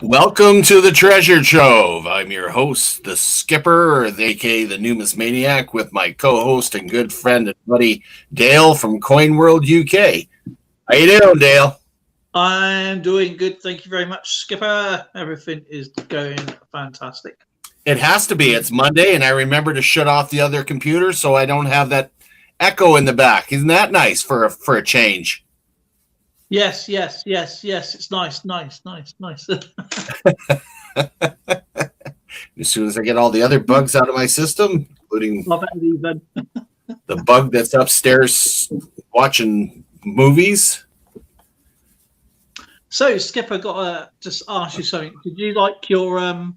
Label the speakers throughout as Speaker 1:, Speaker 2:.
Speaker 1: Welcome to the Treasure Trove. I'm your host, the Skipper, aka the Numismaniac, with my co-host and good friend and buddy Dale from World UK. How you doing, Dale?
Speaker 2: I'm doing good, thank you very much, Skipper. Everything is going fantastic.
Speaker 1: It has to be. It's Monday, and I remember to shut off the other computer so I don't have that echo in the back. Isn't that nice for a change?
Speaker 2: Yes. It's nice.
Speaker 1: As soon as I get all the other bugs out of my system, including the bug that's upstairs watching movies.
Speaker 2: So, Skipper, got to just ask you something. Did you like your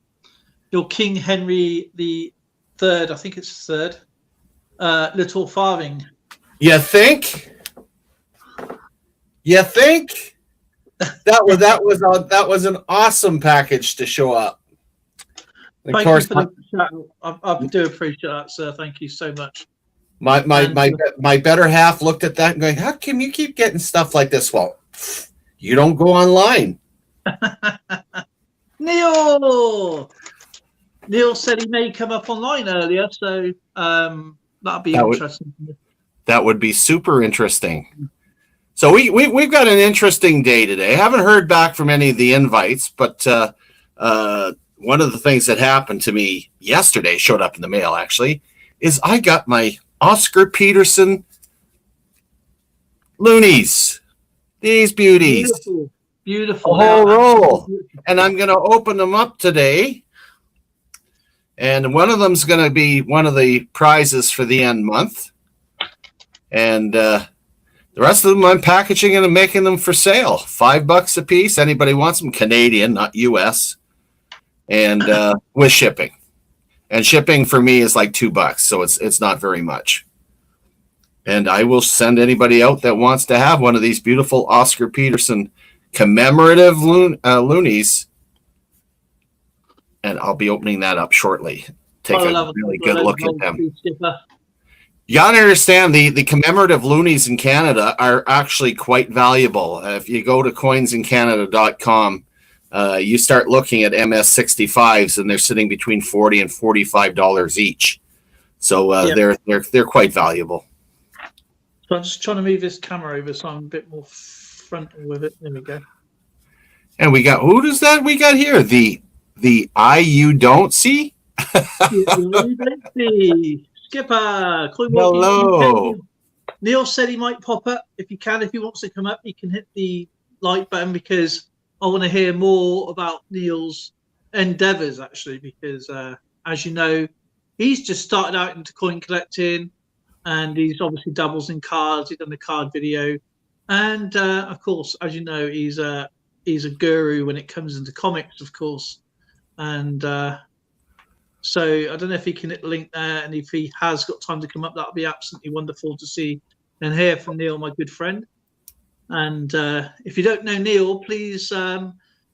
Speaker 2: King Henry the Third? I think it's third. Little farthing.
Speaker 1: You think? You think? That was an awesome package to show up.
Speaker 2: Of course, I do appreciate that, sir. Thank you so much.
Speaker 1: My better half looked at that and going, "How come you keep getting stuff like this?" Well, you don't go online.
Speaker 2: Neil said he may come up online earlier, so that'd be interesting.
Speaker 1: That would be super interesting. So we've got an interesting day today. I haven't heard back from any of the invites, but one of the things that happened to me yesterday, showed up in the mail actually, is I got my Oscar Peterson loonies. These beauties.
Speaker 2: Beautiful.
Speaker 1: A whole roll. And I'm going to open them up today. And one of them's going to be one of the prizes for the end month. And the rest of them I'm packaging and making them for sale. $5 a piece. Anybody wants them? Canadian, not US. And with shipping. And shipping for me is like $2, so it's not very much. And I will send anybody out that wants to have one of these beautiful Oscar Peterson commemorative loonies. And I'll be opening that up shortly. Take a really good look at them. You got to understand the commemorative loonies in Canada are actually quite valuable. If you go to coinsincanada.com, you start looking at MS65s, and they're sitting between $40 and $45 each. So they're quite valuable.
Speaker 2: So I'm just trying to move this camera over so I'm a bit more frontal with it. There we go.
Speaker 1: And we got, who does that we got here? The eye you don't see?
Speaker 2: You don't see. Skipper.
Speaker 1: Hello.
Speaker 2: Neil said he might pop up. If he wants to come up, he can hit the like button, because I want to hear more about Neil's endeavors, actually, because as you know, he's just started out into coin collecting, and he's obviously dabbles in cards. He's done the card video, and of course, as you know, he's a guru when it comes into comics, of course. And so I don't know if he can hit the link there, and if he has got time to come up, that would be absolutely wonderful to see and hear from Neil, my good friend. And if you don't know Neil, please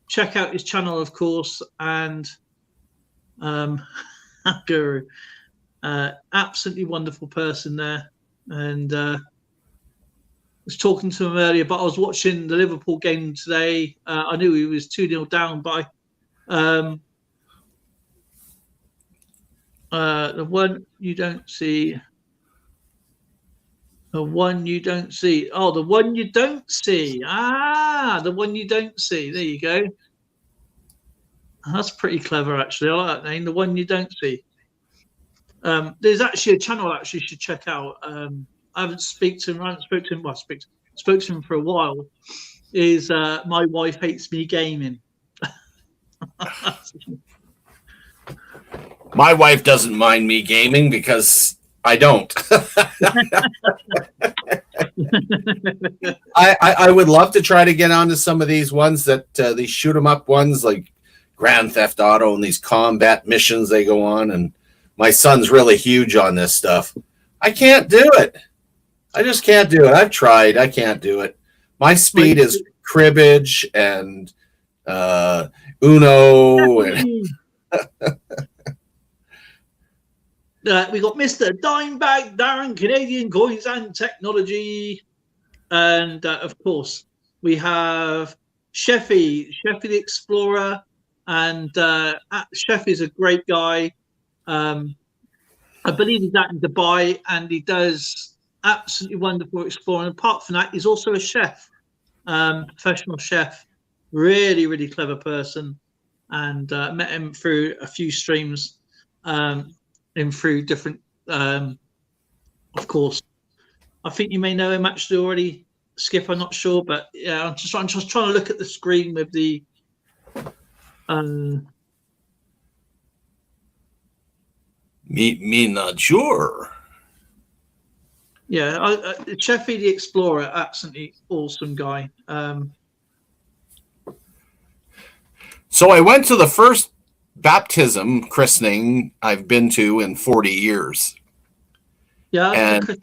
Speaker 2: check out his channel, of course. And Guru, absolutely wonderful person there. And I was talking to him earlier, but I was watching the Liverpool game today. I knew he was 2-0 down by the one you don't see. The one you don't see. Oh, the one you don't see. Ah, the one you don't see. There you go. That's pretty clever, actually. I like that name. The one you don't see. There's actually a channel you should check out. I haven't spoke to him. Well, spoke to him for a while. Is My Wife Hates Me Gaming.
Speaker 1: My wife doesn't mind me gaming because I don't. I would love to try to get onto some of these ones that these shoot 'em up ones like Grand Theft Auto and these combat missions they go on. And my son's really huge on this stuff. I can't do it. I just can't do it. I've tried. I can't do it. My speed is cribbage and Uno. And
Speaker 2: we got Mr. Dimebag Darren, Canadian Coins and Technology. And of course, we have Sheffy the Explorer, and Chef is a great guy. I believe he's out in Dubai, and he does absolutely wonderful exploring. Apart from that, he's also a chef, professional chef, really, really clever person, and met him through a few streams, through different, of course. I think you may know him actually already, Skip. I'm not sure, but yeah, I'm just trying to look at the screen with the.
Speaker 1: Me not sure.
Speaker 2: Yeah, Sheffy the Explorer, absolutely awesome guy.
Speaker 1: So I went to the first baptism christening I've been to in 40 years.
Speaker 2: Yeah,
Speaker 1: and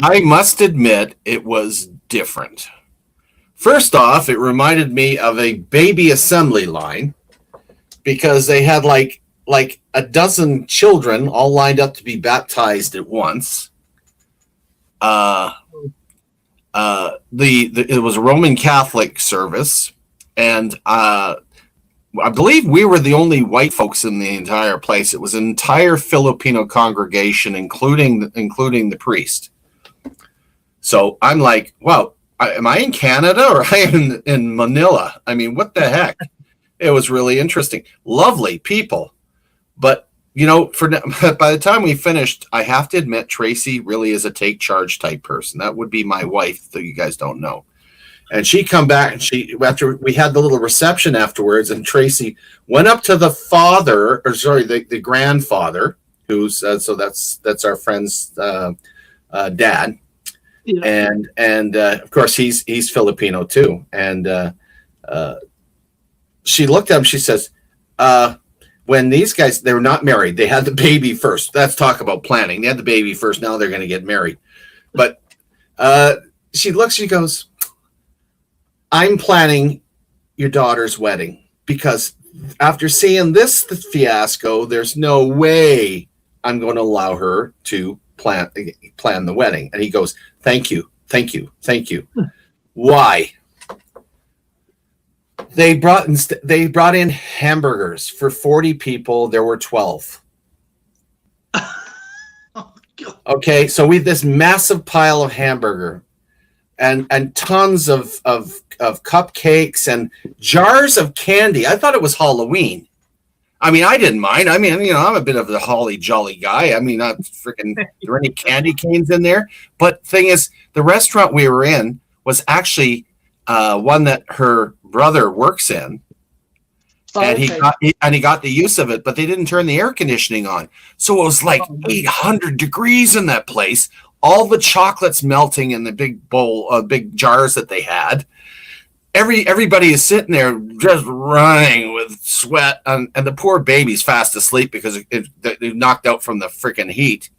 Speaker 1: I must admit it was different. First off, it reminded me of a baby assembly line because they had like a dozen children all lined up to be baptized at once. It was a Roman Catholic service, and I believe we were the only white folks in the entire place. It was an entire Filipino congregation, including the priest. So I'm like, wow, am I in Canada or am I in Manila? I mean, what the heck? It was really interesting. Lovely people. But, you know, by the time we finished, I have to admit, Tracy really is a take charge type person. That would be my wife, though you guys don't know. And she come back, and after we had the little reception afterwards, and Tracy went up to the the grandfather, who's so that's our friend's dad, yeah. and of course he's Filipino too. And she looked at him. She says, when these guys, they were not married, they had the baby first. Let's talk about planning. They had the baby first. Now they're going to get married. But she looks. She goes, I'm planning your daughter's wedding because after seeing this fiasco, there's no way I'm going to allow her to plan the wedding. And he goes, thank you. Why? They brought in hamburgers for 40 people. There were 12. Okay, so we had this massive pile of hamburger and tons of cupcakes and jars of candy. I thought it was Halloween. I mean, I didn't mind. I mean, you know, I'm a bit of the holly jolly guy. I mean, not freaking, there were any candy canes in there. But thing is, the restaurant we were in was actually one that her brother works in. Oh, and he got the use of it, but they didn't turn the air conditioning on. So it was like 800 degrees in that place. All the chocolates melting in the big bowl, big jars that they had. Everybody is sitting there just running with sweat, and the poor baby's fast asleep because they're knocked out from the freaking heat.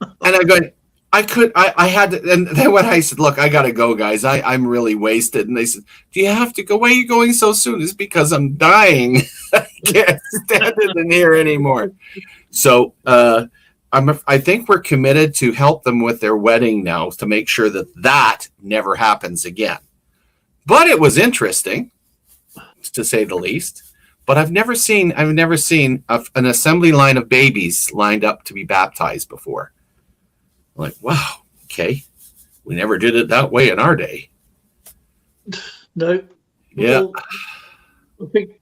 Speaker 1: And I'm going, I had to, and then when I said, look, I got to go, guys. I'm really wasted. And they said, do you have to go? Why are you going so soon? It's because I'm dying. I can't stand it in here anymore. So, I think we're committed to help them with their wedding now to make sure that never happens again. But it was interesting, to say the least. But I've never seen an assembly line of babies lined up to be baptized before. I'm like, wow, okay, we never did it that way in our day.
Speaker 2: No.
Speaker 1: Yeah.
Speaker 2: Well, I think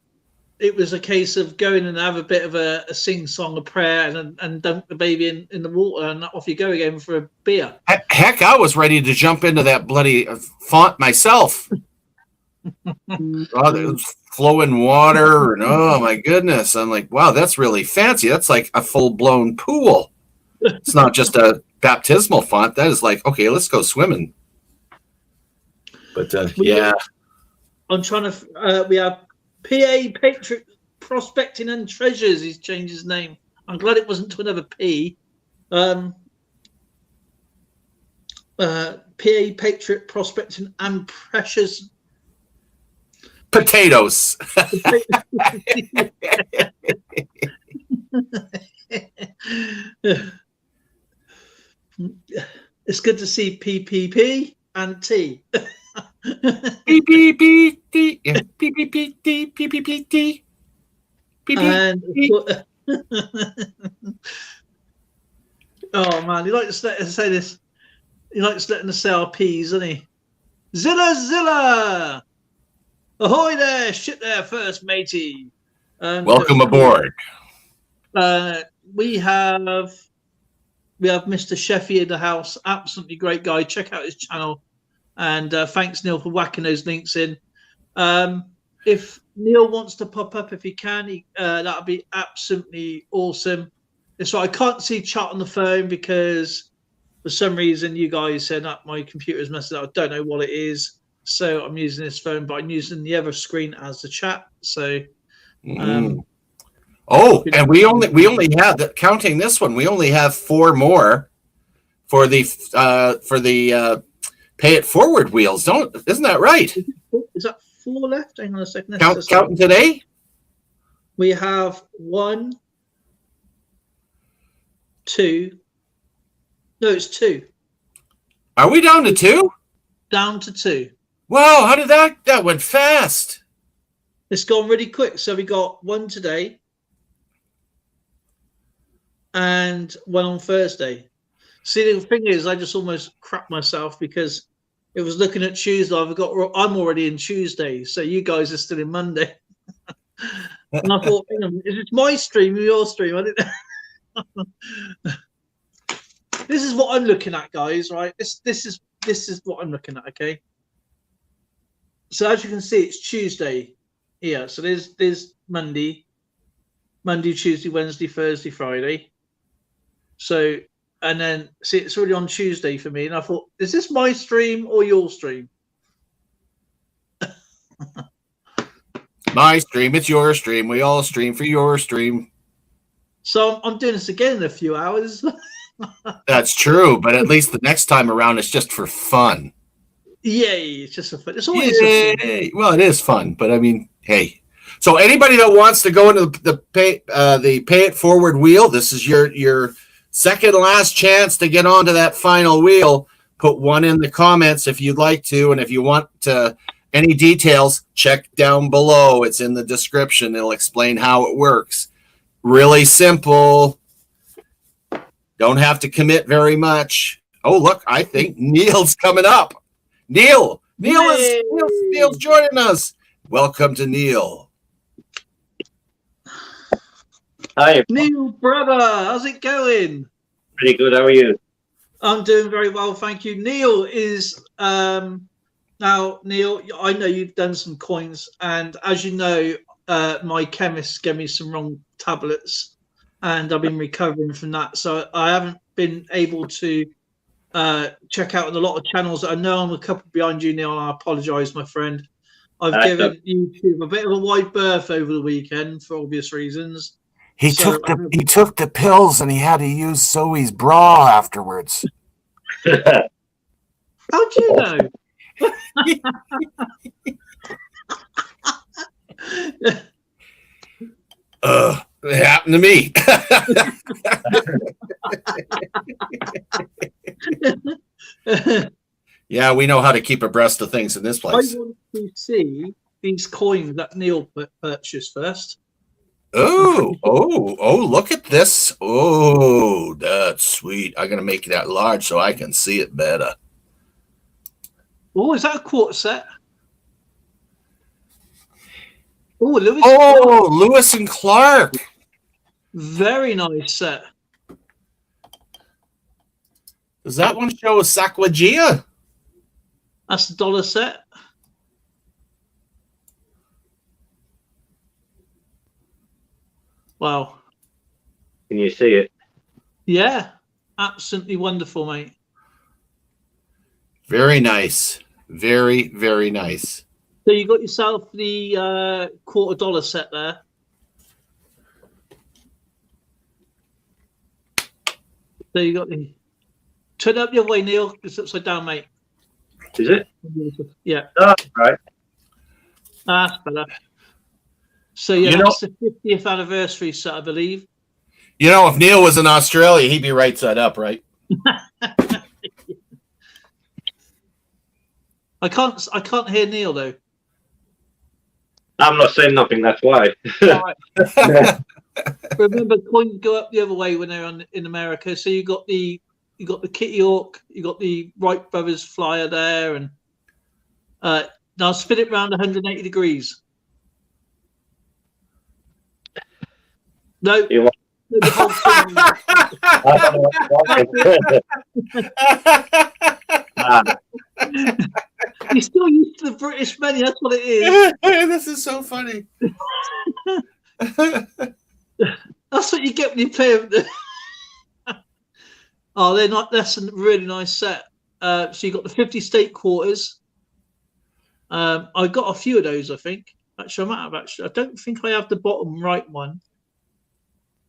Speaker 2: it was a case of going and have a bit of a sing-song, a prayer, and dunk the baby in the water, and off you go again for a beer.
Speaker 1: Heck, I was ready to jump into that bloody font myself. Oh, there's flowing water, and oh my goodness. I'm like, wow, that's really fancy. That's like a full-blown pool. It's not just a baptismal font. That is like, okay, let's go swimming. But yeah.
Speaker 2: I'm trying to, we have PA Patriot Prospecting and Treasures. He's changed his name. I'm glad it wasn't to another P. PA Patriot Prospecting and Precious
Speaker 1: Potatoes.
Speaker 2: It's good to see PPP and T.
Speaker 1: PPP.
Speaker 2: And oh man, he likes to say this. He likes letting us say our P's, doesn't he? Zilla, Zilla! Ahoy there, shit there first, matey.
Speaker 1: Welcome aboard.
Speaker 2: We have Mr. Sheffy in the house. Absolutely great guy. Check out his channel. And thanks, Neil, for whacking those links in. If Neil wants to pop up, if he can, that would be absolutely awesome. It's right. I can't see chat on the phone because for some reason you guys said that my computer's messed up. I don't know what it is. So I'm using this phone, but I'm using the other screen as the chat. So
Speaker 1: oh, and we only have, counting this one, we only have 4 more for the pay it forward wheels. Isn't that right?
Speaker 2: Is that 4 left? Hang on a second.
Speaker 1: Counting today?
Speaker 2: We have 1, 2. No, it's 2.
Speaker 1: Are we down to 2?
Speaker 2: Down to 2.
Speaker 1: Wow, how did that went fast.
Speaker 2: It's gone really quick. So we got 1 today and 1 on Thursday. See, the thing is, I just almost crapped myself because it was looking at Tuesday. I'm already in Tuesday, so you guys are still in Monday. And I thought, hang on, is it my stream or your stream? I didn't. This is what I'm looking at, guys. Right? This is what I'm looking at. Okay. So as you can see, it's Tuesday here. So there's Monday, Tuesday, Wednesday, Thursday, Friday. So, and then see, it's already on Tuesday for me. And I thought, is this my stream or your stream?
Speaker 1: My stream, it's your stream. We all stream for your stream.
Speaker 2: So I'm doing this again in a few hours.
Speaker 1: That's true, but at least the next time around, it's just for fun.
Speaker 2: Yay! It's just a fun. It's always fun.
Speaker 1: Well, it is fun, but I mean, hey. So anybody that wants to go into the pay it forward wheel, this is your second last chance to get onto that final wheel. Put 1 in the comments if you'd like to, and if you want any details, check down below. It's in the description. It'll explain how it works. Really simple. Don't have to commit very much. Oh, look, I think Neil's coming up. Neil's joining us. Welcome to Neil.
Speaker 3: Hi,
Speaker 2: Neil, brother, how's it going?
Speaker 3: pretty good. How are you?
Speaker 2: I'm doing very well, thank you. Neil is now, Neil, I know you've done some coins, and as you know, my chemist gave me some wrong tablets, and I've been recovering from that. So I haven't been able to check out a lot of channels. I know I'm a couple behind you, Neil, and I apologise, my friend. I've given YouTube a bit of a wide berth over the weekend for obvious reasons.
Speaker 4: He took the pills and he had to use Zoe's bra afterwards.
Speaker 2: How'd you know?
Speaker 1: It happened to me. Yeah, we know how to keep abreast of things in this place.
Speaker 2: I want to see these coins that Neil purchased first.
Speaker 1: Oh, look at this. Oh, that's sweet. I'm going to make that large so I can see it better.
Speaker 2: Oh, is that a quarter set? Oh, Lewis.
Speaker 1: Oh, Lewis and Clark.
Speaker 2: Very nice set.
Speaker 1: Does that one show a Sacagawea?
Speaker 2: That's the dollar set. Wow.
Speaker 3: Can you see it?
Speaker 2: Yeah, absolutely wonderful, mate.
Speaker 1: Very nice. Very, very nice.
Speaker 2: So you got yourself the $quarter set there. So you got the. Turn it up your way, Neil. It's upside down, mate.
Speaker 3: Is it?
Speaker 2: Yeah.
Speaker 3: Oh, right.
Speaker 2: That's better. So yeah, that's the 50th anniversary set, I believe.
Speaker 1: You know, if Neil was in Australia, he'd be right side up, right?
Speaker 2: I can't hear Neil though.
Speaker 3: I'm not saying nothing. That's why.
Speaker 2: All right. Remember, coins go up the other way when they're in America. So you got the Kitty Hawk, you got the Wright Brothers flyer there, and now spin it round 180 degrees. No.
Speaker 3: You want-
Speaker 2: The whole thing.
Speaker 3: I don't know what
Speaker 2: You're still used to the British menu. That's what it is.
Speaker 1: This is so funny.
Speaker 2: That's what you get when you play with them. Oh, they're not. That's a really nice set. So you got the 50 state quarters. I got a few of those, I think. Actually, I might have. Actually, I don't think I have the bottom right one.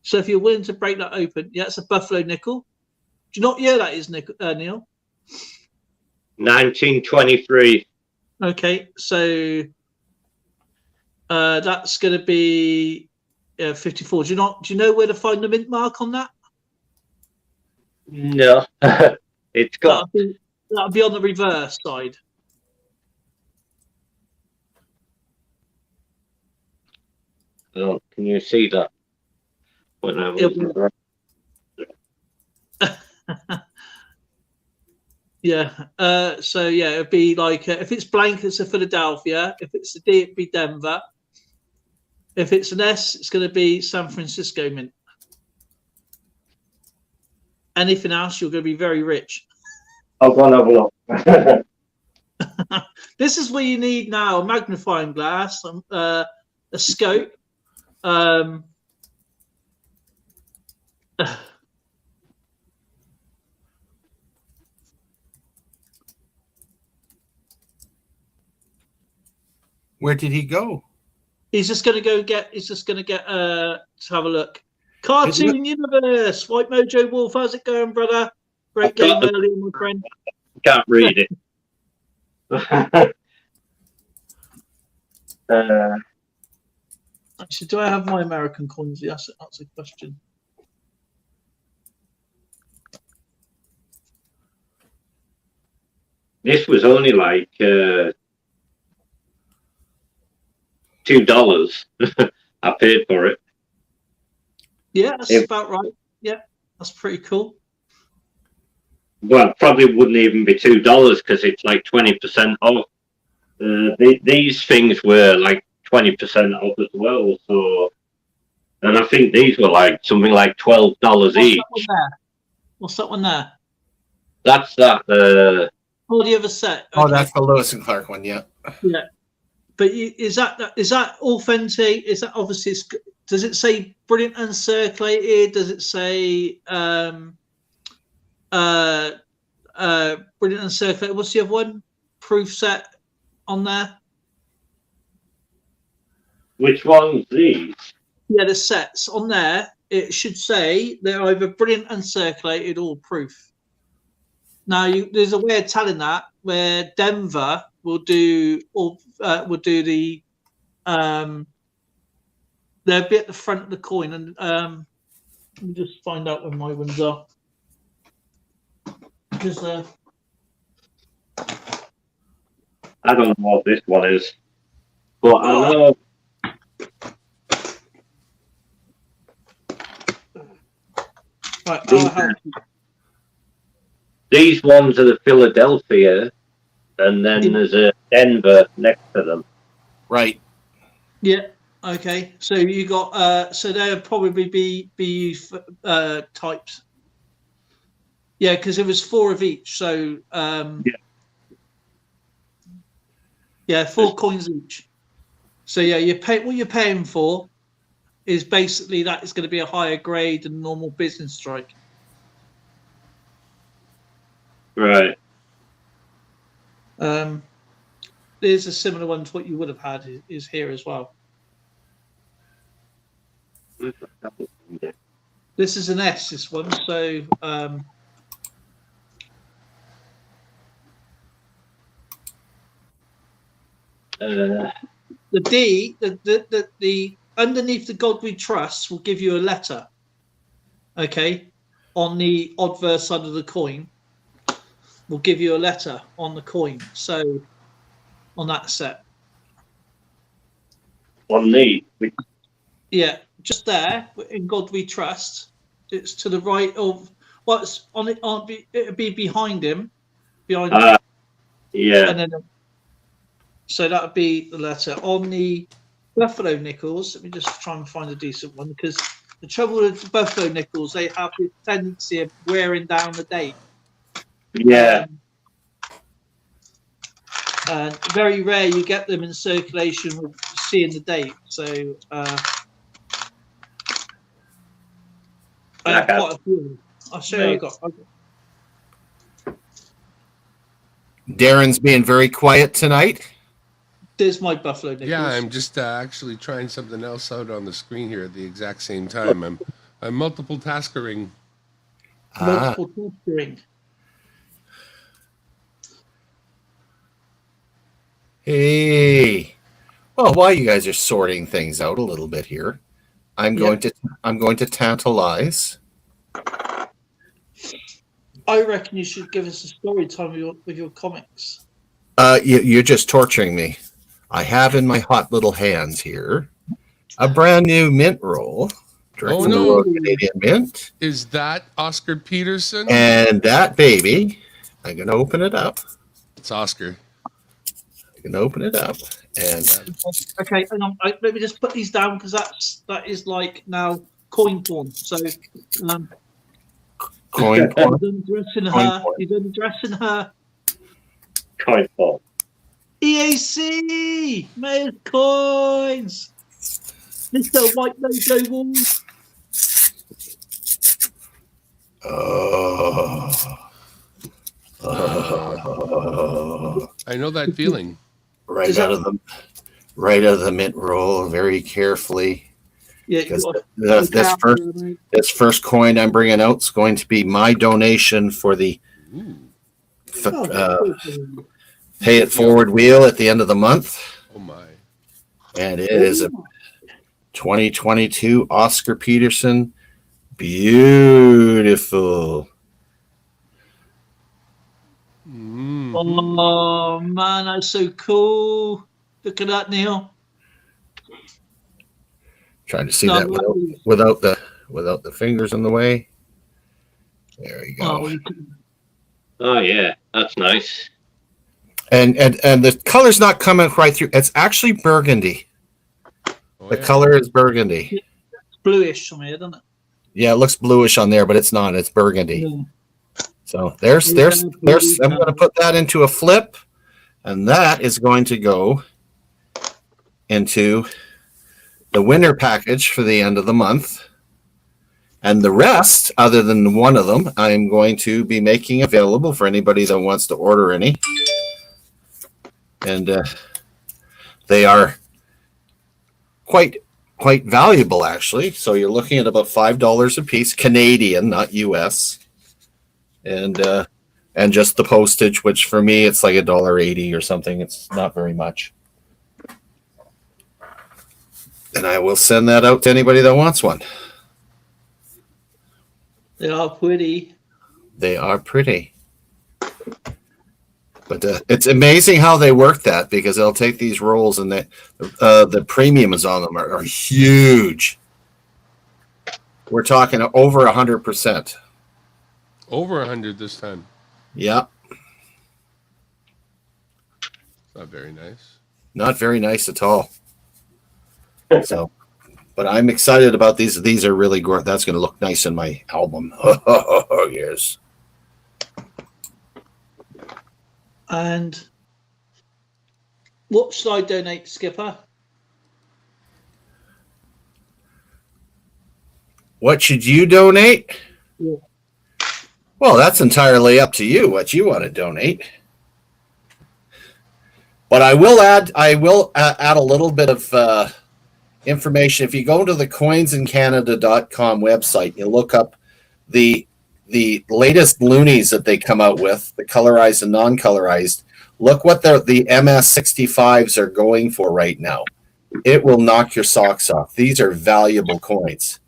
Speaker 2: So if you're willing to break that open, yeah, it's a buffalo nickel. Do you know what year that is, Neil?
Speaker 3: 1923.
Speaker 2: Okay, so that's going to be 54. Do you know where to find the mint mark on that?
Speaker 3: No, it's got.
Speaker 2: That'll be on the reverse side.
Speaker 3: Oh, can you see that? When I was
Speaker 2: Yeah. So yeah, it'd be like if it's blank, it's a Philadelphia. If it's a D, it'd be Denver. If it's an S, it's going to be San Francisco mint. Anything else, you're going to be very rich.
Speaker 3: I'll go and have a look.
Speaker 2: This is what you need now: a magnifying glass, a scope.
Speaker 1: Where did he go?
Speaker 2: He's just going to go get. He's just going to get. To have a look. Cartoon Universe. White Mojo Wolf. How's it going, brother? Great game earlier, my friend.
Speaker 3: Can't read it.
Speaker 2: Actually, do I have my American coins? Yes, that's a question.
Speaker 3: This was only like $2. I paid for it.
Speaker 2: Yeah, that's about right. Yeah, that's pretty cool.
Speaker 3: Well, probably wouldn't even be $2 because it's like 20% off. These things were like 20% off as well. So, and I think these were like something like $12 each.
Speaker 2: What's that one there?
Speaker 3: That's that.
Speaker 2: Oh, the other set.
Speaker 1: Oh,
Speaker 2: Okay.
Speaker 1: that's the Lewis and Clark one. Yeah.
Speaker 2: Yeah. But is that authentic? Is that obviously? Does it say brilliant uncirculated? Does it say brilliant uncirculated? What's the other one? Proof set on there.
Speaker 3: Which one's these?
Speaker 2: Yeah, the sets on there. It should say they're either brilliant uncirculated or proof. Now, there's a way of telling that where Denver will do the they'll be at the front of the coin, and let me just find out when my ones are. Because
Speaker 3: I don't know what this one is, but I know.
Speaker 2: right,
Speaker 3: These ones are the Philadelphia, and then there's a Denver next to them.
Speaker 1: Right.
Speaker 2: yeah. Okay, so you got so they'll probably be types. Yeah, because it was 4 of each. So yeah, 4 coins each. So yeah, what you're paying for is basically that is going to be a higher grade than normal business strike.
Speaker 3: Right.
Speaker 2: There's a similar one to what you would have had is here as well. This is an S, this one. So the D, the underneath the God We Trust will give you a letter. Okay, on the obverse side of the coin, will give you a letter on the coin. So on that set.
Speaker 3: on the.
Speaker 2: Yeah, just there. In God we trust. It's to the right of what's on it. It'll be behind him. Behind him.
Speaker 3: Yeah.
Speaker 2: And then, so that would be the letter on the buffalo nickels. Let me just try and find a decent one, because the trouble with the buffalo nickels, they have this tendency of wearing down the date.
Speaker 3: Yeah.
Speaker 2: And very rare you get them in circulation with seeing the date. So I have quite a few. I'll show you. I got.
Speaker 1: Darren's being very quiet tonight.
Speaker 2: There's my buffalo nickels.
Speaker 5: Yeah, I'm just actually trying something else out on the screen here at the exact same time. I'm multiple taskering.
Speaker 2: Multiple taskering.
Speaker 1: Hey. Well, while you guys are sorting things out a little bit here, I'm going to tantalize.
Speaker 2: I reckon you should give us a story time with your comics.
Speaker 1: You're just torturing me. I have in my hot little hands here a brand new mint roll, direct from the Royal Canadian Mint.
Speaker 5: Is that Oscar Peterson?
Speaker 1: And that baby, I'm gonna open it up.
Speaker 5: It's Oscar.
Speaker 1: I can open it up and
Speaker 2: okay. Hang on, let me just put these down, because that is like now coin porn. So
Speaker 1: coin porn.
Speaker 2: He's undressing her.
Speaker 3: Coin porn.
Speaker 2: EAC, Mayor's coins. Mr. White Logo Wall.
Speaker 5: I know that feeling.
Speaker 1: Right out of the mint roll, very carefully.
Speaker 2: Yeah,
Speaker 1: this first coin I'm bringing out is going to be my donation for the Pay It Forward wheel at the end of the month.
Speaker 5: Oh my!
Speaker 1: And it is a 2022 Oscar Peterson. Beautiful.
Speaker 2: Oh man, that's so cool. Look at that, Neil.
Speaker 1: Trying to see that without the fingers in the way. There we go.
Speaker 3: Oh yeah, that's nice.
Speaker 1: And the color's not coming right through. It's actually burgundy. The color is burgundy.
Speaker 2: It's bluish on here, doesn't it?
Speaker 1: Yeah, it looks bluish on there, but it's not. It's burgundy. Yeah. So there's. I'm going to put that into a flip, and that is going to go into the winter package for the end of the month. And the rest, other than one of them, I'm going to be making available for anybody that wants to order any. And they are quite valuable, actually. So you're looking at about $5 a piece, Canadian, not US. And just the postage, which for me it's like $1.80 or something. It's not very much. And I will send that out to anybody that wants one.
Speaker 2: They are pretty.
Speaker 1: They are pretty. But it's amazing how they work that, because they'll take these rolls and the premiums on them are huge. We're talking over 100%.
Speaker 5: Over 100 this time.
Speaker 1: Yeah.
Speaker 5: Not very nice.
Speaker 1: Not very nice at all. So, but I'm excited about these. These are really good. That's going to look nice in my album. Oh, yes.
Speaker 2: And what should I donate, Skipper?
Speaker 1: What should you donate?
Speaker 2: Yeah.
Speaker 1: Well, that's entirely up to you what you want to donate. But I will add a little bit of information. If you go to the coinsincanada.com website, you look up the latest loonies that they come out with, the colorized and non-colorized. Look what the MS65s are going for right now. It will knock your socks off. These are valuable coins.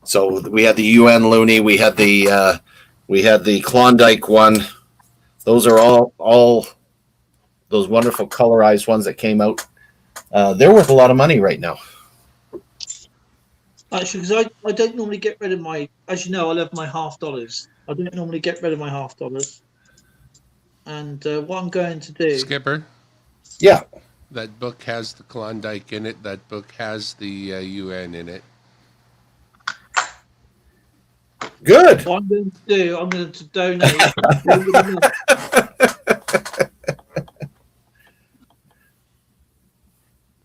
Speaker 1: So we had the UN loonie, we had the Klondike one. Those are all those wonderful colorized ones that came out They're worth a lot of money right now.
Speaker 2: Actually, because I don't normally get rid of my, as you know, I love my $half. I don't normally get rid of my $half. And what I'm going to do.
Speaker 5: Skipper,
Speaker 1: Yeah.
Speaker 5: that book has the Klondike in it. That book has the UN in it.
Speaker 1: Good.
Speaker 2: What I'm going to do, I'm going to donate. I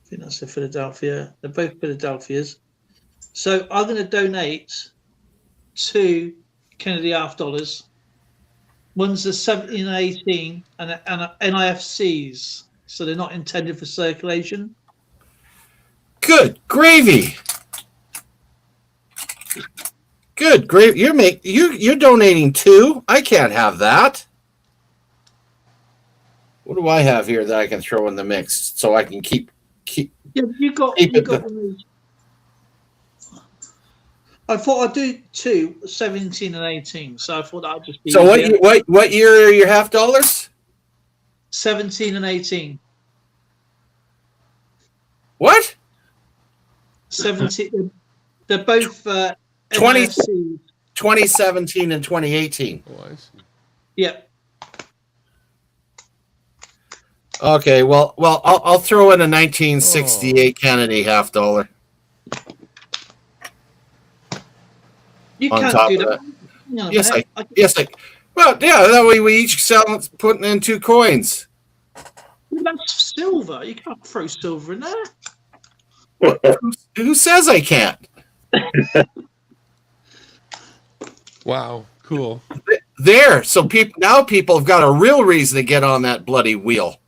Speaker 2: think that's the Philadelphia. They're both Philadelphias. So I'm going to donate 2 Kennedy $half. One's the 17 and 18 and NIFCs, so they're not intended for circulation.
Speaker 1: Good gravy. Good gravy. You're donating 2. I can't have that. What do I have here that I can throw in the mix so I can keep?
Speaker 2: Yeah, you got one of those. I thought I'd do 2, 17 and 18. So I thought that'd just be.
Speaker 1: So what year are your $half?
Speaker 2: 17 and 18.
Speaker 1: What?
Speaker 2: 17. They're both
Speaker 1: 2017 and 2018.
Speaker 5: Oh, I see.
Speaker 2: Yep.
Speaker 1: Okay, well, I'll throw in a 1968 Kennedy $half.
Speaker 2: You
Speaker 1: On
Speaker 2: can't
Speaker 1: top
Speaker 2: do
Speaker 1: of
Speaker 2: that.
Speaker 1: that. Yes, I. Well, yeah, that way we each sell putting in 2 coins.
Speaker 2: That's silver. You can't throw silver in there.
Speaker 1: Who says I can't?
Speaker 5: Wow, cool.
Speaker 1: There, so people have got a real reason to get on that bloody wheel.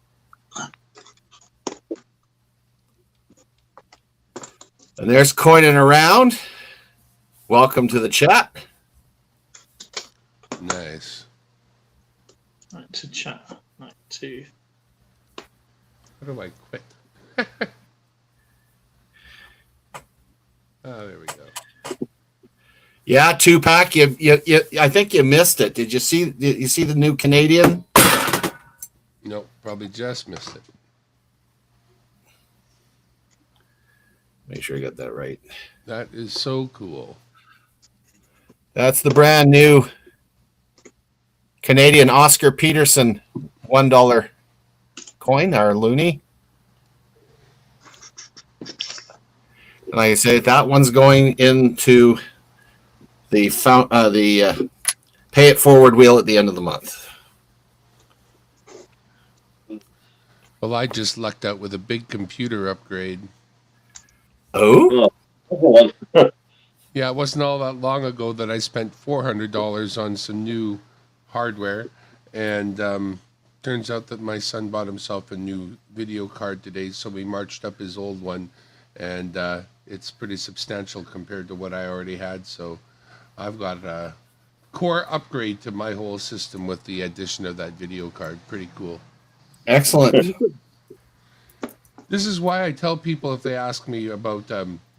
Speaker 1: And there's coining around. Welcome to the chat.
Speaker 5: Nice.
Speaker 2: Right to chat. Right to.
Speaker 5: How do I quit? Oh, there we go.
Speaker 1: Yeah, Tupac, you I think you missed it. Did you see the new Canadian?
Speaker 5: Nope, probably just missed it.
Speaker 1: Make sure I got that right.
Speaker 5: That is so cool.
Speaker 1: That's the brand new Canadian Oscar Peterson $1 coin or loonie. And like I say, that one's going into the pay it forward wheel at the end of the month.
Speaker 5: Well, I just lucked out with a big computer upgrade.
Speaker 1: Oh?
Speaker 5: Yeah, it wasn't all that long ago that I spent $400 on some new hardware, and turns out that my son bought himself a new video card today, so we marched up his old one, and it's pretty substantial compared to what I already had, so I've got a core upgrade to my whole system with the addition of that video card. Pretty cool.
Speaker 1: Excellent.
Speaker 5: This is why I tell people if they ask me about,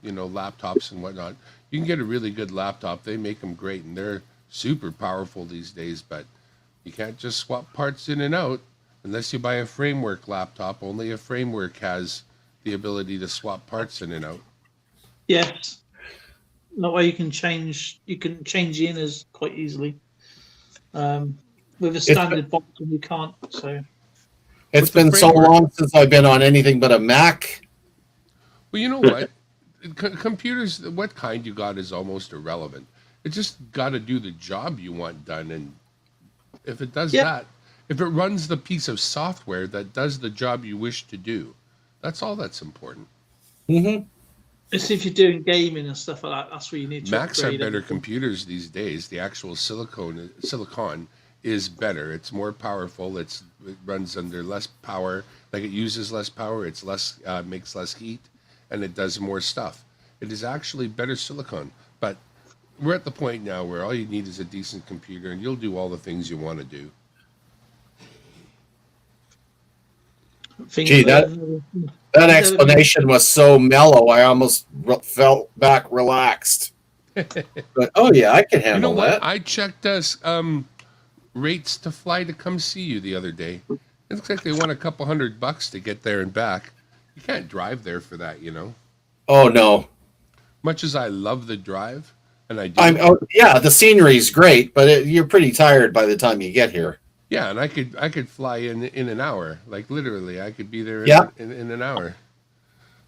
Speaker 5: laptops and whatnot, you can get a really good laptop. They make them great, and they're super powerful these days, but you can't just swap parts in and out unless you buy a framework laptop. Only a framework has the ability to swap parts in and out.
Speaker 2: Yes. That way you can change the inners quite easily. With a standard box, you can't. So
Speaker 1: It's been so long since I've been on anything but a Mac.
Speaker 5: Well, you know what? Computers, what kind you got is almost irrelevant. It just got to do the job you want done. And if it does that, if it runs the piece of software that does the job you wish to do, that's all that's important.
Speaker 1: Mm-hmm.
Speaker 2: It's if you're doing gaming and stuff like that, that's where you need to
Speaker 5: Macs are
Speaker 2: upgrade
Speaker 5: better
Speaker 2: everything.
Speaker 5: computers these days. The actual silicon is better. It's more powerful. It runs under less power. Like, it uses less power. It's less makes less heat, and it does more stuff. It is actually better silicon. But we're at the point now where all you need is a decent computer, and you'll do all the things you want to do.
Speaker 1: Gee, that explanation was so mellow, I almost felt back relaxed. But oh yeah, I can handle that.
Speaker 5: I checked rates to fly to come see you the other day. It looks like they want $200 to get there and back. You can't drive there for that, you know.
Speaker 1: Oh no.
Speaker 5: Much as I love the drive, and I do.
Speaker 1: Yeah, the scenery's great, but you're pretty tired by the time you get here.
Speaker 5: Yeah, and I could fly in an hour. Like literally, I could be there
Speaker 1: Yeah.
Speaker 5: in an hour.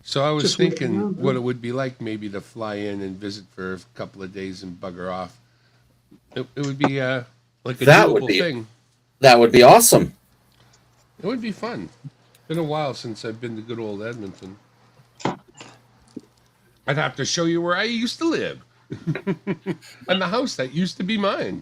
Speaker 5: So I was
Speaker 2: Just
Speaker 5: thinking
Speaker 2: walking around,
Speaker 5: what it would be like maybe to fly in and visit for a couple of days and bugger off. It would be like a doable thing.
Speaker 1: That would be awesome.
Speaker 5: It would be fun. Been a while since I've been to good old Edmonton. I'd have to show you where I used to live. And the house that used to be mine.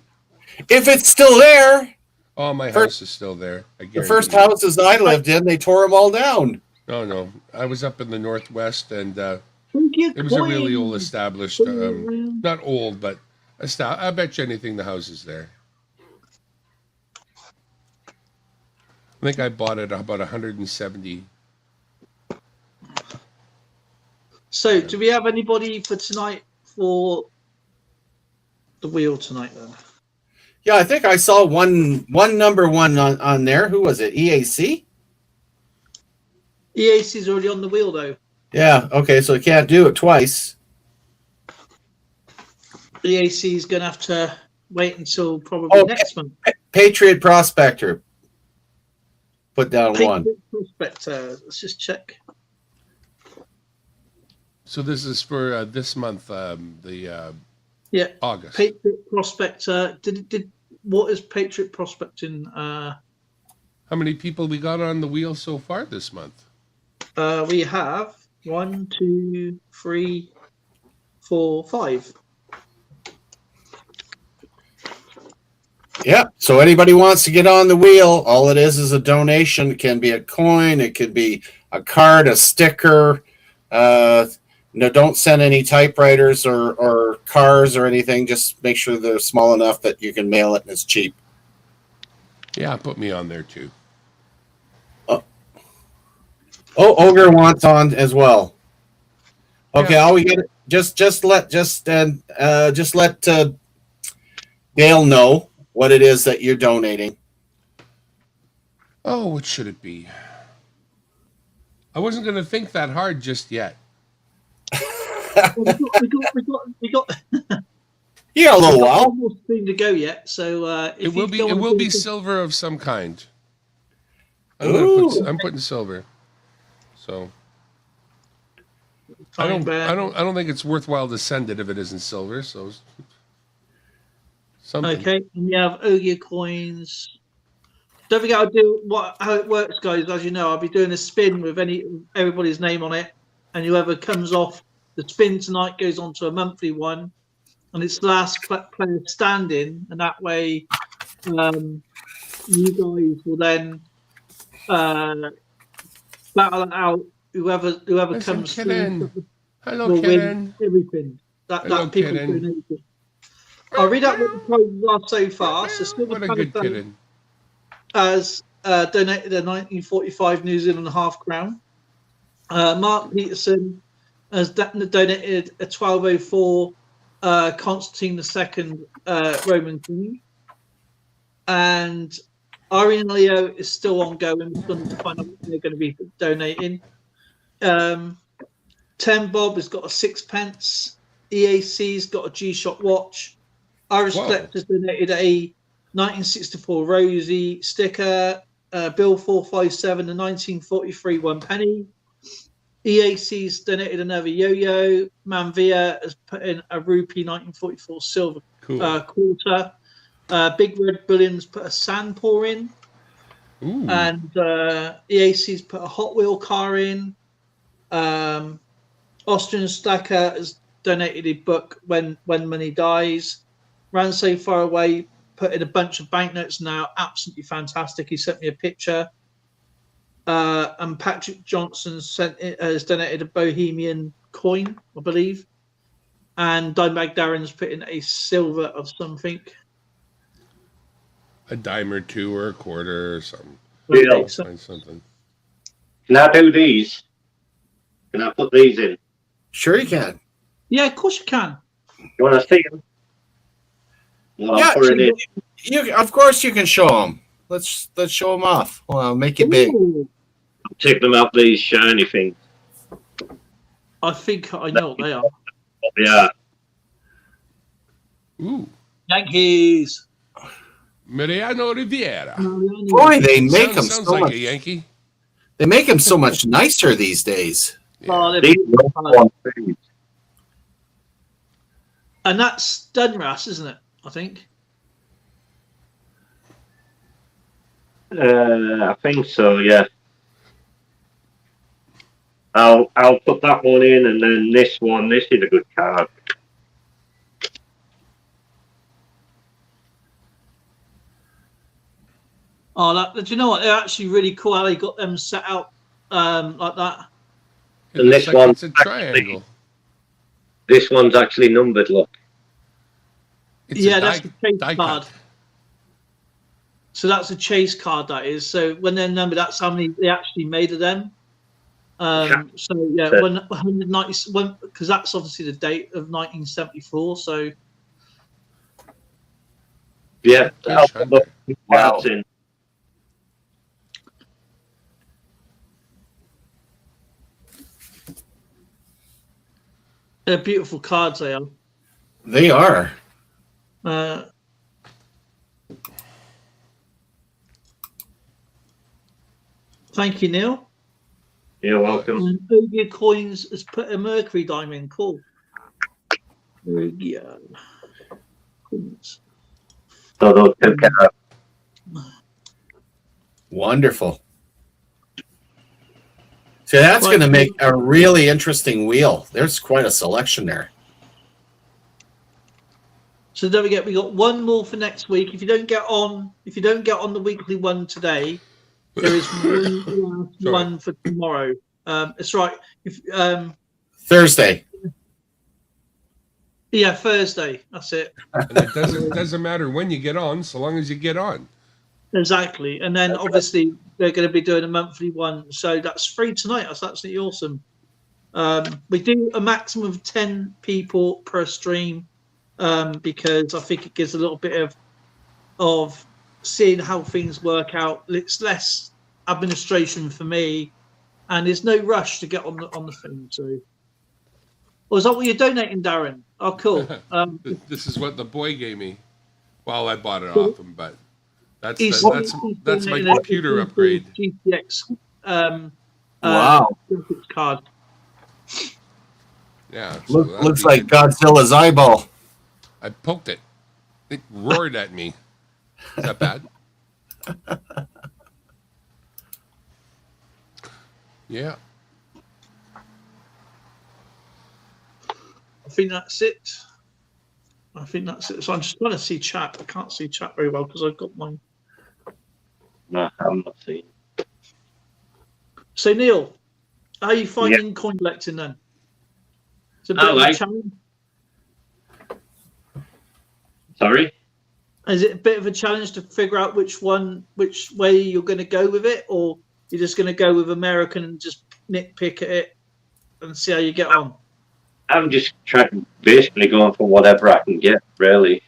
Speaker 1: If it's still there.
Speaker 5: Oh, my house is still there.
Speaker 1: The first houses I lived in, they tore them all down.
Speaker 5: Oh, no. I was up in the Northwest, and it
Speaker 2: It
Speaker 5: was a really old established, not old, but I bet you anything the house is there. I think I bought it about 170.
Speaker 2: So, do we have anybody for tonight for the wheel tonight then?
Speaker 1: Yeah, I think I saw one number one on there. Who was it? EAC?
Speaker 2: EAC's already on the wheel though.
Speaker 1: Yeah, okay, so you can't do it twice.
Speaker 2: EAC's going to have to wait until probably next month.
Speaker 1: Patriot Prospector. Put down one.
Speaker 2: Prospector. Let's just check.
Speaker 5: So this is for this month,
Speaker 2: Yeah,
Speaker 5: August.
Speaker 2: Patriot Prospector. What is Patriot Prospecting?
Speaker 5: How many people we got on the wheel so far this month?
Speaker 2: We have 1, 2, 3, 4, 5.
Speaker 1: Yeah, so anybody wants to get on the wheel, all it is a donation. It can be a coin, it could be a card, a sticker. No, don't send any typewriters or cars or anything. Just make sure they're small enough that you can mail it and it's cheap.
Speaker 5: Yeah, put me on there too.
Speaker 1: Oh, Ogre wants on as well. Okay, all we get just let Dale know what it is that you're donating.
Speaker 5: Oh, what should it be? I wasn't going to think that hard just yet.
Speaker 2: We got
Speaker 1: You got a little while.
Speaker 2: almost thing to go yet. So
Speaker 5: It will be silver of some kind. I'm putting silver. So I don't think it's worthwhile to send it if it isn't silver. So something.
Speaker 2: Okay, and we have Ogia coins. Don't forget, I'll do how it works, guys. As you know, I'll be doing a spin with everybody's name on it, and whoever comes off the spin tonight goes on to a monthly one, and it's the last player standing, and that way, you guys will then battle it out. Whoever comes through
Speaker 5: Hello,
Speaker 2: will
Speaker 5: Kitten.
Speaker 2: win everything.
Speaker 5: Hello,
Speaker 2: That people
Speaker 5: Kitten.
Speaker 2: donated. I'll read out what the prizes are so far. So Silver
Speaker 5: What a good
Speaker 2: Panther
Speaker 5: kitten.
Speaker 2: has donated a 1945 New Zealand half crown. Mark Peterson has donated a 1204 Constantine II Roman king. And Irene Leo is still ongoing. We're going to find out what they're going to be donating. 10 Bob has got a sixpence. EAC's got a G-Shock watch. Irish Collector's donated a 1964 Rosie sticker. Bill 457, a 1943 one penny. EAC's donated another yo-yo. Manvia has put in a rupee 1944 silver quarter. Big Red Bullion's put a sand pour in.
Speaker 5: Ooh.
Speaker 2: And EAC's put a Hot Wheel car in. Austrian Stacker has donated a book, When Money Dies. Ran So Far Away put in a bunch of banknotes now. Absolutely fantastic. He sent me a picture. And Patrick Johnson has donated a Bohemian coin, I believe. And Dimebag Darren's put in a silver of something.
Speaker 5: A dime or two or a quarter or something.
Speaker 3: Yeah.
Speaker 5: Find something.
Speaker 3: Can I do these? Can I put these in?
Speaker 1: Sure you can.
Speaker 2: Yeah, of course you can.
Speaker 3: You want to see them? Well,
Speaker 1: Yeah,
Speaker 3: I'll put it in.
Speaker 1: of course you can show them. Let's show them off. Well, I'll make it big.
Speaker 2: Ooh.
Speaker 3: Take them out these shiny things.
Speaker 2: I think I know what they are.
Speaker 3: Yeah.
Speaker 5: Ooh,
Speaker 2: Yankees.
Speaker 5: Mariano Riviera.
Speaker 1: Boy, they make them
Speaker 5: Sounds
Speaker 1: so
Speaker 5: like
Speaker 1: much.
Speaker 5: a Yankee.
Speaker 1: They make them so much nicer these days.
Speaker 2: Oh, they're
Speaker 3: These
Speaker 2: beautiful.
Speaker 3: are things.
Speaker 2: And that's Dunras, isn't it? I think.
Speaker 3: I think so, yeah. I'll put that one in, and then this one. This is a good card.
Speaker 2: Oh, do you know what? They're actually really cool how they got them set out like that.
Speaker 5: It
Speaker 3: And
Speaker 5: looks
Speaker 3: this
Speaker 5: like
Speaker 3: one-
Speaker 5: it's a triangle.
Speaker 3: This one's actually numbered. Look.
Speaker 5: It's
Speaker 2: Yeah,
Speaker 5: a
Speaker 2: that's the chase
Speaker 5: die
Speaker 2: card.
Speaker 5: cut.
Speaker 2: So that's a chase card, that is. So when they're numbered, that's how many they actually made of them. So yeah,
Speaker 3: So-
Speaker 2: 190, because that's obviously the date of 1974. So
Speaker 3: Yeah. I'll
Speaker 5: Fish
Speaker 3: put the
Speaker 5: hunter.
Speaker 3: cards in.
Speaker 2: they're beautiful cards, they are.
Speaker 1: They are.
Speaker 2: Thank you, Neil.
Speaker 3: You're welcome.
Speaker 2: And Ogia Coins has put a Mercury diamond. Cool. Ogia Coins.
Speaker 3: So those two cards.
Speaker 1: Wonderful. So that's
Speaker 2: Right.
Speaker 1: going to make a really interesting wheel. There's quite a selection there.
Speaker 2: So don't forget, we got one more for next week. If you don't get on the weekly one today, there is one for tomorrow. It's right. If
Speaker 1: Thursday.
Speaker 2: yeah, Thursday. That's it.
Speaker 5: And it doesn't matter when you get on, so long as you get on.
Speaker 2: Exactly. And then obviously they're going to be doing a monthly one. So that's free tonight. That's absolutely awesome. We do a maximum of 10 people per stream because I think it gives a little bit of seeing how things work out. It's less administration for me, and there's no rush to get on the thing. So, is that what you're donating, Darren? Oh, cool.
Speaker 5: This is what the boy gave me. Well, I bought it off him, but that's
Speaker 2: He's
Speaker 5: my
Speaker 2: donating a
Speaker 5: computer upgrade.
Speaker 2: GTX
Speaker 1: Wow.
Speaker 2: graphics card.
Speaker 5: Yeah. so that'd
Speaker 1: Looks
Speaker 5: be
Speaker 1: like
Speaker 5: good.
Speaker 1: Godzilla's eyeball.
Speaker 5: I poked it. It roared at me. Is that bad? Yeah.
Speaker 2: I think that's it. So I'm just trying to see chat. I can't see chat very well because I've got mine.
Speaker 3: No, I'm not seeing.
Speaker 2: So Neil, how are you finding coin collecting then? It's a bit
Speaker 3: I
Speaker 2: of a
Speaker 3: like-
Speaker 2: challenge.
Speaker 3: Sorry.
Speaker 2: Is it a bit of a challenge to figure out which way you're going to go with it, or you're just going to go with American and just nitpick at it and see how you get on?
Speaker 3: I'm just basically going for whatever I can get, really.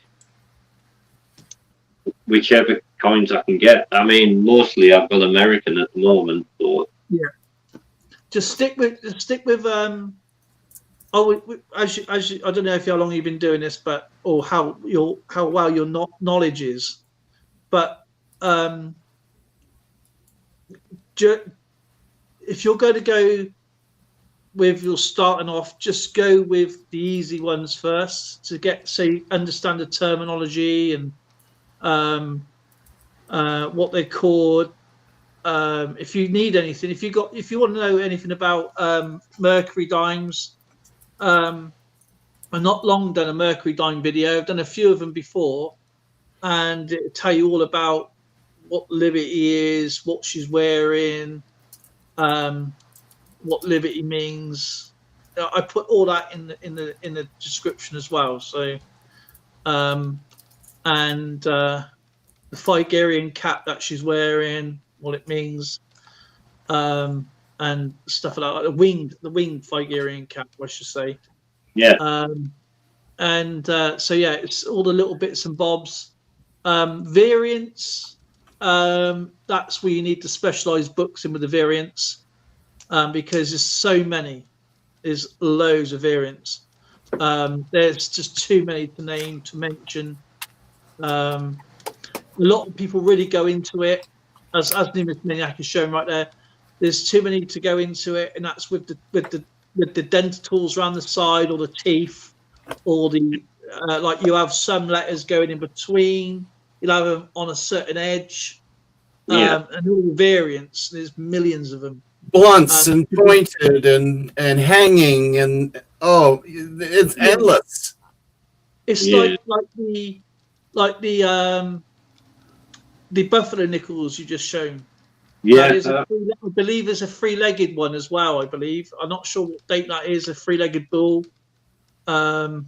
Speaker 3: Whichever coins I can get. I mean, mostly I've got American at the moment, but
Speaker 2: Just stick with as you, I don't know if how long you've been doing this, but or how well your knowledge is, but if you're going to go with your starting off, just go with the easy ones first to get so you understand the terminology and what they're called. If you need anything, if you want to know anything about Mercury dimes, I've not long done a Mercury dime video. I've done a few of them before, and it'll tell you all about what Liberty is, what she's wearing, what Liberty means. I put all that in the description as well. So, and the Phigarian cap that she's wearing, what it means, and stuff like that. The winged Phigarian cap, I should say.
Speaker 3: yeah.
Speaker 2: So yeah, it's all the little bits and bobs. Variants, that's where you need the specialized books in with the variants, because there's so many. There's loads of variants. There's just too many to name, to mention. A lot of people really go into it, as Numismaniac is shown right there. There's too many to go into it, and that's with the dentals around the side, or the teeth, or the like you have some letters going in between. You'll have them on a certain edge, and all the variants. There's millions of them.
Speaker 1: Blunts and pointed and hanging and it's endless.
Speaker 2: It's like the buffalo nickels you just shown. I believe there's a three-legged one as well. I believe, I'm not sure what date that is. A three-legged bull, a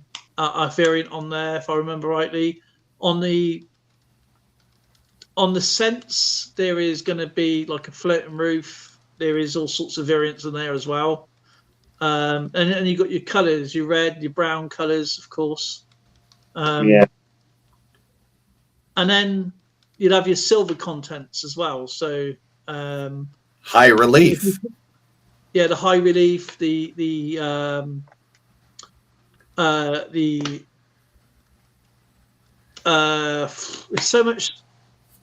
Speaker 2: variant on there, if I remember rightly. On the scents, there is going to be like a floating roof. There is all sorts of variants in there as well. And you got your colours, your red, your brown colours, of course. And then you'd have your silver contents as well. So
Speaker 1: high relief.
Speaker 2: Yeah, the high relief, there's so much.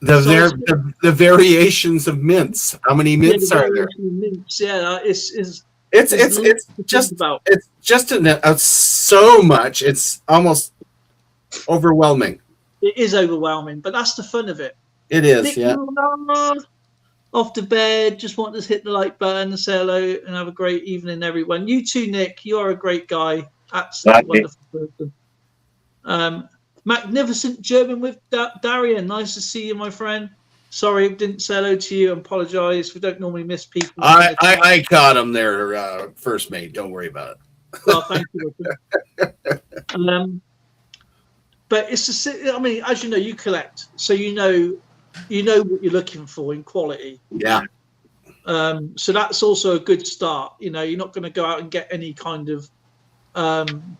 Speaker 1: The variations of mints. How many mints are there?
Speaker 2: Mints, yeah, it's
Speaker 1: so much. It's almost overwhelming.
Speaker 2: It is overwhelming, but that's the fun of it.
Speaker 1: It is,
Speaker 2: Nick,
Speaker 1: yeah.
Speaker 2: Off to bed, just want to hit the like button and say hello and have a great evening, everyone. You too, Nick. You are a great guy. Absolutely wonderful person. Magnificent German with Darian. Nice to see you, my friend. Sorry, I didn't say hello to you. I apologize. We don't normally miss people.
Speaker 1: I caught him there, first mate. Don't worry about it.
Speaker 2: Well, thank you. But it's just, I mean, as you know, you collect, so you know what you're looking for in quality.
Speaker 1: Yeah.
Speaker 2: So that's also a good start. You know, you're not going to go out and get any kind of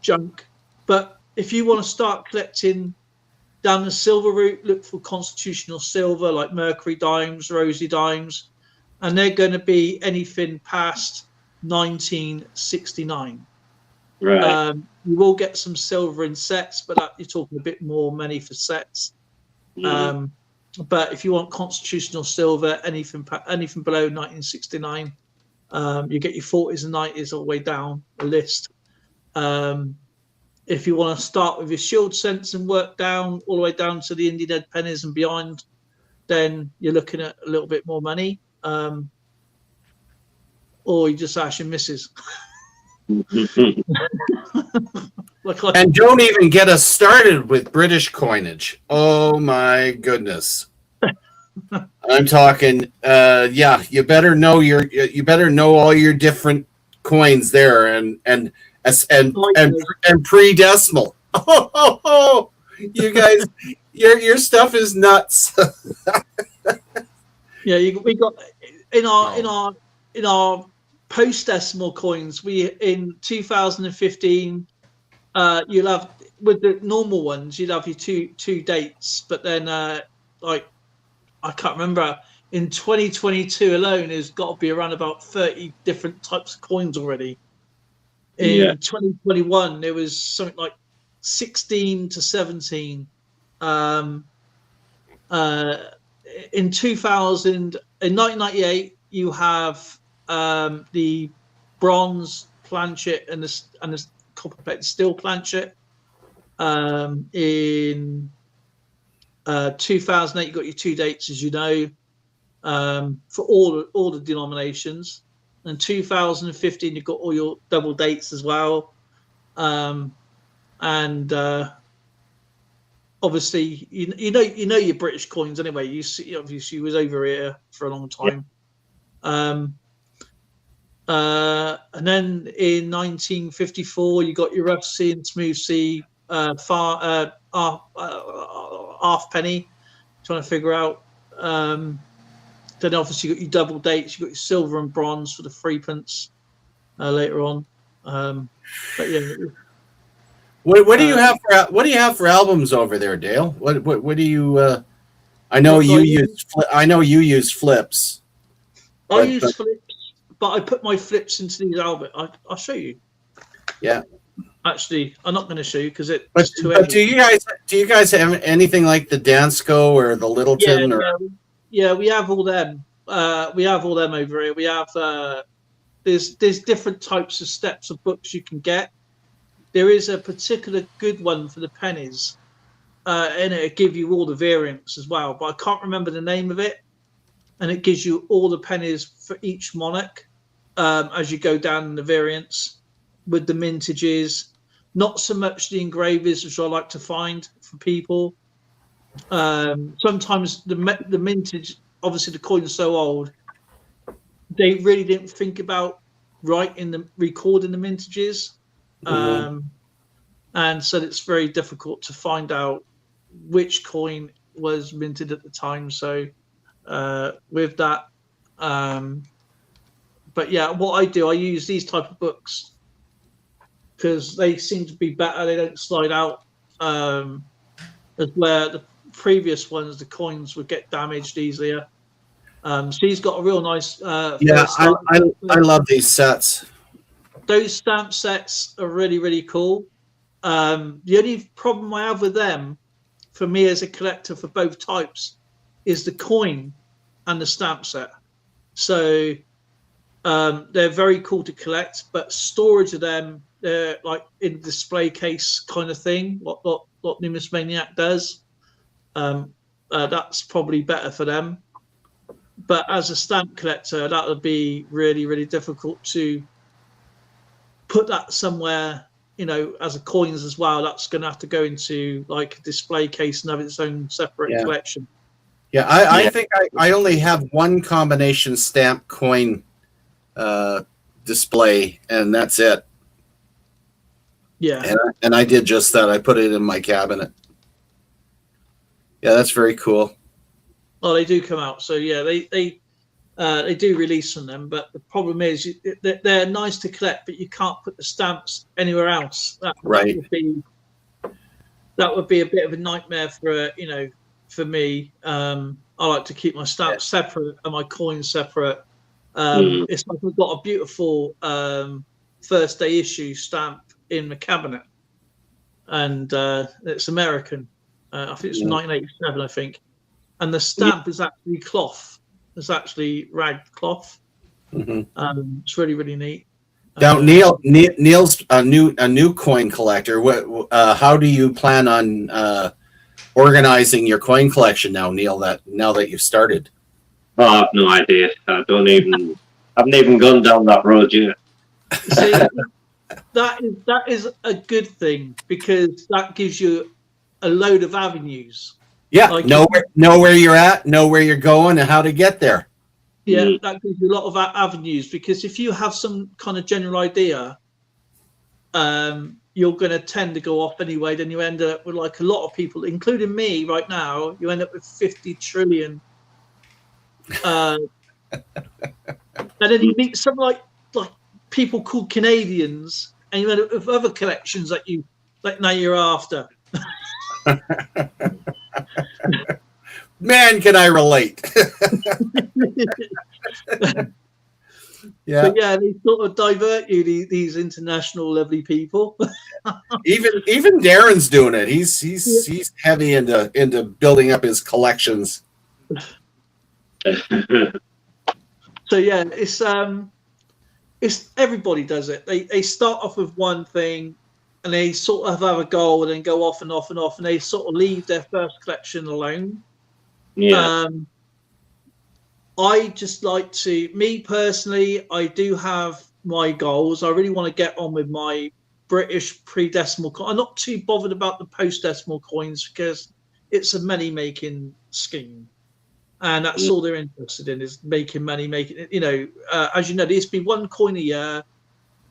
Speaker 2: junk. But if you want to start collecting down the silver route, look for constitutional silver like Mercury dimes, Rosy dimes, and they're going to be anything past 1969.
Speaker 3: Right.
Speaker 2: You will get some silver in sets, but you're talking a bit more money for sets. But if you want constitutional silver, anything below 1969, you get your 40s and 90s all the way down the list. If you want to start with your shield cents and work down all the way down to the Indian head pennies and beyond, then you're looking at a little bit more money. Or you just ask your missus.
Speaker 1: And don't even get us started with British coinage. Oh my goodness. I'm talking you better know all your different coins there and pre-decimal. Oh, you guys, your stuff is nuts.
Speaker 2: Yeah, we got in our post-decimal coins. We in 2015, you'll have, with the normal ones, you'd have your two dates, but then like I can't remember, in 2022 alone, there's got to be around about 30 different types of coins already. In 2021, there was something like 16 to 17. In 1998, you have the bronze planchet and the copper plate steel planchet. In 2008, you got your two dates, as you know, for all the denominations. In 2015, you've got all your double dates as well, and obviously, you know your British coins anyway. You see, obviously, you was over here for a long time. And then in 1954, you got your rough C and smooth C, half penny. Trying to figure out. Then obviously you got your double dates. You got your silver and bronze for the threepence later on. But yeah.
Speaker 1: What do you have for albums over there, Dale? What do you I know
Speaker 2: What do
Speaker 1: you
Speaker 2: I
Speaker 1: use. I know you use flips.
Speaker 2: I use flips, but I put my flips into these Albert. I'll show you.
Speaker 1: Yeah.
Speaker 2: Actually, I'm not going to show you because it's
Speaker 1: But
Speaker 2: too heavy.
Speaker 1: do you guys have anything like the Dansko or the Littleton?
Speaker 2: Yeah, we have all them. We have all them over here. We have there's different types of steps of books you can get. There is a particular good one for the pennies, and it'll give you all the variants as well. But I can't remember the name of it, and it gives you all the pennies for each monarch as you go down the variants with the mintages. Not so much the engravers, which I like to find for people. Sometimes the mintage, obviously the coins are so old, they really didn't think about recording the mintages. And so it's very difficult to find out which coin was minted at the time. So with that, but yeah, what I do, I use these type of books because they seem to be better. They don't slide out as where the previous ones, the coins would get damaged easier. So he's got a real nice.
Speaker 1: Yeah, I love these sets.
Speaker 2: Those stamp sets are really, really cool. The only problem I have with them, for me as a collector for both types, is the coin and the stamp set. So they're very cool to collect, but storage of them, they're like in display case kind of thing, what Numismaniac does. That's probably better for them. But as a stamp collector, that would be really, really difficult to put that somewhere, you know, as a coins as well. That's going to have to go into like a display case and have its own separate collection.
Speaker 1: Yeah, I think I only have one combination stamp coin display, and that's it.
Speaker 2: Yeah.
Speaker 1: And I did just that. I put it in my cabinet. Yeah, that's very cool.
Speaker 2: Oh, they do come out. So yeah, they do release on them, but the problem is they're nice to collect, but you can't put the stamps anywhere else. That would be a bit of a nightmare for for me. I like to keep my stamps separate and my coins separate. It's like I've got a beautiful first day issue stamp in the cabinet, and it's American. I think it's 1987, I think. And the stamp is actually cloth. It's actually rag cloth. It's really, really neat.
Speaker 1: Now, Neil's a new coin collector. How do you plan on organizing your coin collection now, Neil? Now that you've started,
Speaker 3: I have no idea. I haven't even gone down that road yet.
Speaker 2: See, that is a good thing because that gives you a load of avenues.
Speaker 1: Yeah, like know where you're at, know where you're going, and how to get there.
Speaker 2: Yeah, that gives you a lot of avenues because if you have some kind of general idea, you're going to tend to go off anyway. Then you end up with, like a lot of people, including me right now, you end up with 50 trillion. And then you meet some like people called Canadians, and you end up with other collections that now you're after.
Speaker 1: Man, can I relate? Yeah.
Speaker 2: But yeah, they sort of divert you, these international lovely people.
Speaker 1: even Darren's doing it. He's heavy into building up his collections.
Speaker 2: So yeah, it's everybody does it. They start off with one thing, and they sort of have a goal, and then go off and off and off, and they sort of leave their first collection alone. Yeah. I just like to, me personally, I do have my goals. I really want to get on with my British pre-decimal coin. I'm not too bothered about the post-decimal coins because it's a money-making scheme. And that's all they're interested in is making money, as you know, there used to be one coin a year,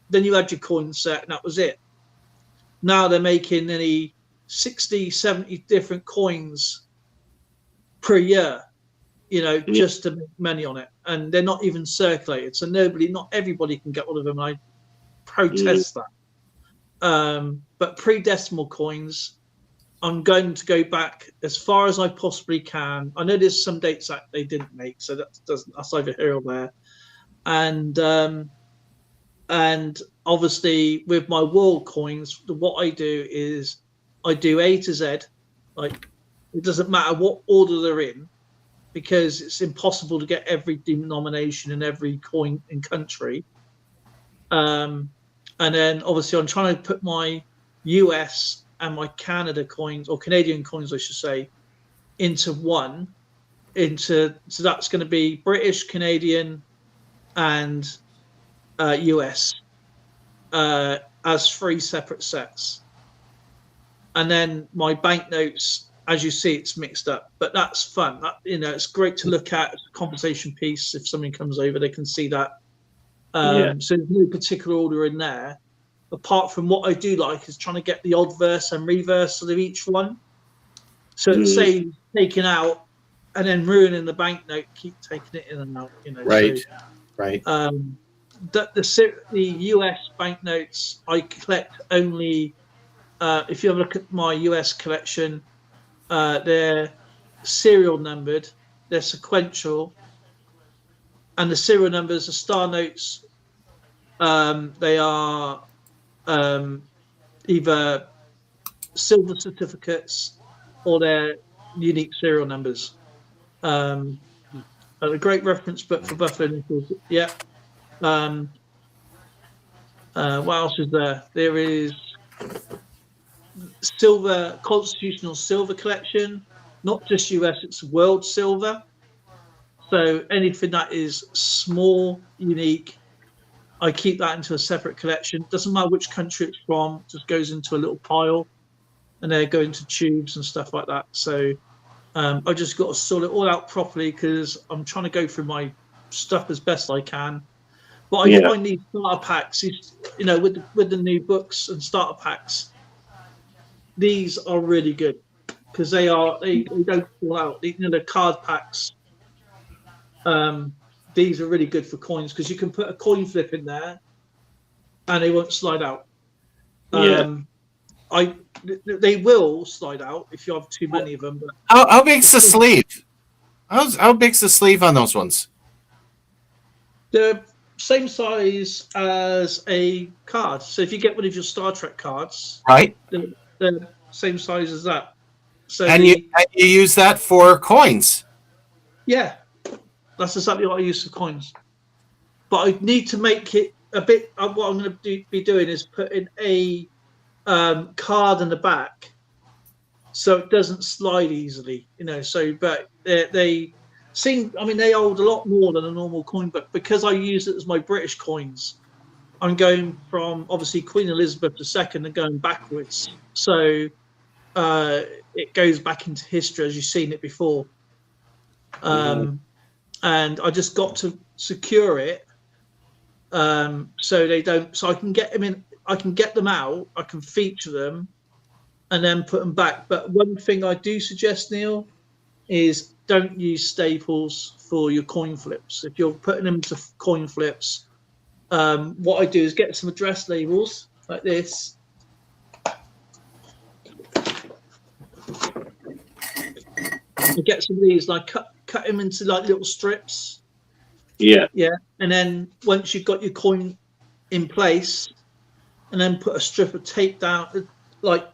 Speaker 2: then you had your coin set, and that was it. Now they're making nearly 60, 70 different coins per year, just to make money on it. And they're not even circulated. So not everybody can get one of them. And I protest that. But pre-decimal coins, I'm going to go back as far as I possibly can. I know there's some dates that they didn't make, so that's either here or there. And obviously with my world coins, what I do is I do A to Z. Like, it doesn't matter what order they're in, because it's impossible to get every denomination and every coin in country. And then obviously I'm trying to put my US and my Canada coins, or Canadian coins, I should say, into one. So that's going to be British, Canadian, and US as 3 separate sets. And then my banknotes, as you see, it's mixed up, but that's fun. It's great to look at. It's a conversation piece. If somebody comes over, they can see that. So there's no particular order in there, apart from what I do like is trying to get the odd verse and reverse of each one. So it saves taking out and then ruining the banknote, keep taking it in and out.
Speaker 1: Right.
Speaker 2: So,
Speaker 1: Right.
Speaker 2: The US banknotes I collect only. If you have a look at my US collection, they're serial numbered, they're sequential, and the serial numbers are star notes. They are either silver certificates or they're unique serial numbers. A great reference book for Buffalo Nickels. Yeah. What else is there? There is silver, constitutional silver collection, not just US, it's world silver. So anything that is small, unique, I keep that into a separate collection. Doesn't matter which country it's from, just goes into a little pile, and they go into tubes and stuff like that. So I just got to sort it all out properly, because I'm trying to go through my stuff as best I can. But I find these starter packs, with the new books and starter packs, these are really good, because they don't fall out. The card packs, these are really good for coins, because you can put a coin flip in there and they won't slide out. They will slide out if you have too many of them. But
Speaker 1: How big's the sleeve? How big's the sleeve on those ones?
Speaker 2: they're same size as a card. So if you get one of your Star Trek cards,
Speaker 1: Right.
Speaker 2: they're same size as that. So
Speaker 1: And you use that for coins.
Speaker 2: Yeah, that's exactly what I use for coins. But I need to make it a bit. What I'm going to be doing is putting a card in the back, so it doesn't slide easily. So but they seem. I mean, they hold a lot more than a normal coin, but because I use it as my British coins, I'm going from obviously Queen Elizabeth II and going backwards. So it goes back into history as you've seen it before. And I just got to secure it so they don't. So I can get them in. I can get them out. I can feature them, and then put them back. But one thing I do suggest, Neil, is don't use staples for your coin flips. If you're putting them to coin flips, what I do is get some address labels like this. I get some of these, like cut them into like little strips. Yeah. And then once you've got your coin in place, and then put a strip of tape down, like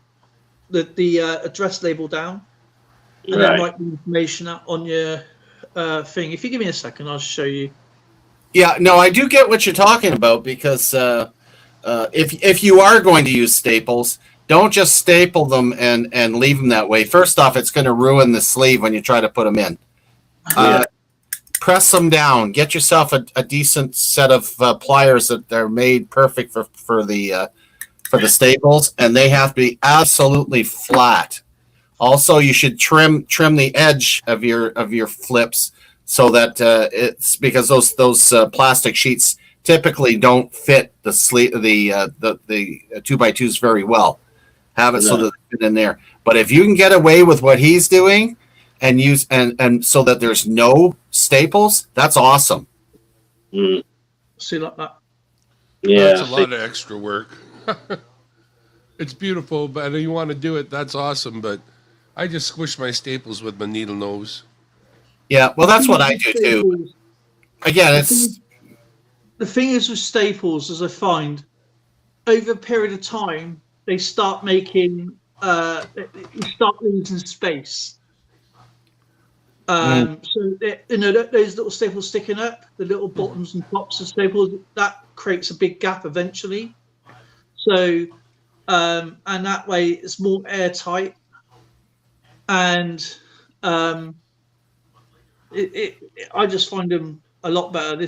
Speaker 2: the address label down, and then write the information out on your thing. If you give me a second, I'll show you.
Speaker 1: Yeah, no, I do get what you're talking about, because if you are going to use staples, don't just staple them and leave them that way. First off, it's going to ruin the sleeve when you try to put them in. Press them down. Get yourself a decent set of pliers that are made perfect for the staples, and they have to be absolutely flat. Also, you should trim the edge of your flips, so that it's because those plastic sheets typically don't fit the sleeve, the 2x2s very well. Have it so that they fit in there. But if you can get away with what he's doing and use and so that there's no staples, that's awesome.
Speaker 2: See like that.
Speaker 3: Yeah,
Speaker 5: That's a lot of extra work. It's beautiful, but you want to do it, that's awesome. But I just squish my staples with my needle nose.
Speaker 1: Yeah, well, that's what I do too.
Speaker 2: Staples-
Speaker 1: Again, it's
Speaker 2: The thing is with staples, as I find, over a period of time, they start making, you start losing space. So, those little staples sticking up, the little bottoms and tops of staples, that creates a big gap eventually. So, and that way it's more airtight. And I just find them a lot better.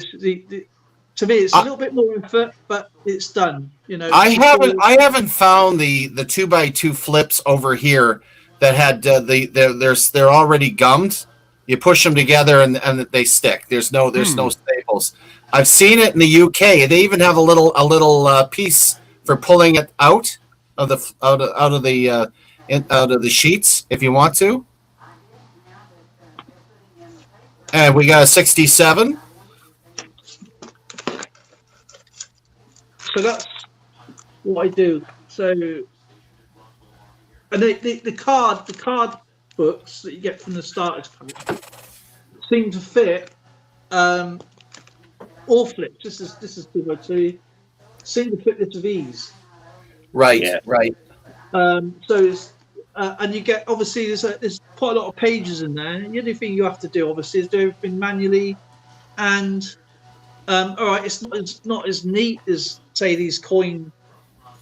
Speaker 2: To me, it's a little bit more effort, but it's done.
Speaker 1: I haven't found the 2x2 flips over here that had they're already gummed. You push them together and they stick. There's no staples. I've seen it in the UK. They even have a little piece for pulling it out of the sheets if you want to. And we got a 67.
Speaker 2: So that's what I do. So, and the card books that you get from the starters pack seem to fit all flips. This is 2x2. Seem to fit this with ease.
Speaker 1: Right,
Speaker 3: Yeah.
Speaker 1: right.
Speaker 2: So it's, and you get, obviously there's quite a lot of pages in there. The only thing you have to do obviously is do everything manually, and all right, it's not as neat as say these coin.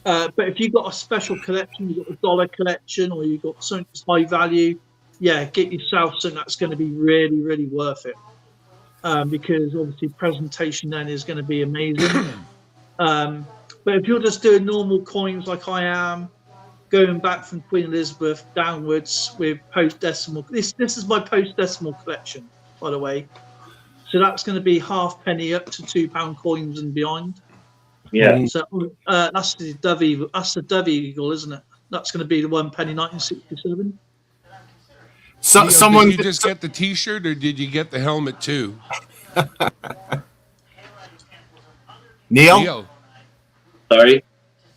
Speaker 2: But if you've got a special collection, you've got a dollar collection, or you've got something that's high value, yeah, get yourself something that's going to be really, really worth it. Because obviously presentation then is going to be amazing. But if you're just doing normal coins like I am, going back from Queen Elizabeth downwards with post-decimal, this is my post-decimal collection, by the way. So that's going to be halfpenny up to £2 coins and beyond.
Speaker 3: Yeah.
Speaker 2: So that's the Dove Eagle. That's the Dove Eagle, isn't it? That's going to be the 1 penny 1967.
Speaker 5: Neil,
Speaker 1: Someone
Speaker 5: did you just get the T-shirt, or did you get the helmet too? Neil,
Speaker 3: Sorry.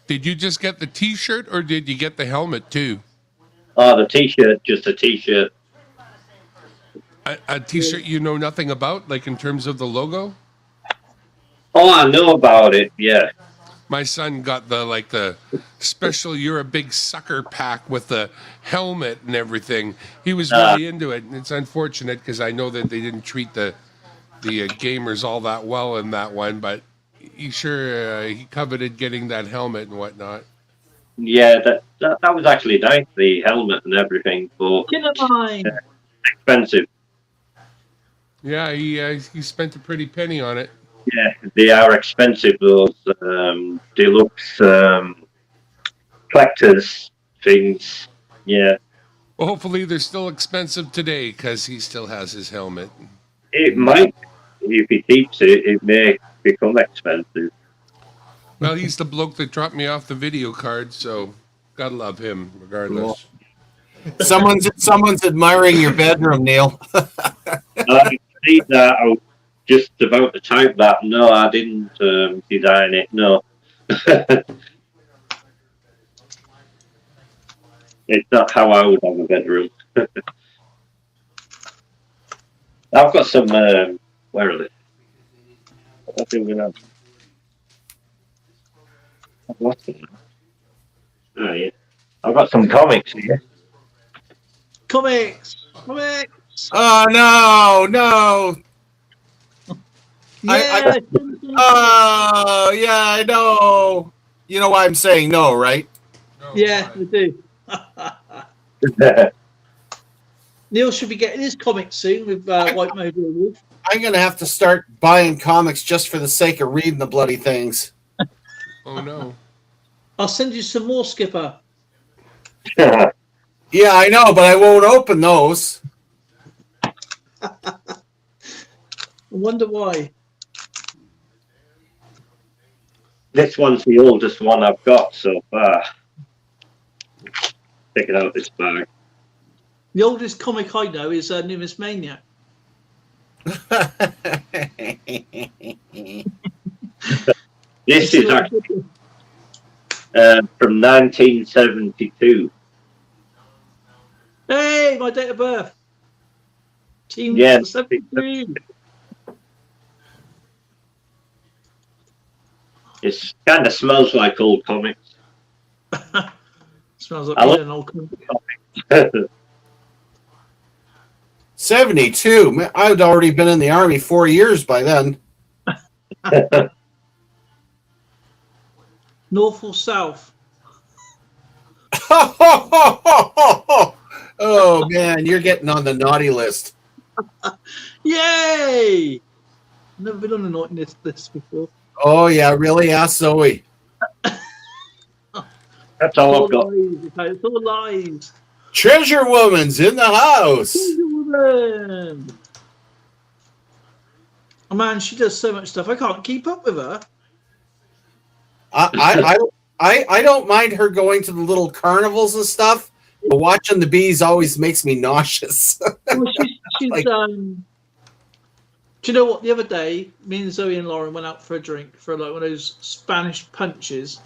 Speaker 5: did you just get the T-shirt, or did you get the helmet too?
Speaker 3: Oh, the T-shirt, just a T-shirt.
Speaker 5: A T-shirt you know nothing about, like in terms of the logo?
Speaker 3: Oh, I know about it. Yeah.
Speaker 5: My son got the special "You're a Big Sucker" pack with the helmet and everything. He was really into it, and it's unfortunate because I know that they didn't treat the gamers all that well in that one. But he he coveted getting that helmet and whatnot.
Speaker 3: Yeah, that was actually nice, the helmet and everything, but expensive.
Speaker 5: Yeah, he spent a pretty penny on it.
Speaker 3: Yeah, they are expensive, those deluxe collectors things. Yeah.
Speaker 5: Well, hopefully they're still expensive today because he still has his helmet.
Speaker 3: It might, if he keeps it, it may become expensive.
Speaker 5: Well, he's the bloke that dropped me off the video card, so gotta love him regardless.
Speaker 1: Someone's admiring your bedroom, Neil.
Speaker 3: I see that. I was just about to type that. No, I didn't design it. No. It's not how I would have a bedroom. I've got some. Where are they? What do we have? What's it? Oh yeah, I've got some comics here.
Speaker 2: Comics.
Speaker 1: Oh no!
Speaker 2: Yeah.
Speaker 1: Oh yeah, I know. You know why I'm saying no, right?
Speaker 2: Yeah, we do. Neil should be getting his comics soon with White Mobile Wolf.
Speaker 1: I'm gonna have to start buying comics just for the sake of reading the bloody things.
Speaker 5: Oh no!
Speaker 2: I'll send you some more, Skipper.
Speaker 1: Yeah, I know, but I won't open those.
Speaker 2: I wonder why.
Speaker 3: This one's the oldest one I've got so far. Take it out of this bag.
Speaker 2: The oldest comic I know is Numismaniac.
Speaker 3: This is actually from 1972.
Speaker 2: Hey, my date of birth. Team
Speaker 3: Yeah.
Speaker 2: 73.
Speaker 3: It kind of smells like old comics.
Speaker 2: Smells like
Speaker 3: I love
Speaker 2: an old country.
Speaker 1: 72. Man, I'd already been in the Army 4 years by then.
Speaker 2: North or south?
Speaker 1: Oh, man, you're getting on the naughty list.
Speaker 2: Yay! Never been on a naughty list before.
Speaker 1: Oh, yeah, really? Ask Zoe.
Speaker 3: That's all I've got.
Speaker 2: Lies, okay? It's all lies.
Speaker 1: Treasure Woman's in the house.
Speaker 2: Oh man, she does so much stuff. I can't keep up with her.
Speaker 1: I don't mind her going to the little carnivals and stuff, but watching the bees always makes me nauseous.
Speaker 2: Well, she's
Speaker 1: Like-
Speaker 2: do you know what? The other day, me and Zoe and Lauren went out for a drink for like one of those Spanish punches,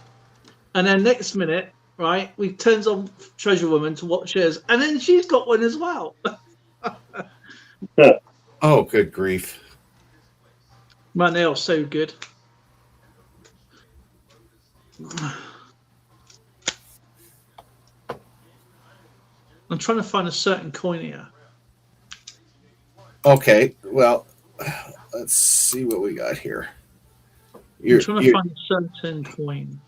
Speaker 2: and then next minute, right, we turns on Treasure Woman to watch hers, and then she's got one as well.
Speaker 1: Oh, good grief.
Speaker 2: Man, they are so good. I'm trying to find a certain coin here.
Speaker 1: Okay, well, let's see what we got here.
Speaker 2: I'm trying to find a certain coin.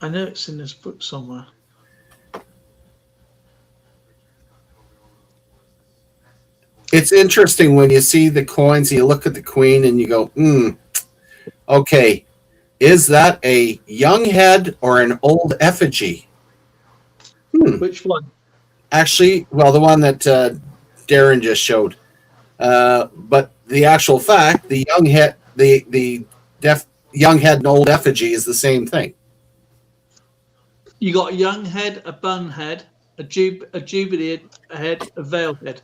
Speaker 2: I know it's in this book somewhere.
Speaker 1: It's interesting when you see the coins, you look at the queen and you go, okay, is that a young head or an old effigy?
Speaker 2: Which one?
Speaker 1: Actually, well, the one that Darren just showed. But the actual fact, the young head, the young head and old effigy is the same thing.
Speaker 2: You got a young head, a bun head, a jubilee head, a veiled head.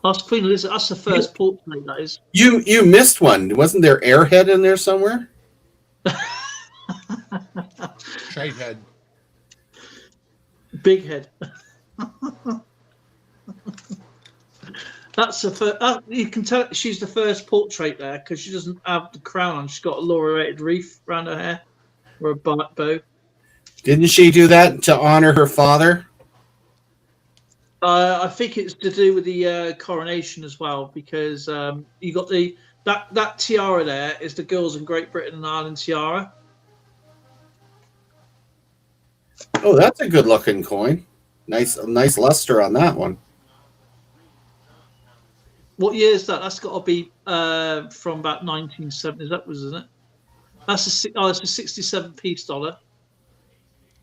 Speaker 2: That's Queen Elizabeth. That's the first portrait, that is.
Speaker 1: You missed one. Wasn't there airhead in there somewhere?
Speaker 5: Shite head.
Speaker 2: Big head. That's the first. You can tell she's the first portrait there because she doesn't have the crown on. She's got a laureated wreath around her hair or a bow.
Speaker 1: Didn't she do that to honor her father?
Speaker 2: I think it's to do with the coronation as well because you got that tiara there is the girls in Great Britain and Ireland tiara.
Speaker 1: Oh, that's a good looking coin. Nice luster on that one.
Speaker 2: What year is that? That's got to be from about 1970s. That was, isn't it? That's it's a 67 piece dollar.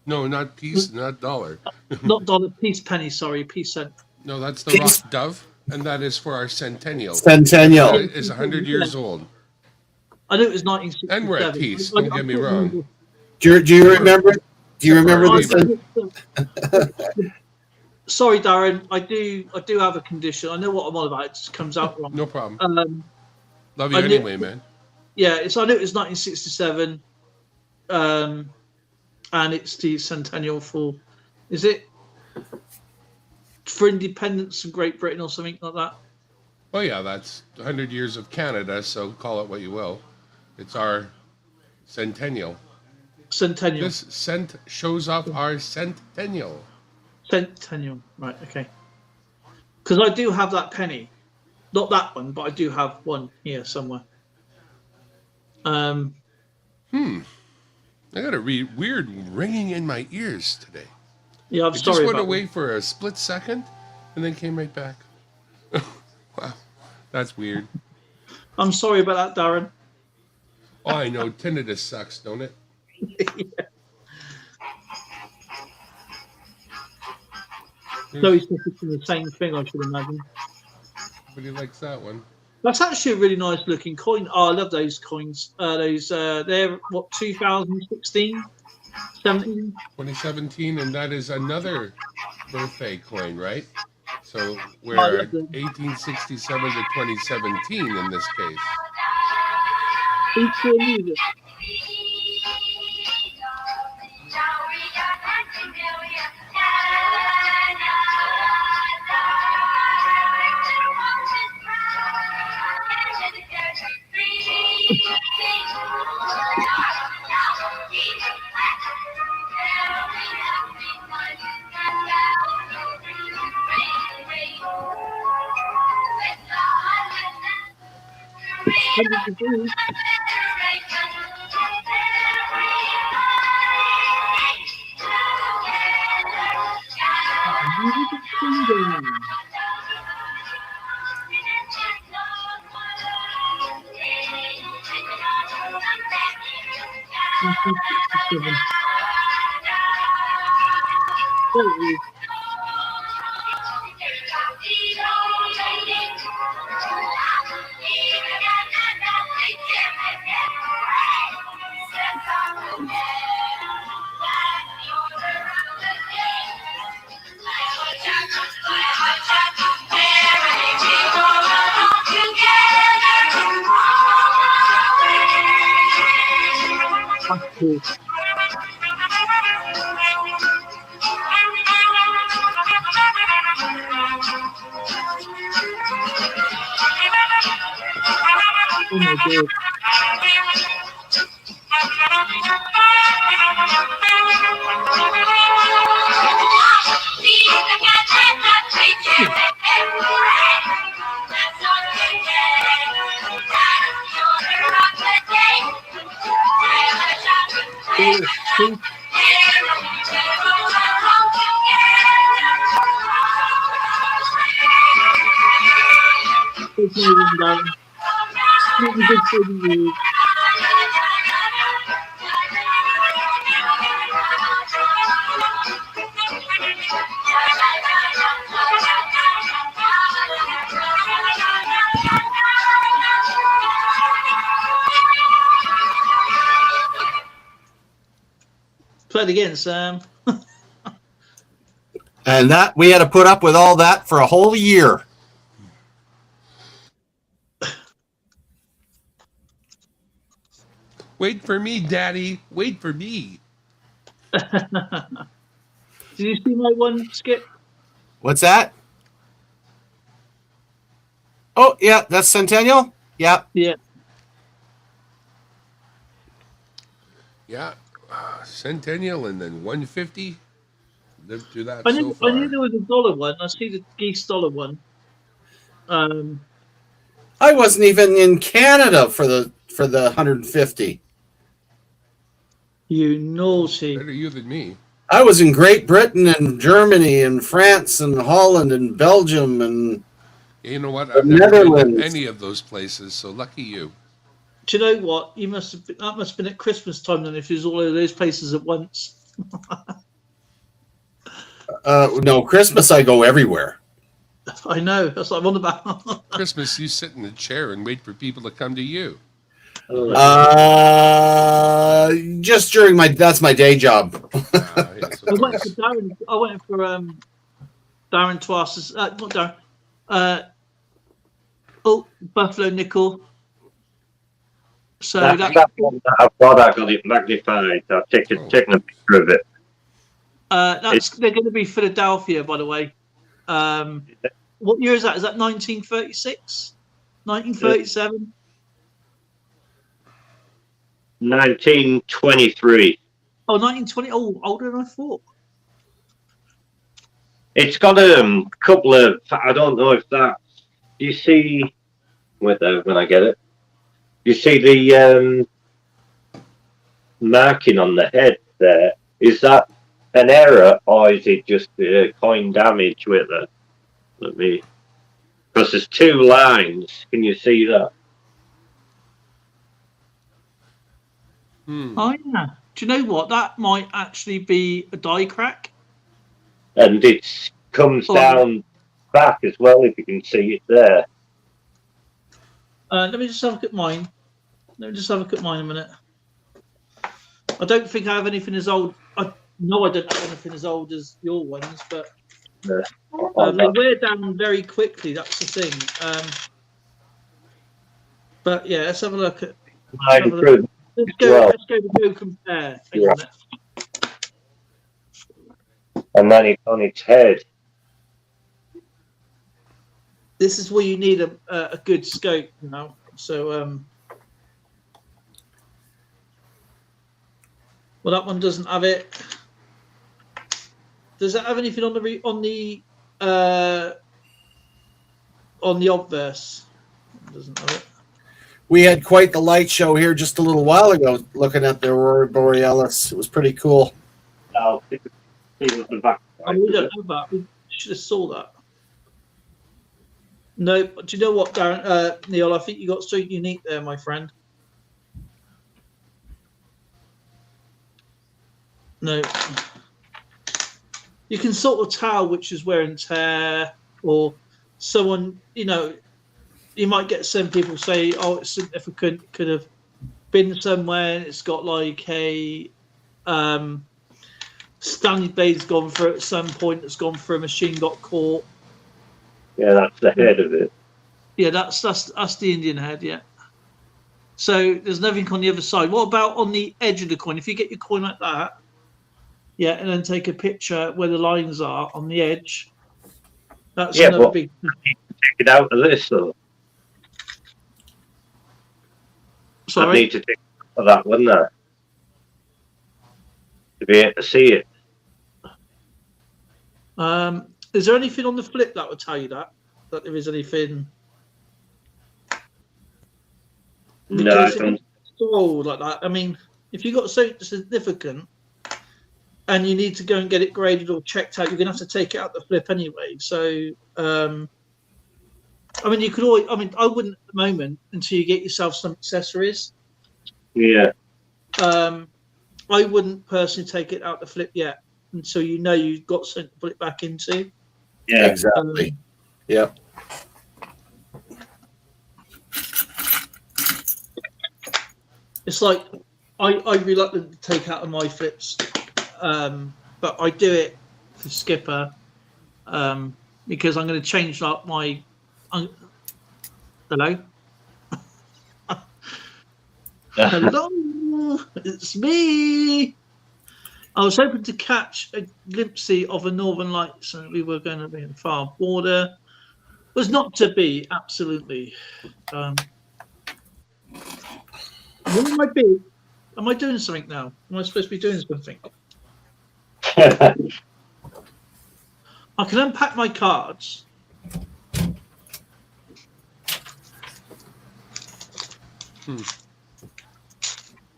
Speaker 5: No, not piece, not dollar.
Speaker 2: Not dollar, piece penny. Sorry, piece cent.
Speaker 5: No, that's the
Speaker 1: Piece-
Speaker 5: rock dove, and that is for our centennial.
Speaker 1: Centennial.
Speaker 5: It is 100 years old.
Speaker 2: I knew it was 1967.
Speaker 5: And we're at peace, don't get me wrong.
Speaker 1: Do you remember? Do you remember
Speaker 5: Sorry,
Speaker 1: this?
Speaker 2: Sorry, Darren. I do have a condition. I know what I'm on about. It just comes out wrong.
Speaker 5: No problem. Love you
Speaker 2: I knew-
Speaker 5: anyway, man.
Speaker 2: Yeah, I knew it was 1967. And it's the centennial for, is it for independence of Great Britain or something like that?
Speaker 5: Oh yeah, that's 100 years of Canada, so call it what you will. It's our centennial.
Speaker 2: Centennial.
Speaker 5: This cent shows off our centennial.
Speaker 2: Centennial. Right, okay. Because I do have that penny. Not that one, but I do have one here somewhere.
Speaker 5: I got a weird ringing in my ears today.
Speaker 2: Yeah, I'm
Speaker 5: It
Speaker 2: sorry
Speaker 5: just went
Speaker 2: about
Speaker 5: away
Speaker 2: that.
Speaker 5: for a split second, and then came right back. Wow, that's weird.
Speaker 2: I'm sorry about that, Darren.
Speaker 5: Oh, I know, tinnitus sucks, don't it?
Speaker 2: So he's looking for the same thing, I should imagine.
Speaker 5: Everybody likes that one.
Speaker 2: That's actually a really nice looking coin. Oh, I love those coins. They're what, 2016, 17?
Speaker 5: 2017, and that is another birthday coin, right? So
Speaker 2: I
Speaker 5: we're
Speaker 2: love
Speaker 5: at
Speaker 2: them.
Speaker 5: 1867 to 2017 in this case.
Speaker 2: Equal music. Cool. Oh my God. Play it again, Sam.
Speaker 1: And that we had to put up with all that for a whole year.
Speaker 5: Wait for me, Daddy. Wait for me.
Speaker 2: Did you see my one, Skip?
Speaker 1: What's that? Oh, yeah, that's Centennial? Yeah.
Speaker 2: Yeah.
Speaker 5: Yeah. Centennial and then 150. Lived through that
Speaker 2: I
Speaker 5: so
Speaker 2: knew,
Speaker 5: far.
Speaker 2: I knew there was a dollar one. I see the geese dollar one.
Speaker 1: I wasn't even in Canada for the 150.
Speaker 2: You naughty.
Speaker 5: Better you than me.
Speaker 1: I was in Great Britain and Germany and France and Holland and Belgium and
Speaker 5: You know what?
Speaker 1: The
Speaker 5: I've never been to
Speaker 1: Netherlands.
Speaker 5: any of those places, so lucky you.
Speaker 2: Do you know what? You must have been, that must have been at Christmas time then, if you was all of those places at once.
Speaker 1: no, Christmas I go everywhere.
Speaker 2: I know. That's what I'm on about.
Speaker 5: Christmas, you sit in a chair and wait for people to come to you.
Speaker 1: Just during that's my day job.
Speaker 5: Yes,
Speaker 2: I
Speaker 5: of
Speaker 2: went
Speaker 5: course.
Speaker 2: for Darren. I went for Darren Twice's. Not Darren. Buffalo Nickel. So
Speaker 3: That's that one that I've got. I got it magnified. I've taken a picture of it.
Speaker 2: they're going to be Philadelphia, by the way. What year is that? Is that 1936? 1937?
Speaker 3: 1923.
Speaker 2: Oh, 1920. Oh, older than I thought.
Speaker 3: It's got a couple of. I don't know if that. You see, wait there when I get it. You see the marking on the head there. Is that an error or is it just coin damage with it? Let me. Because there's two lines. Can you see that?
Speaker 2: Oh, yeah. Do you know what? That might actually be a die crack.
Speaker 3: And it comes down back as well, if you can see it there.
Speaker 2: Let me just have a look at mine. Let me just have a look at mine a minute. I don't think I have anything as old. I don't have anything as old as your ones, but
Speaker 3: Yeah.
Speaker 2: they wear down very quickly. That's the thing. But yeah, let's have a look at. Let's go. Let's go compare. Hang on a minute.
Speaker 3: And then it's on its head.
Speaker 2: This is where you need a good scope, you know. So well, that one doesn't have it. Does that have anything on the obverse? It doesn't have it.
Speaker 1: We had quite the light show here just a little while ago, looking at the Aurora Borealis. It was pretty cool.
Speaker 3: I'll see what the back.
Speaker 2: Oh, we don't have that. We should have saw that. No, but do you know what, Darren? Neil, I think you got something unique there, my friend. No. You can sort of tell which is wear and tear, or someone, you know, you might get some people say, oh, it's significant, it could have been somewhere, and it's got like a Stanley blade's gone through at some point, it's gone through, a machine got caught.
Speaker 3: Yeah, that's the head of it.
Speaker 2: Yeah, that's the Indian head, yeah. So there's nothing on the other side. What about on the edge of the coin? If you get your coin like that, yeah, and then take a picture where the lines are on the edge, that's another big.
Speaker 3: Take it out of this, though.
Speaker 2: Sorry?
Speaker 3: I need to take it out of that, wouldn't I? To be able to see it.
Speaker 2: Is there anything on the flip that would tell you that there is anything?
Speaker 3: No, I
Speaker 2: Because if
Speaker 3: don't.
Speaker 2: it's sold like that, I mean, if you got something significant and you need to go and get it graded or checked out, you're gonna have to take it out the flip anyway. So, I mean, you could always. I mean, I wouldn't at the moment until you get yourself some accessories.
Speaker 3: Yeah.
Speaker 2: I wouldn't personally take it out the flip yet until you know you've got something to put it back into.
Speaker 3: Yeah.
Speaker 1: Exactly. Yep.
Speaker 2: It's like I'm reluctant to take out of my flips, but I do it for Skipper because I'm going to change up my. Hello. Hello, it's me. I was hoping to catch a glimpse of a northern lights, and we were going to be in far border. Was not to be, absolutely. What am I being? Am I doing something now? Am I supposed to be doing something? I can unpack my cards.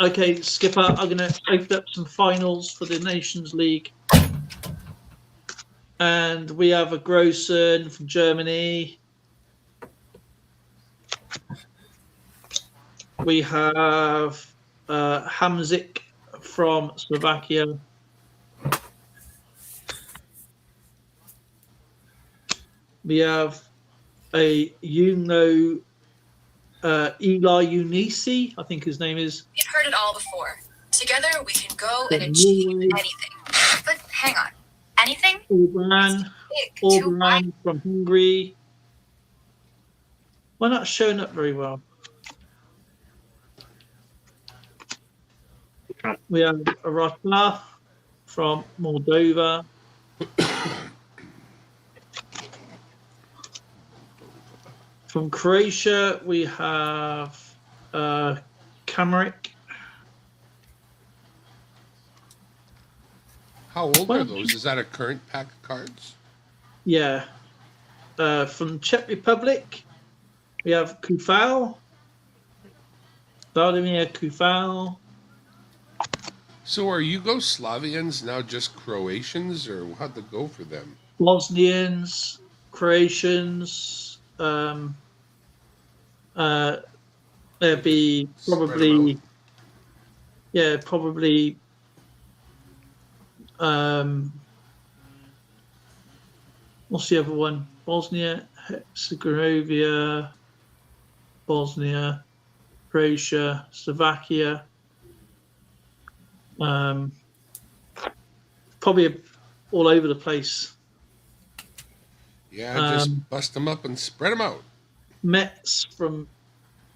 Speaker 2: Okay, Skipper, I'm going to open up some finals for the Nations League. And we have a Grossen from Germany. We have Hamzik from Slovakia. We have a Eli Unisi, I think his name is.
Speaker 6: We've heard it all before. Together we can go and achieve anything. But hang on. Anything?
Speaker 2: Orban from Hungary. We're not showing up very well. We have a Ratla from Moldova. From Croatia, we have Kamaric.
Speaker 5: How old are those? Is that a current pack of cards?
Speaker 2: Yeah. From Czech Republic, we have Kufal. Vladimir Kufal.
Speaker 5: So are Yugoslavians now just Croatians, or how'd it go for them?
Speaker 2: Bosnians, Croatians. There'd be probably, yeah, probably. What's the other one? Bosnia, Herzegovina. Bosnia, Croatia, Slovakia. Probably all over the place.
Speaker 5: Yeah, just bust them up and spread them out.
Speaker 2: Mets from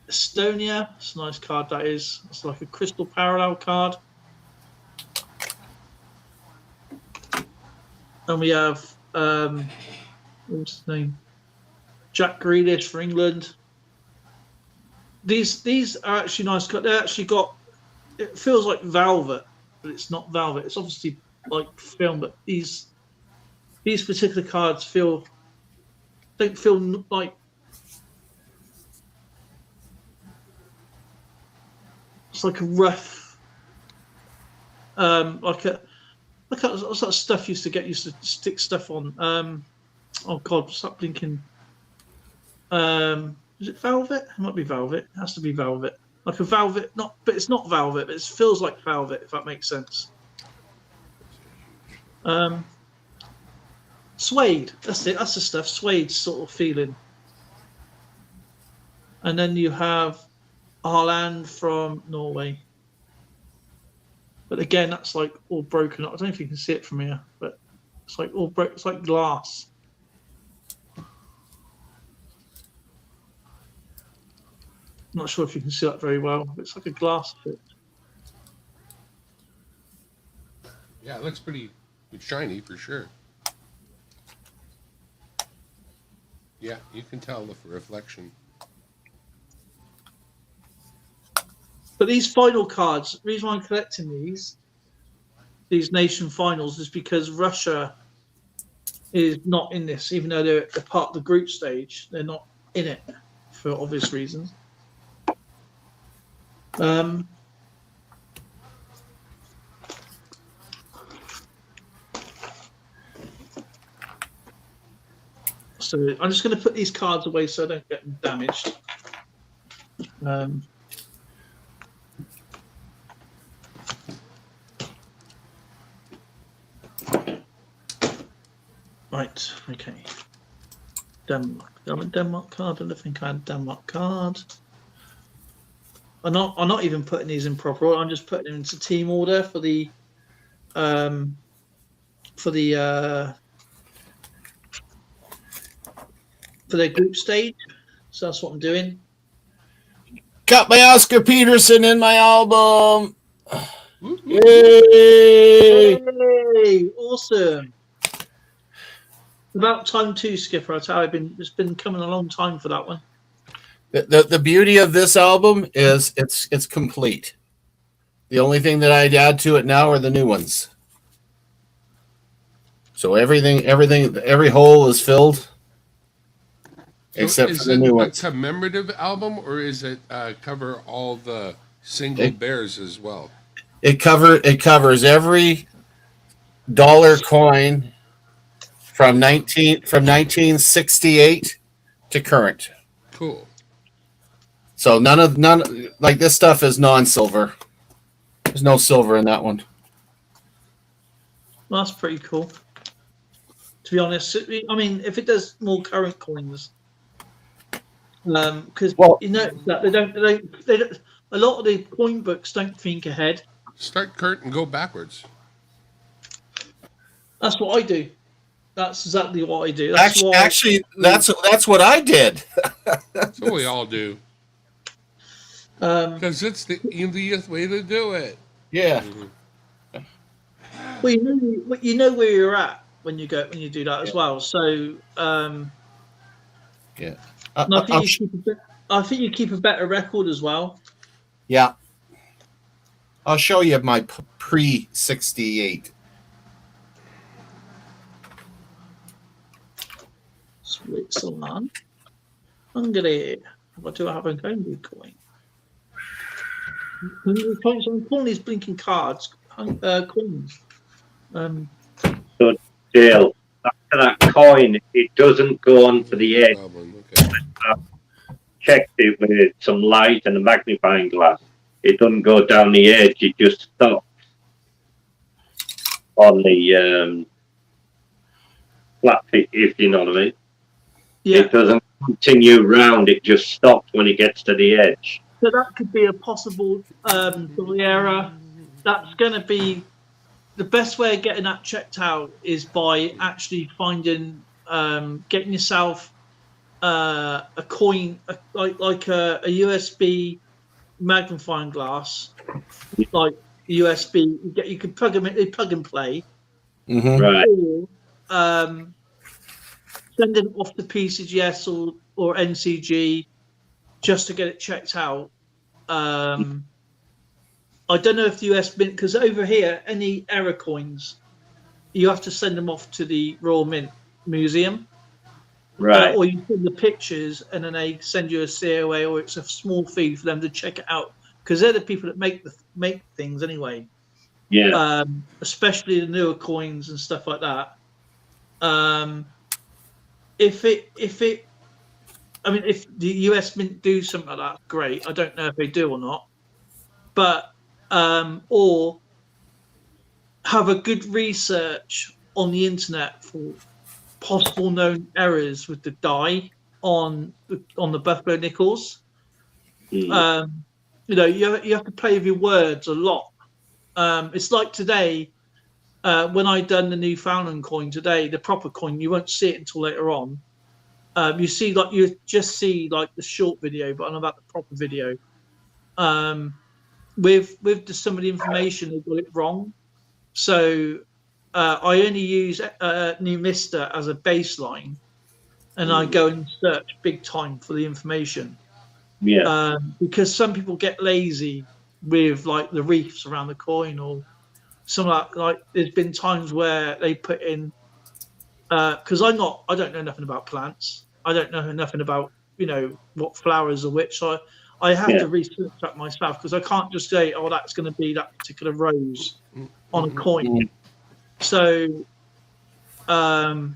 Speaker 2: Estonia. It's a nice card, that is. It's like a crystal parallel card. And we have what's his name? Jack Grealish for England. These are actually nice. They actually got. It feels like velvet, but it's not velvet. It's obviously like film, but these particular cards don't feel like. It's like a rough, like a sort of stuff used to stick stuff on. Oh God, stop blinking. Is it velvet? It might be velvet. It has to be velvet. Like a velvet, but it's not velvet. But it feels like velvet, if that makes sense. Suede. That's it. That's the stuff. Suede sort of feeling. And then you have Haaland from Norway. But again, that's like all broken up. I don't know if you can see it from here, but it's like all broken. It's like glass. I'm not sure if you can see that very well. It's like a glass fit.
Speaker 5: Yeah, it looks pretty shiny for sure. Yeah, you can tell the reflection.
Speaker 2: But these final cards, the reason why I'm collecting these nation finals, is because Russia is not in this, even though they're part of the group stage. They're not in it for obvious reasons. So I'm just going to put these cards away so I don't get them damaged. Right, okay. Denmark. Do I have a Denmark card? I don't think I had a Denmark card. I'm not even putting these in proper order. I'm just putting them into team order for the their group stage. So that's what I'm doing.
Speaker 1: Got my Oscar Peterson in my album. Yay!
Speaker 2: Hey, awesome. About time too, Skipper. I tell you, it's been coming a long time for that one.
Speaker 1: The beauty of this album is it's complete. The only thing that I'd add to it now are the new ones. So every hole is filled, except for the new ones.
Speaker 5: Is it a commemorative album, or is it cover all the single bears as well?
Speaker 1: It covers every dollar coin from 1968 to current.
Speaker 5: Cool.
Speaker 1: So none like this stuff is non-silver. There's no silver in that one.
Speaker 2: Well, that's pretty cool. To be honest, I mean, if it does more current coins, because you know that they don't. A lot of the coin books don't think ahead.
Speaker 5: Start current and go backwards.
Speaker 2: That's what I do. That's exactly what I do.
Speaker 1: That's what I did.
Speaker 5: That's what we all do. Because it's the easiest way to do it.
Speaker 1: Yeah.
Speaker 5: Mm-hmm.
Speaker 2: Well, you know where you're at when you do that as well. So
Speaker 1: yeah.
Speaker 2: I think you keep a better record as well.
Speaker 1: Yeah. I'll show you my pre-68.
Speaker 2: Switzerland. Hungary. What do I have in Hungary coin? I'm calling these blinking cards coins.
Speaker 3: So, Dale, after that coin, it doesn't go on to the edge.
Speaker 5: Okay.
Speaker 3: I've checked it with some light and a magnifying glass. It doesn't go down the edge. It just stops on the flat, if you know what I mean.
Speaker 2: Yeah.
Speaker 3: It doesn't continue round. It just stops when it gets to the edge.
Speaker 2: So that could be a possible error. That's going to be the best way of getting that checked out is by actually finding, getting yourself a coin, like a USB magnifying glass, like USB. You can plug and play,
Speaker 3: Right.
Speaker 2: or send them off to PCGS or NCG just to get it checked out. I don't know if the US Mint, because over here, any error coins, you have to send them off to the Royal Mint Museum.
Speaker 3: Right.
Speaker 2: Or you send the pictures and then they send you a COA, or it's a small fee for them to check it out, because they're the people that make things anyway.
Speaker 3: Yeah.
Speaker 2: Especially the newer coins and stuff like that. If the US Mint do something like that, great. I don't know if they do or not, but or have a good research on the internet for possible known errors with the die on the Buffalo nickels. You have to play with your words a lot. It's like today, when I done the Newfoundland coin today, the proper coin, you won't see it until later on. You just see like the short video, but I'm about the proper video. With some of the information, they got it wrong. So I only use Numista as a baseline, and I go and search big time for the information.
Speaker 3: Yeah.
Speaker 2: Because some people get lazy with like the reefs around the coin, or some like there's been times where they put in, because I don't know nothing about plants. I don't know nothing about what flowers are which. So I have to research that myself, because I can't just say, oh, that's going to be that particular rose on a coin. So, and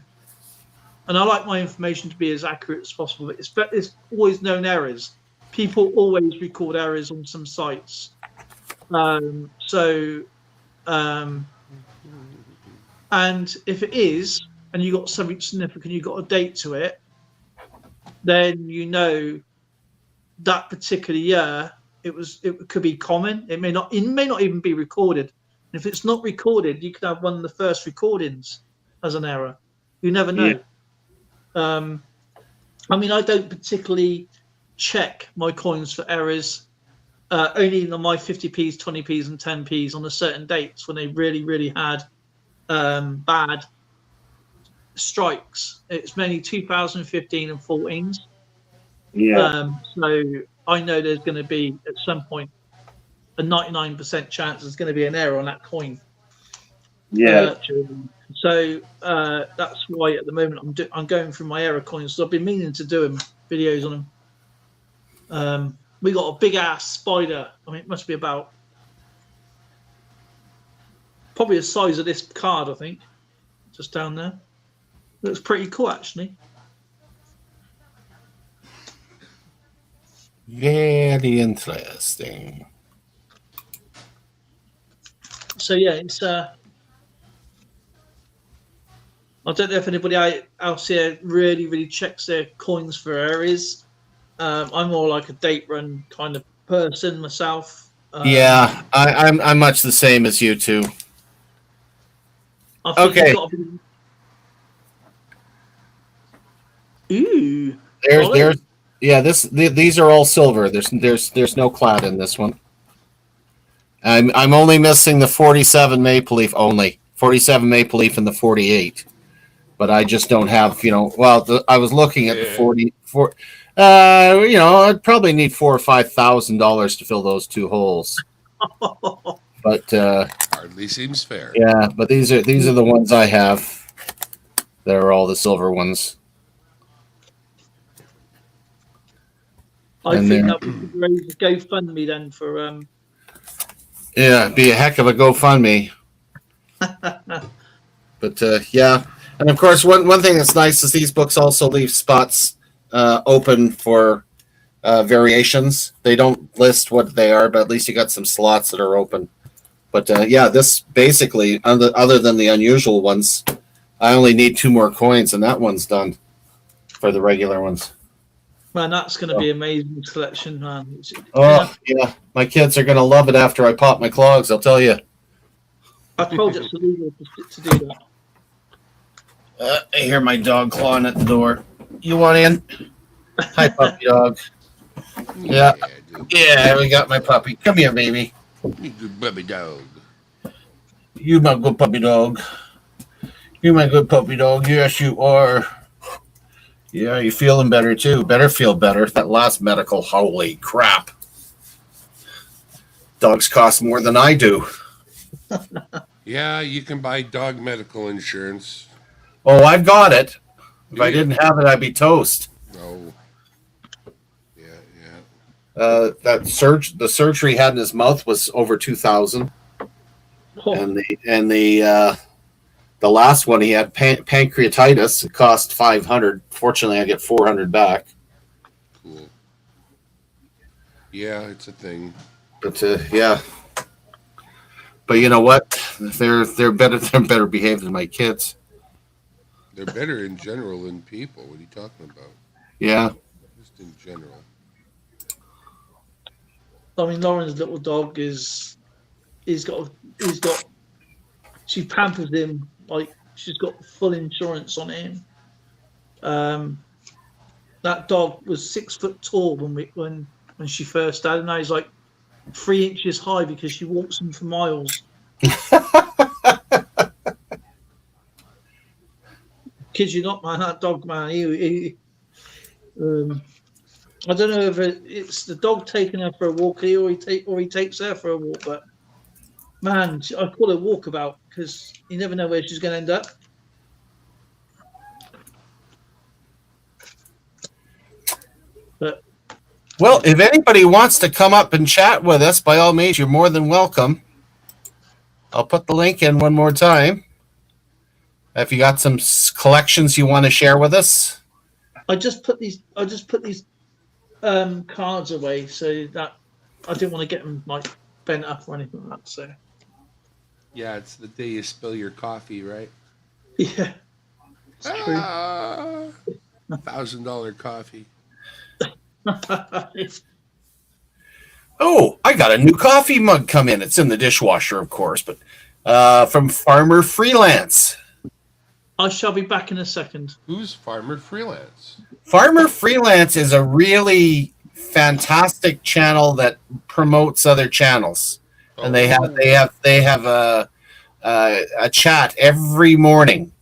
Speaker 2: I like my information to be as accurate as possible. It's always known errors. People always record errors on some sites. And if it is, and you got something significant, you got a date to it, then that particular year it could be common. It may not even be recorded. And if it's not recorded, you could have one of the first recordings as an error. You never know. Yeah. I don't particularly check my coins for errors. Only on my 50p's, 20p's, and 10p's on a certain dates when they really, really had bad strikes. It's mainly 2015 and 14s.
Speaker 3: Yeah.
Speaker 2: So I know there's going to be at some point a 99% chance there's going to be an error on that coin.
Speaker 3: Yeah.
Speaker 2: So that's why at the moment I'm going through my error coins. So I've been meaning to do videos on them. We got a big ass spider. It must be about probably the size of this card, I think. Just down there. Looks pretty cool, actually.
Speaker 1: Very interesting.
Speaker 2: So yeah, it's I don't know if anybody else here really, really checks their coins for errors. I'm more like a date run kind of person myself.
Speaker 1: Yeah, I'm much the same as you two. Okay.
Speaker 2: Ooh.
Speaker 1: These are all silver. There's no cloud in this one. I'm only missing the 47 maple leaf, only 47 maple leaf and the 48. But I just don't have, I was looking at the 44. I'd probably need $4,000 or $5,000 to fill those two holes. But
Speaker 5: hardly seems fair.
Speaker 1: Yeah, but these are the ones I have. They're all the silver ones.
Speaker 2: I think that we could raise a GoFundMe then for
Speaker 1: Yeah, it'd be a heck of a GoFundMe. But yeah. And of course, one thing that's nice is these books also leave spots open for variations. They don't list what they are, but at least you got some slots that are open. But yeah, this basically, other than the unusual ones, I only need 2 more coins, and that one's done for the regular ones.
Speaker 2: Man, that's going to be amazing collection, man.
Speaker 1: Oh, yeah. My kids are going to love it after I pop my clogs, I'll tell you.
Speaker 2: I told you it's illegal to do that.
Speaker 1: I hear my dog clawing at the door. You want in? Hi, puppy dog. Yeah.
Speaker 5: dude.
Speaker 1: Yeah, we got my puppy. Come here, baby.
Speaker 5: You good puppy dog.
Speaker 1: You my good puppy dog. You my good puppy dog. Yes, you are. Yeah, you feeling better too. Better feel better. That last medical, holy crap. Dogs cost more than I do.
Speaker 5: Yeah, you can buy dog medical insurance.
Speaker 1: Oh, I've got it. If I didn't have it, I'd be toast.
Speaker 5: No. Yeah.
Speaker 1: The surgery he had in his mouth was over 2,000,
Speaker 2: Oh,
Speaker 1: and the last one he had pancreatitis. It cost 500. Fortunately, I get 400 back.
Speaker 5: Cool. Yeah, it's a thing.
Speaker 1: But yeah. But you know what? They're better behaved than my kids.
Speaker 5: They're better in general than people. What are you talking about?
Speaker 1: Yeah.
Speaker 5: Just in general.
Speaker 2: I mean, Lauren's little dog he's got, she pampers him like she's got full insurance on him. That dog was 6 foot tall when she first started. Now he's like 3 inches high because she walks him for miles. Kid you not, man. That dog, man. I don't know if it's the dog taking her for a walk or he takes her for a walk, but man, I call it walkabout because you never know where she's going to end up. But
Speaker 1: Well, if anybody wants to come up and chat with us, by all means, you're more than welcome. I'll put the link in one more time. If you got some collections you want to share with us.
Speaker 2: I just put these cards away so that I didn't want to get them like bent up or anything like that. So
Speaker 5: Yeah, it's the day you spill your coffee, right?
Speaker 2: yeah, it's true.
Speaker 5: $1,000 coffee.
Speaker 1: Oh, I got a new coffee mug come in. It's in the dishwasher, of course, but from Farmer Freelance.
Speaker 2: I shall be back in a second.
Speaker 5: Who's Farmer Freelance?
Speaker 1: Farmer Freelance is a really fantastic channel that promotes other channels, and they have a chat every morning.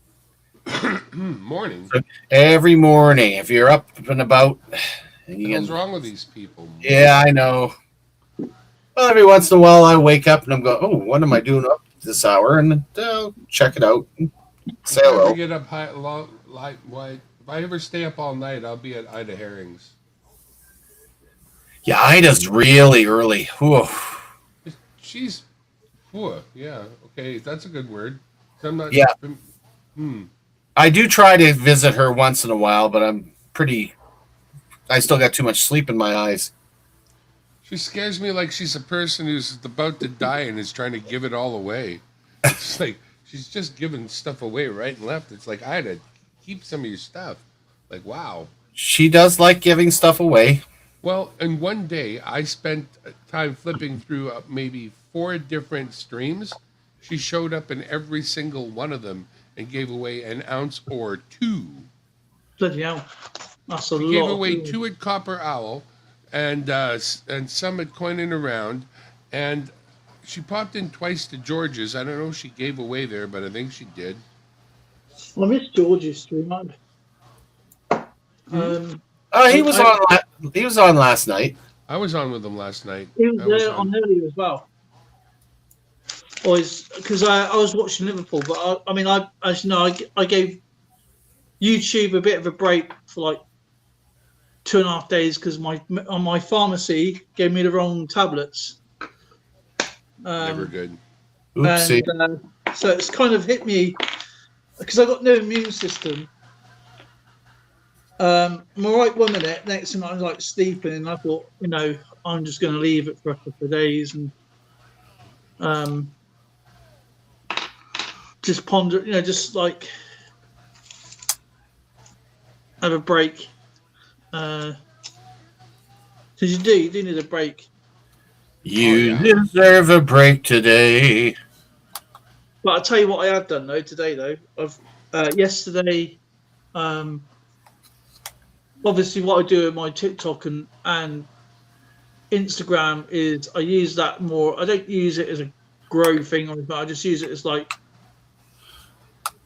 Speaker 5: Morning.
Speaker 1: Every morning, if you're up and about.
Speaker 5: What's wrong with these people?
Speaker 1: Yeah, I know. Well, every once in a while, I wake up and I'm going, "Oh, what am I doing up this hour?" And check it out. Say
Speaker 5: If I
Speaker 1: hello.
Speaker 5: ever get up if I ever stay up all night, I'll be at Ida Herring's.
Speaker 1: Yeah, Ida's really early. Whew.
Speaker 5: She's, yeah, okay, that's a good word. I'm not.
Speaker 1: Yeah.
Speaker 5: Hmm.
Speaker 1: I do try to visit her once in a while, but I still got too much sleep in my eyes.
Speaker 5: She scares me like she's a person who's about to die and is trying to give it all away. It's like she's just giving stuff away right and left. It's like, Ida, keep some of your stuff. Like, wow.
Speaker 1: She does like giving stuff away.
Speaker 5: Well, and one day I spent time flipping through maybe 4 different streams. She showed up in every single one of them and gave away an ounce or 2.
Speaker 2: Bloody hell, that's a
Speaker 5: She
Speaker 2: lot.
Speaker 5: gave away 2 at Copper Owl, and some at Coin and Around, and she popped in twice to George's. I don't know if she gave away there, but I think she did.
Speaker 2: I miss George's stream.
Speaker 1: He was on. He was on last night.
Speaker 5: I was on with them last night.
Speaker 2: He was there on earlier as well. Because I was watching Liverpool, but as you know, I gave YouTube a bit of a break for like 2.5 days because my pharmacy gave me the wrong tablets.
Speaker 5: Never good.
Speaker 1: Oopsie.
Speaker 2: And, so it's kind of hit me because I got no immune system. I'm all right 1 minute. Next thing I was like sleeping, and I thought, I'm just going to leave it for a couple of days and just ponder, just like have a break. Because you do need a break.
Speaker 1: You deserve a break today.
Speaker 2: But I'll tell you what I have done though today though. I've yesterday, obviously what I do with my TikTok and Instagram is I use that more. I don't use it as a grow thing or anything. I just use it as like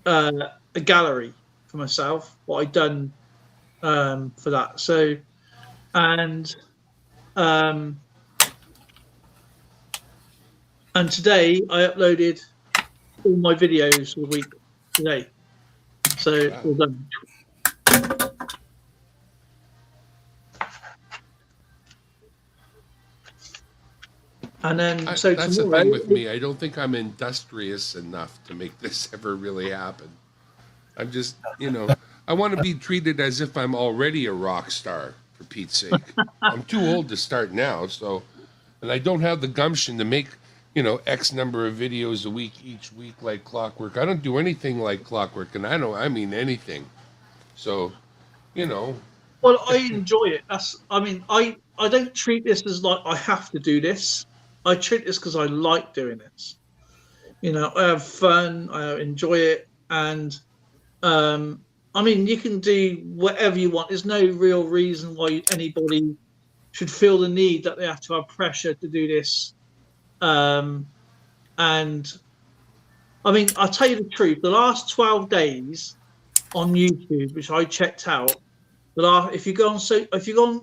Speaker 2: a gallery for myself. What I've done for that. So and today I uploaded all my videos for the week today. So well done. And then
Speaker 5: That's
Speaker 2: tomorrow,
Speaker 5: the thing with me. I don't think I'm industrious enough to make this ever really happen. I'm just, I want to be treated as if I'm already a rock star, for Pete's sake. I'm too old to start now, and I don't have the gumption to make, X number of videos a week, each week like clockwork. I don't do anything like clockwork, and I mean anything. So,
Speaker 2: Well, I enjoy it. I don't treat this as like I have to do this. I treat this because I like doing this. I have fun. I enjoy it, and you can do whatever you want. There's no real reason why anybody should feel the need that they have to have pressure to do this. And I'll tell you the truth. The last 12 days on YouTube, which I checked out, if you go on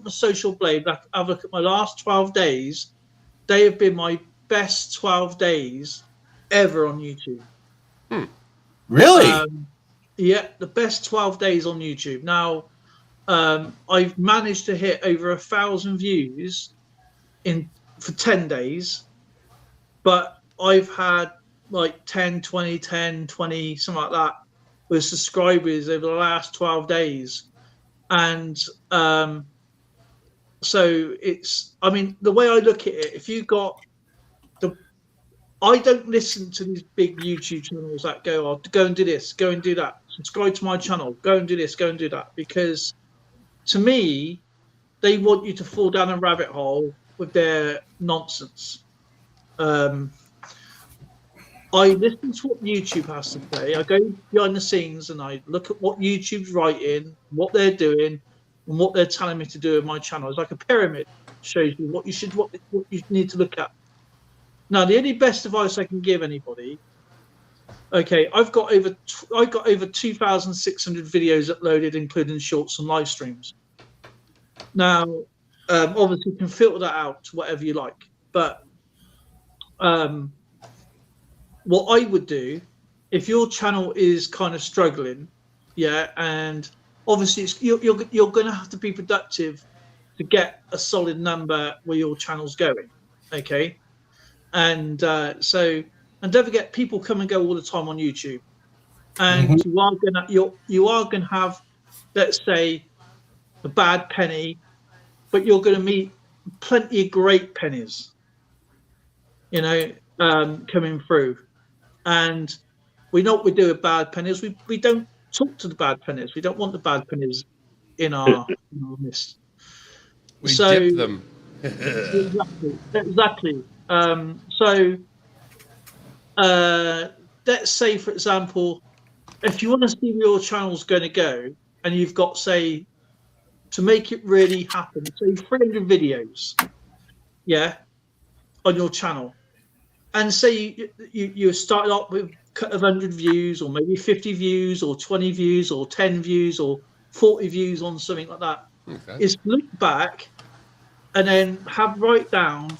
Speaker 2: the Social Blade, have a look at my last 12 days. They have been my best 12 days ever on YouTube.
Speaker 1: Really?
Speaker 2: Yeah, the best 12 days on YouTube. Now, I've managed to hit over 1,000 views for 10 days, but I've had like 10, 20, 10, 20, something like that with subscribers over the last 12 days. And so it's, the way I look at it, if you got I don't listen to these big YouTube channels that go and do this, go and do that, subscribe to my channel, go and do this, go and do that, because to me, they want you to fall down a rabbit hole with their nonsense. I listen to what YouTube has to say. I go behind the scenes and I look at what YouTube's writing, what they're doing, and what they're telling me to do with my channel. It's like a pyramid. It shows you what you need to look at. Now, the only best advice I can give anybody. Okay, I've got over 2,600 videos uploaded, including shorts and live streams. Now, obviously, you can filter that out to whatever you like. But what I would do, if your channel is kind of struggling, and obviously you're going to have to be productive to get a solid number where your channel's going. Okay. And don't forget, people come and go all the time on YouTube, and you are gonna have, let's say, a bad penny, but you're gonna meet plenty of great pennies, coming through. And we know what we do with bad pennies. We don't talk to the bad pennies. We don't want the bad pennies in our midst.
Speaker 5: We dip them.
Speaker 2: Exactly. Let's say, for example, if you want to see where your channel's going to go, and you've got, say, to make it really happen, say 300 videos, on your channel, and say you started up with a 100 views, or maybe 50 views, or 20 views, or 10 views, or 40 views on something like that. Okay. Is look back and then write down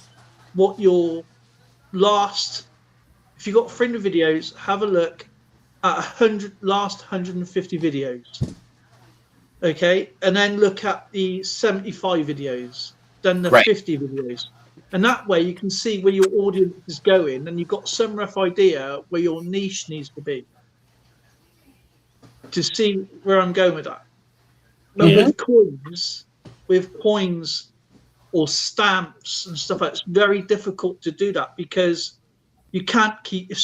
Speaker 2: what your last, if you got 300 videos, have a look at last 150 videos. Okay, and then look at the 75 videos, then the 50 videos, and that way you can see where your audience is going, and you've got some rough idea where your niche needs to be to see where I'm going with that. But with coins or stamps and stuff, it's very difficult to do that, because you can't keep, if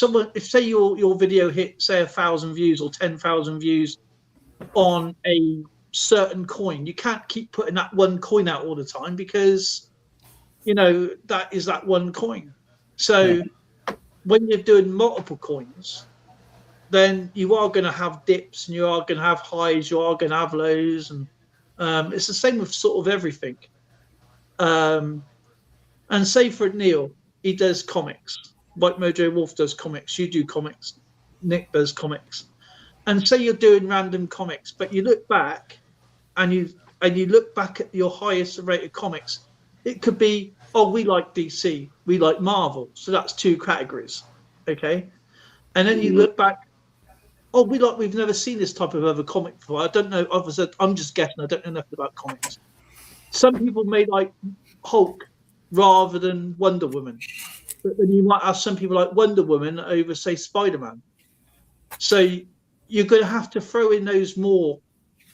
Speaker 2: say your video hit, say 1,000 views or 10,000 views on a certain coin. You can't keep putting that one coin out all the time because, that is that one coin. So when you're doing multiple coins, then you are going to have dips and you are going to have highs, you are going to have lows. And it's the same with sort of everything. And say for Neil, he does comics. White Mojo Wolf does comics. You do comics. Nick does comics. And say you're doing random comics, but you look back and you look back at your highest rated comics. It could be, we like DC, we like Marvel. So that's 2 categories. Okay. And then you look back, we've never seen this type of other comic before. I don't know. I'm just guessing. I don't know nothing about comics. Some people may like Hulk rather than Wonder Woman. But then you might have some people like Wonder Woman over, say, Spider-Man. So you're going to have to throw in those more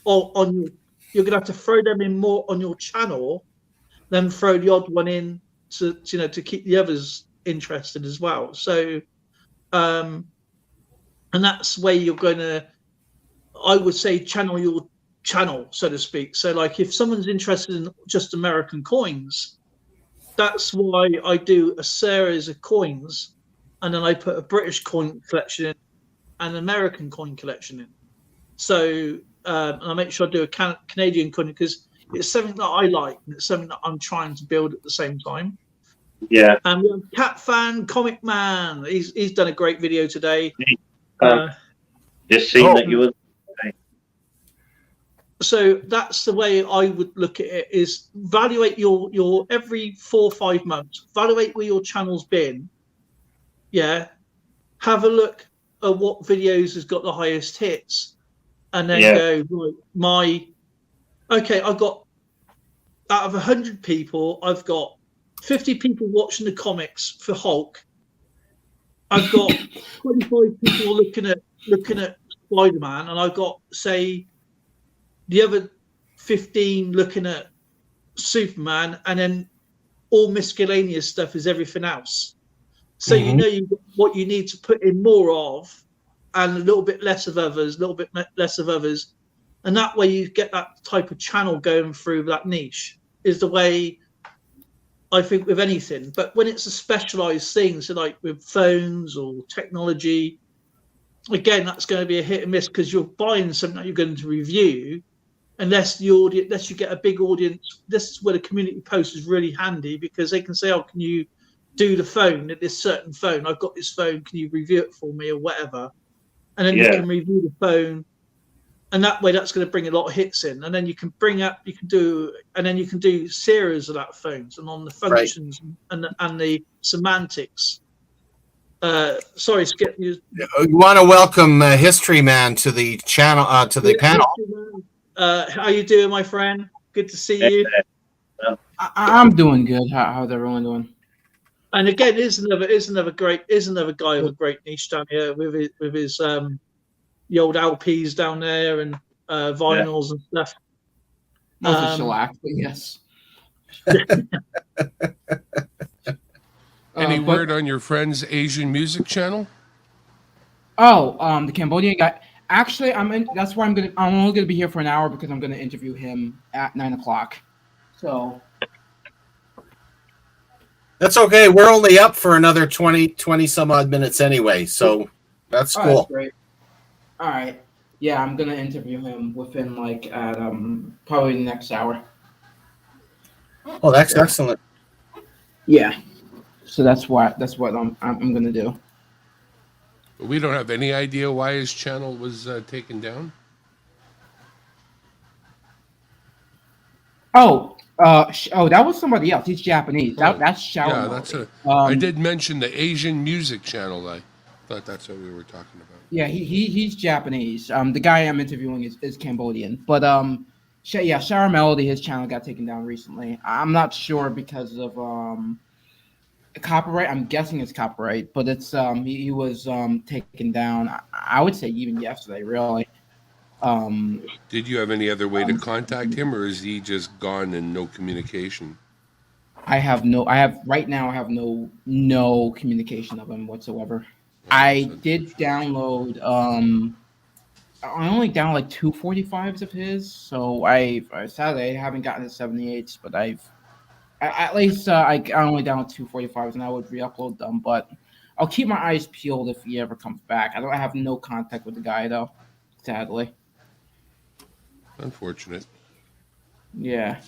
Speaker 2: on your. You're going to have to throw them in more on your channel, than throw the odd one in to keep the others interested as well. So, and that's where you're going to, I would say, channel your channel, so to speak. So, like, if someone's interested in just American coins, that's why I do a series of coins, and then I put a British coin collection in and an American coin collection in. So, and I make sure I do a Canadian coin because it's something that I like and it's something that I'm trying to build at the same time.
Speaker 3: Yeah.
Speaker 2: And we have Cat Fan Comic Man. He's done a great video today.
Speaker 3: Just seen that you were.
Speaker 2: So that's the way I would look at it: is evaluate your every 4 or 5 months. Evaluate where your channel's been. Yeah. Have a look at what videos has got the highest hits, and then go right. I've got, out of 100 people, I've got 50 people watching the comics for Hulk. I've got 25 people looking at Spider-Man, and I've got, say, the other 15 looking at Superman, and then all miscellaneous stuff is everything else. So you've got what you need to put in more of, and a little bit less of others, and that way you get that type of channel going through that niche. Is the way I think with anything. But when it's a specialized thing, so like with phones or technology, again, that's going to be a hit and miss because you're buying something that you're going to review. Unless you get a big audience. This is where the community post is really handy because they can say, can you do the phone at this certain phone? I've got this phone. Can you review it for me or whatever? And then you can review the phone. And that way, that's going to bring a lot of hits in. And then you can do series of that phones and on the functions and the semantics. Sorry, Skip. You
Speaker 1: want to welcome History Man to the channel, to the panel.
Speaker 2: How you doing, my friend? Good to see you.
Speaker 7: I'm doing good. How's everyone doing?
Speaker 2: And again, is another guy with a great niche down here with his the old LPs down there and vinyls and stuff.
Speaker 7: Mostly shellac, but yes.
Speaker 5: Any word on your friend's Asian music channel?
Speaker 7: The Cambodian guy. Actually, that's why I'm only gonna be here for an hour because I'm gonna interview him at 9:00. So
Speaker 1: That's okay. We're only up for another 20 some odd minutes anyway, so that's cool.
Speaker 7: That's great. All right. Yeah, I'm gonna interview him within at probably the next hour.
Speaker 1: Oh, that's excellent.
Speaker 7: Yeah. So that's what I'm gonna do.
Speaker 5: We don't have any idea why his channel was taken down.
Speaker 7: That was somebody else. He's Japanese. That's Xiao.
Speaker 5: Yeah, that's I did mention the Asian music channel. I thought that's what we were talking about.
Speaker 7: Yeah, he's Japanese. The guy I'm interviewing is Cambodian. But Shara Melody, his channel got taken down recently. I'm not sure because of copyright. I'm guessing it's copyright, but it's he was taken down. I would say even yesterday, really.
Speaker 5: Did you have any other way to contact him, or is he just gone and no communication?
Speaker 7: Right now I have no communication of him whatsoever. I did download I only down like 245s of his, so I sadly I haven't gotten the 78s, but at least I only down 245s, and I would re-upload them. But I'll keep my eyes peeled if he ever comes back. I have no contact with the guy though, sadly.
Speaker 5: Unfortunate.
Speaker 7: Yeah.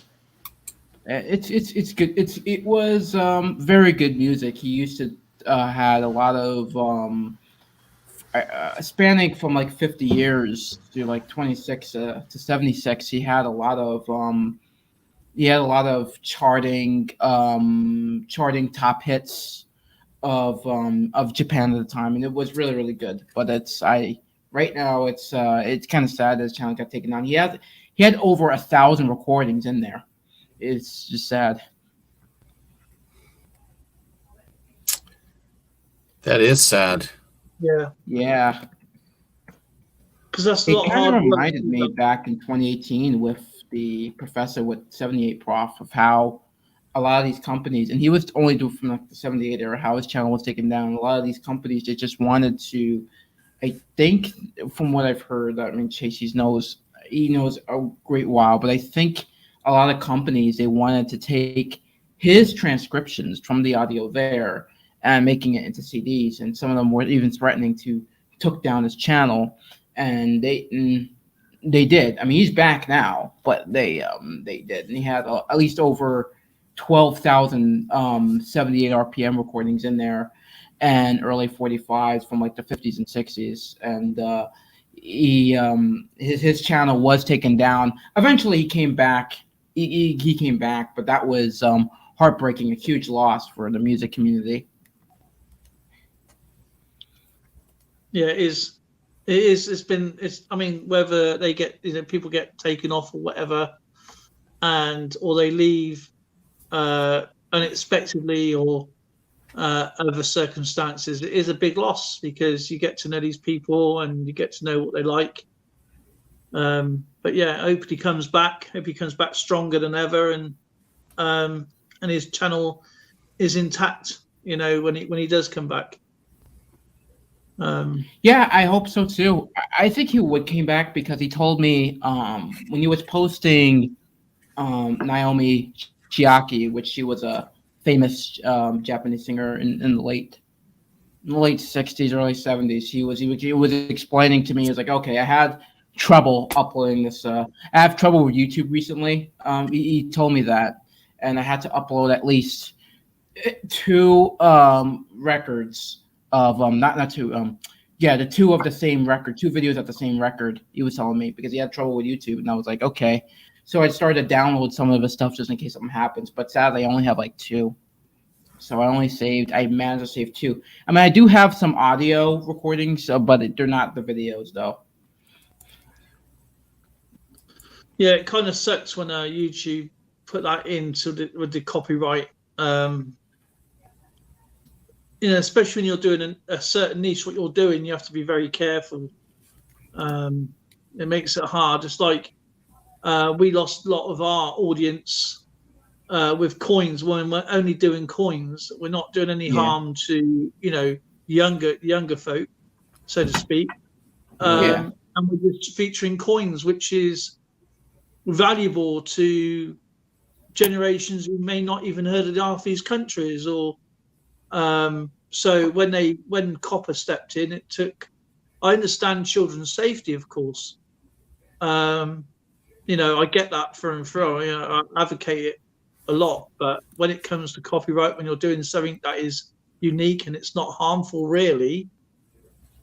Speaker 7: It's good. It was very good music. He used to had a lot of spanning from like 50 years to like 26 to 76. He had a lot of charting top hits of Japan at the time, and it was really really good. But right now it's kind of sad that his channel got taken down. He had over 1,000 recordings in there. It's just sad.
Speaker 1: That is sad.
Speaker 2: Yeah,
Speaker 7: Yeah.
Speaker 2: because that's a
Speaker 7: It
Speaker 2: lot
Speaker 7: kind
Speaker 2: hard
Speaker 7: of
Speaker 2: work.
Speaker 7: reminded me back in 2018 with the professor with 78 Prof of how a lot of these companies, and he was only doing from like the 78 era, how his channel was taken down. A lot of these companies, they just wanted to, I think, from what I've heard, I mean, Chase he knows a great while, but I think a lot of companies, they wanted to take his transcriptions from the audio there and making it into CDs, and some of them were even threatening to took down his channel, and they did. I mean, he's back now, but they did, and he had at least over 12,000 78 RPM recordings in there, and early 45s from like the 50s and 60s, and his channel was taken down. Eventually, he came back. He came back, but that was heartbreaking, a huge loss for the music community.
Speaker 2: Yeah, it is. It is. It's. I mean, whether they get, people get taken off or whatever, or they leave unexpectedly or other circumstances, it is a big loss because you get to know these people and you get to know what they like. But yeah, I hope he comes back. Hope he comes back stronger than ever, and his channel is intact. When he does come back.
Speaker 7: Yeah, I hope so too. I think he would came back because he told me when he was posting Naomi Chiaki, which she was a famous Japanese singer in the late 60s, early 70s. He was explaining to me. He was like, okay, I had trouble uploading this. I have trouble with YouTube recently. He told me that, and I had to upload at least 2 records of not two the 2 of the same record, 2 videos at the same record. He was telling me because he had trouble with YouTube, and I was like, okay. So I started to download some of his stuff just in case something happens. But sadly, I only have like 2. So I managed to save 2. I mean, I do have some audio recordings, but they're not the videos though.
Speaker 2: Yeah, it kind of sucks when YouTube put that with the copyright. Especially when you're doing a certain niche, what you're doing, you have to be very careful. It makes it hard. It's like we lost a lot of our audience with coins when we're only doing coins. We're not doing any harm to younger folk, so to speak. And we're just featuring coins, which is valuable to generations who may not even heard of half these countries. Or so when copper stepped in, it took. I understand children's safety, of course. I get that through and through. I advocate it a lot, but when it comes to copyright, when you're doing something that is unique and it's not harmful, really,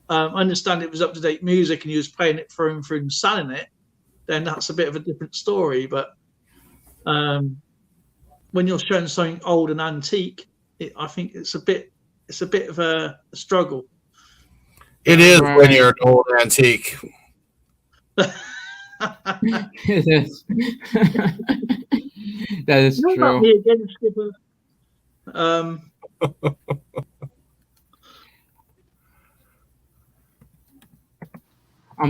Speaker 2: I understand it was up-to-date music and you was playing it through and through and selling it, then that's a bit of a different story. But when you're showing something old and antique, I think it's a bit of a struggle.
Speaker 1: It is when you're an old antique.
Speaker 7: It is. That is
Speaker 2: Not
Speaker 7: true.
Speaker 2: me again, Skipper.
Speaker 7: I'm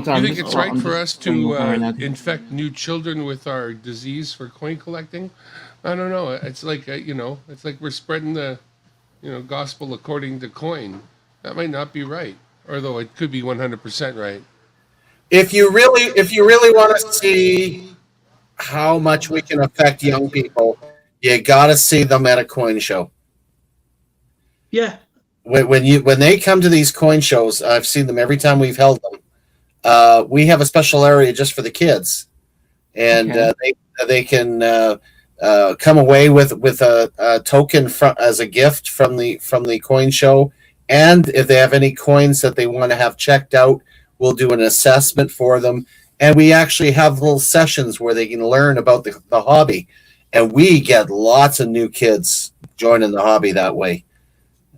Speaker 7: sorry.
Speaker 5: You think it's right for us to infect new children with our disease for coin collecting? I don't know. It's like it's like we're spreading the gospel according to coin. That might not be right, although it could be 100% right.
Speaker 1: if you really want to see how much we can affect young people, you got to see them at a coin show.
Speaker 2: Yeah.
Speaker 1: When they come to these coin shows, I've seen them every time we've held them. We have a special area just for the kids, and they can come away with a token as a gift from the coin show. And if they have any coins that they want to have checked out, we'll do an assessment for them. And we actually have little sessions where they can learn about the hobby. And we get lots of new kids joining the hobby that way.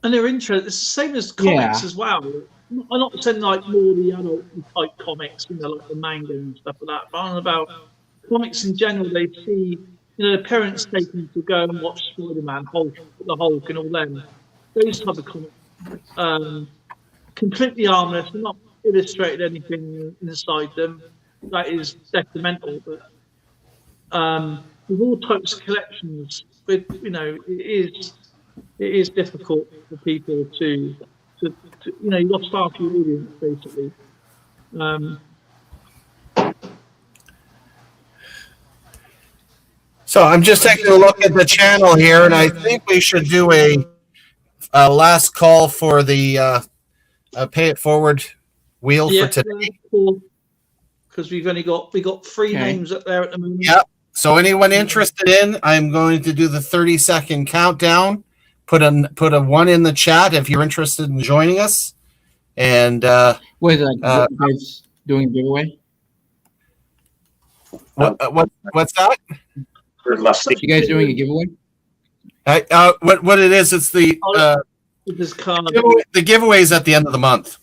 Speaker 2: And they're interested. It's the same as comics as well. I'm not saying like more the adult type comics, like the manga and stuff like that. But I'm about comics in general. They see, the parents take them to go and watch Spider-Man, the Hulk, and all them. Those type of comics, completely harmless. They're not illustrated anything inside them that is detrimental. But with all types of collections, it is difficult for people to you've got to start your audience basically.
Speaker 1: So I'm just taking a look at the channel here, and I think we should do a last call for the pay it forward wheel for today.
Speaker 2: Because we got 3 names up there at the moment.
Speaker 1: Yeah. So anyone interested in, I'm going to do the 30-second countdown. Put a 1 in the chat if you're interested in joining us. And
Speaker 7: wait, you guys doing a giveaway?
Speaker 1: What's that?
Speaker 7: You guys doing a giveaway?
Speaker 1: What it is? It's the giveaway is at the end of the month,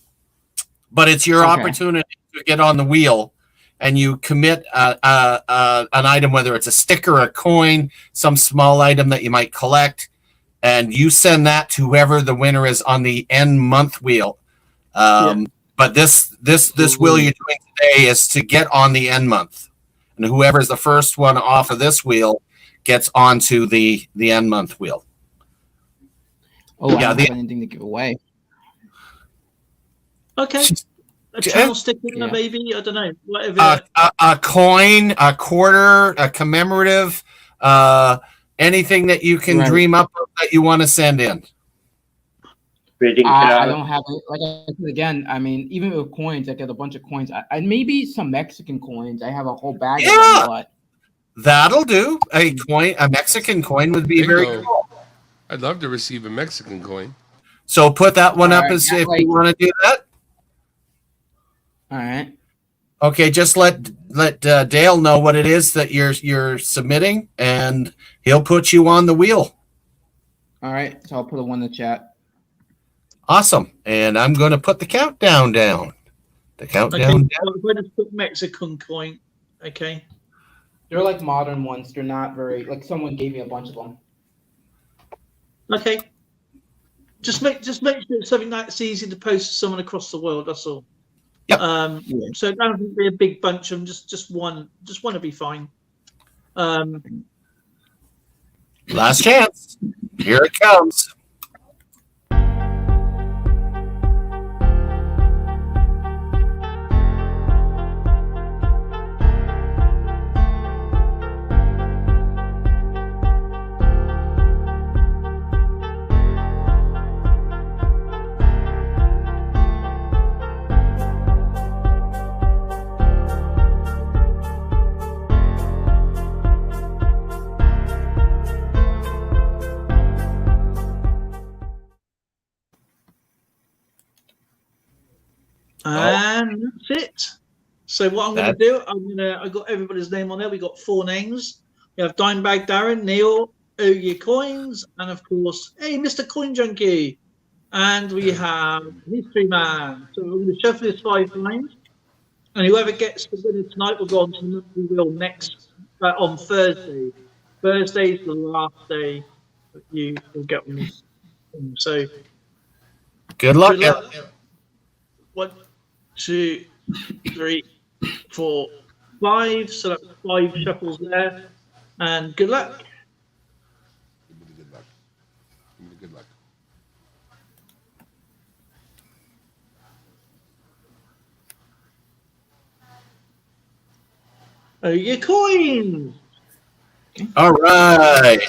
Speaker 1: but it's your opportunity to get on the wheel, and you commit an item, whether it's a sticker, a coin, some small item that you might collect. And you send that to whoever the winner is on the end month wheel. But this wheel you're doing today is to get on the end month, and whoever's the first one off of this wheel gets onto the end month wheel.
Speaker 7: Oh, I don't have anything to give away.
Speaker 2: Okay, a channel sticker, maybe, I don't know, whatever.
Speaker 1: A coin, a quarter, a commemorative. Anything that you can dream up that you want to send in.
Speaker 7: I don't have it. Like I said again, I mean, even with coins, I get a bunch of coins. I maybe some Mexican coins. I have a whole bag of them, but
Speaker 1: that'll do. A Mexican coin would be very cool.
Speaker 5: I'd love to receive a Mexican coin.
Speaker 1: So put that one up as if you want to do that.
Speaker 7: All right.
Speaker 1: Okay, just let Dale know what it is that you're submitting, and he'll put you on the wheel.
Speaker 7: All right, so I'll put a 1 in the chat.
Speaker 1: Awesome, and I'm going to put the countdown down. The countdown.
Speaker 2: Okay, I'm going to put Mexican coin. Okay.
Speaker 7: They're like modern ones. They're not very like someone gave me a bunch of them.
Speaker 2: Okay. Just make sure it's something that's easy to post to someone across the world. That's all.
Speaker 1: Yep.
Speaker 2: So it doesn't be a big bunch of them. Just one to be fine.
Speaker 1: Last chance. Here it comes.
Speaker 2: And that's it. So what I'm going to do, I got everybody's name on there. We got 4 names. We have Dimebag Darren, Neil, Oye Coins, and of course, hey, Mr. Coin Junkie. And we have Mystery Man. So we're going to shuffle this 5 times. And whoever gets the winner tonight will go on to the monthly wheel next on Thursday. Thursday's the last day that you will get one. So
Speaker 1: good luck.
Speaker 2: 1, 2, 3, 4, 5. So that's 5 shuffles there. And good luck.
Speaker 5: Good luck. Good luck.
Speaker 2: Oh, your coins.
Speaker 1: All right.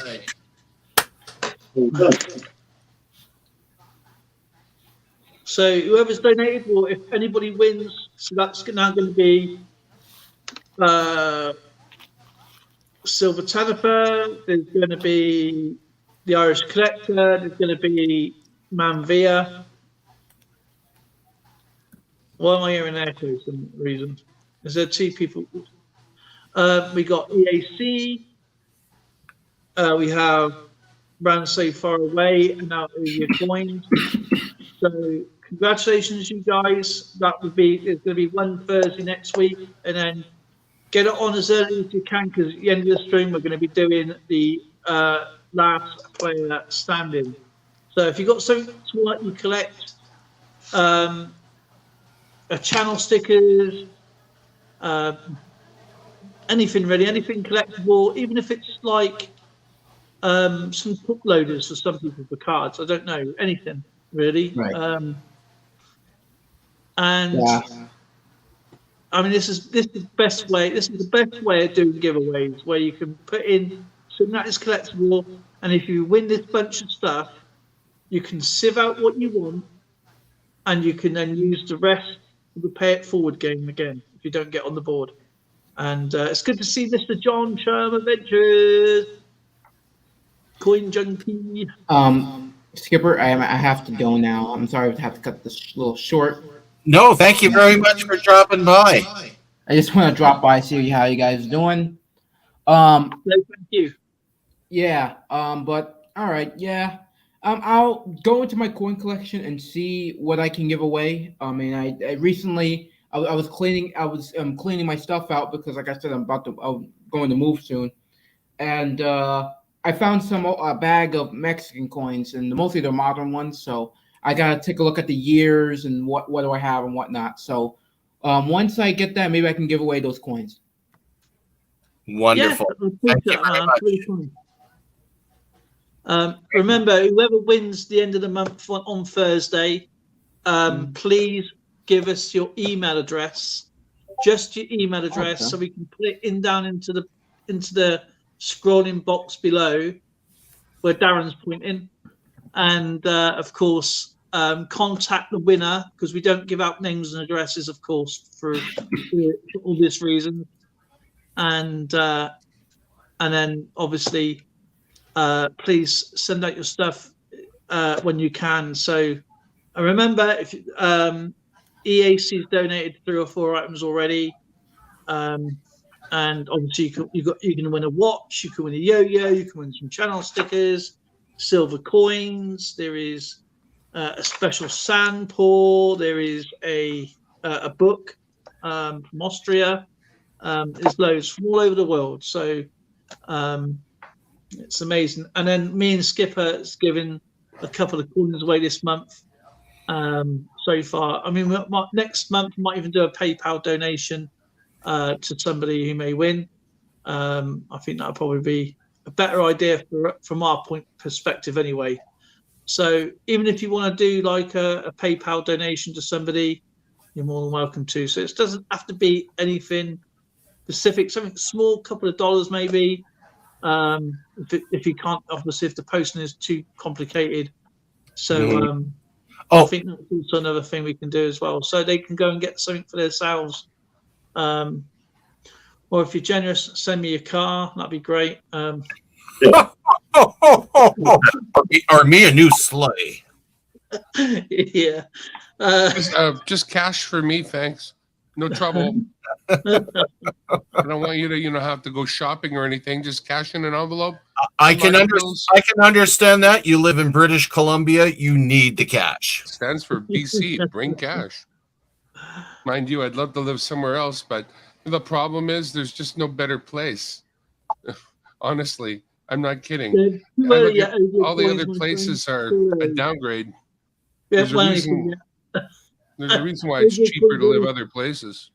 Speaker 2: So whoever's donated, or if anybody wins, so that's now going to be Silver Tanifer. There's going to be the Irish Collector. There's going to be Manvia. Why am I hearing an echo for some reason? Is there two people? We got EAC. We have Ran So Far Away, and now your coins. So congratulations, you guys. It's going to be one Thursday next week, and then get it on as early as you can, because at the end of the stream we're going to be doing the last player standing. So if you've got something small that you collect, channel stickers, anything really, anything collectible, even if it's like some hook loaders for some people for cards. I don't know, anything really.
Speaker 7: Right.
Speaker 2: And
Speaker 7: Yeah.
Speaker 2: I mean, this is the best way. This is the best way of doing giveaways, where you can put in something that is collectible, and if you win this bunch of stuff, you can sieve out what you want, and you can then use the rest of the pay it forward game again if you don't get on the board. And it's good to see Mr. John Charm Adventures, Coin Junkie.
Speaker 7: Skipper, I have to go now. I'm sorry to have to cut this a little short.
Speaker 1: No, thank you very much for dropping by.
Speaker 7: I just want to drop by, see how you guys doing.
Speaker 2: No, thank you.
Speaker 7: Yeah. But all right. Yeah. I'll go into my coin collection and see what I can give away. I mean, I recently I was cleaning cleaning my stuff out because, like I said, I'm going to move soon, and I found a bag of Mexican coins, and mostly they're modern ones. So I gotta take a look at the years and what do I have and whatnot. So once I get that, maybe I can give away those coins.
Speaker 1: Wonderful.
Speaker 2: Yeah,
Speaker 1: Thank you very much.
Speaker 2: really fun. Remember, whoever wins the end of the month on Thursday, please give us your email address, just your email address, so we can put it down into the scrolling box below where Darren's pointing, and of course contact the winner, because we don't give out names and addresses, of course, for all this reason, and then obviously please send out your stuff when you can. So remember, if EAC's donated 3 or 4 items already, and obviously you can win a watch, you can win a yo-yo, you can win some channel stickers, silver coins. There is a special sand pour. There is a book from Austria. There's loads from all over the world. So it's amazing. And then me and Skipper has given a couple of coins away this month so far. I mean, next month we might even do a PayPal donation to somebody who may win. I think that'll probably be a better idea from our perspective anyway. So even if you want to do like a PayPal donation to somebody, you're more than welcome to. So it doesn't have to be anything specific, something small, couple of dollars maybe. If you can't, obviously, if the posting is too complicated. So I think that's also another thing we can do as well. So they can go and get something for themselves. Or if you're generous, send me a car. That'd be great.
Speaker 1: Or me a new sleigh.
Speaker 2: Yeah.
Speaker 5: Just cash for me, thanks. No trouble. I don't want you to, have to go shopping or anything. Just cash in an envelope.
Speaker 1: I can understand that. You live in British Columbia. You need the cash.
Speaker 5: Stands for BC. Bring cash. Mind you, I'd love to live somewhere else, but the problem is there's just no better place. Honestly, I'm not kidding. All the other places are a downgrade. There's a reason why it's cheaper to live other places.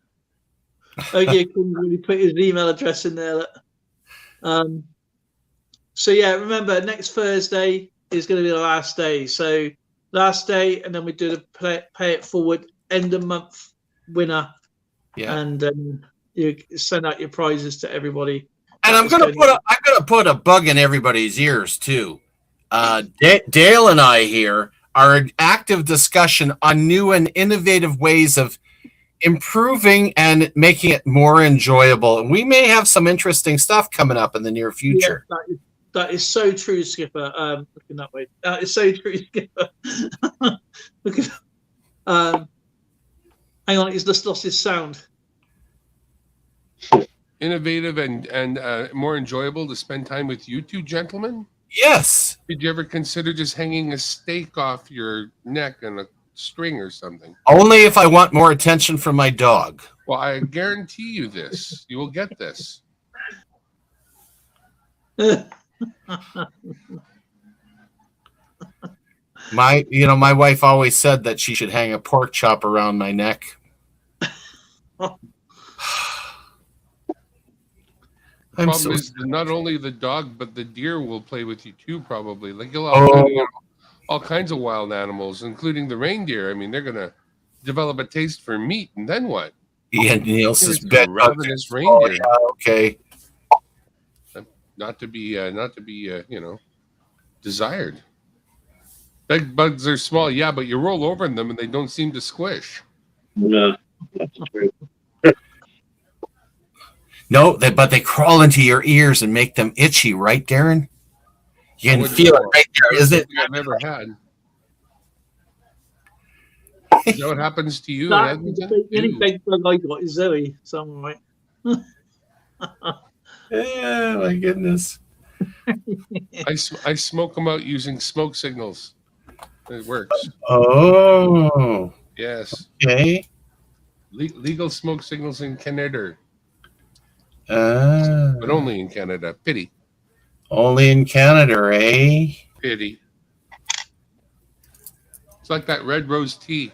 Speaker 2: Okay, couldn't really put his email address in there. So yeah, remember, next Thursday is going to be the last day. So last day, and then we do the pay it forward end of month winner.
Speaker 1: Yeah.
Speaker 2: And you send out your prizes to everybody.
Speaker 1: And I'm gonna put a bug in everybody's ears too. Dale and I here are in active discussion on new and innovative ways of improving and making it more enjoyable. And we may have some interesting stuff coming up in the near future.
Speaker 2: Yeah, that is so true, Skipper. Looking that way, that is so true, Skipper. Look at, hang on, he's just lost his sound.
Speaker 5: Innovative and more enjoyable to spend time with you two gentlemen?
Speaker 1: Yes.
Speaker 5: Did you ever consider just hanging a steak off your neck and a string or something?
Speaker 1: Only if I want more attention from my dog.
Speaker 5: Well, I guarantee you this. You will get this.
Speaker 1: My wife always said that she should hang a pork chop around my neck.
Speaker 5: Problem is not only the dog, but the deer will play with you too, probably. Like you'll have all kinds of wild animals, including the reindeer. I mean, they're gonna develop a taste for meat, and then what?
Speaker 1: Ian Nielsen's bed
Speaker 5: ravenous reindeer.
Speaker 1: Yeah, okay.
Speaker 5: Not to be desired. Bed bugs are small, yeah, but you roll over in them and they don't seem to squish.
Speaker 3: No, that's true.
Speaker 1: No, but they crawl into your ears and make them itchy, right, Darren? You can feel it right there. Is it?
Speaker 5: I've never had. Is that what happens to you?
Speaker 2: The only big bug I got is Zoe. So I'm right.
Speaker 1: Yeah, my goodness.
Speaker 5: I smoke them out using smoke signals. It works.
Speaker 1: Oh.
Speaker 5: Yes.
Speaker 1: Okay.
Speaker 5: Legal smoke signals in Canada. But only in Canada. Pity.
Speaker 1: Only in Canada, eh?
Speaker 5: Pity. It's like that red rose tea.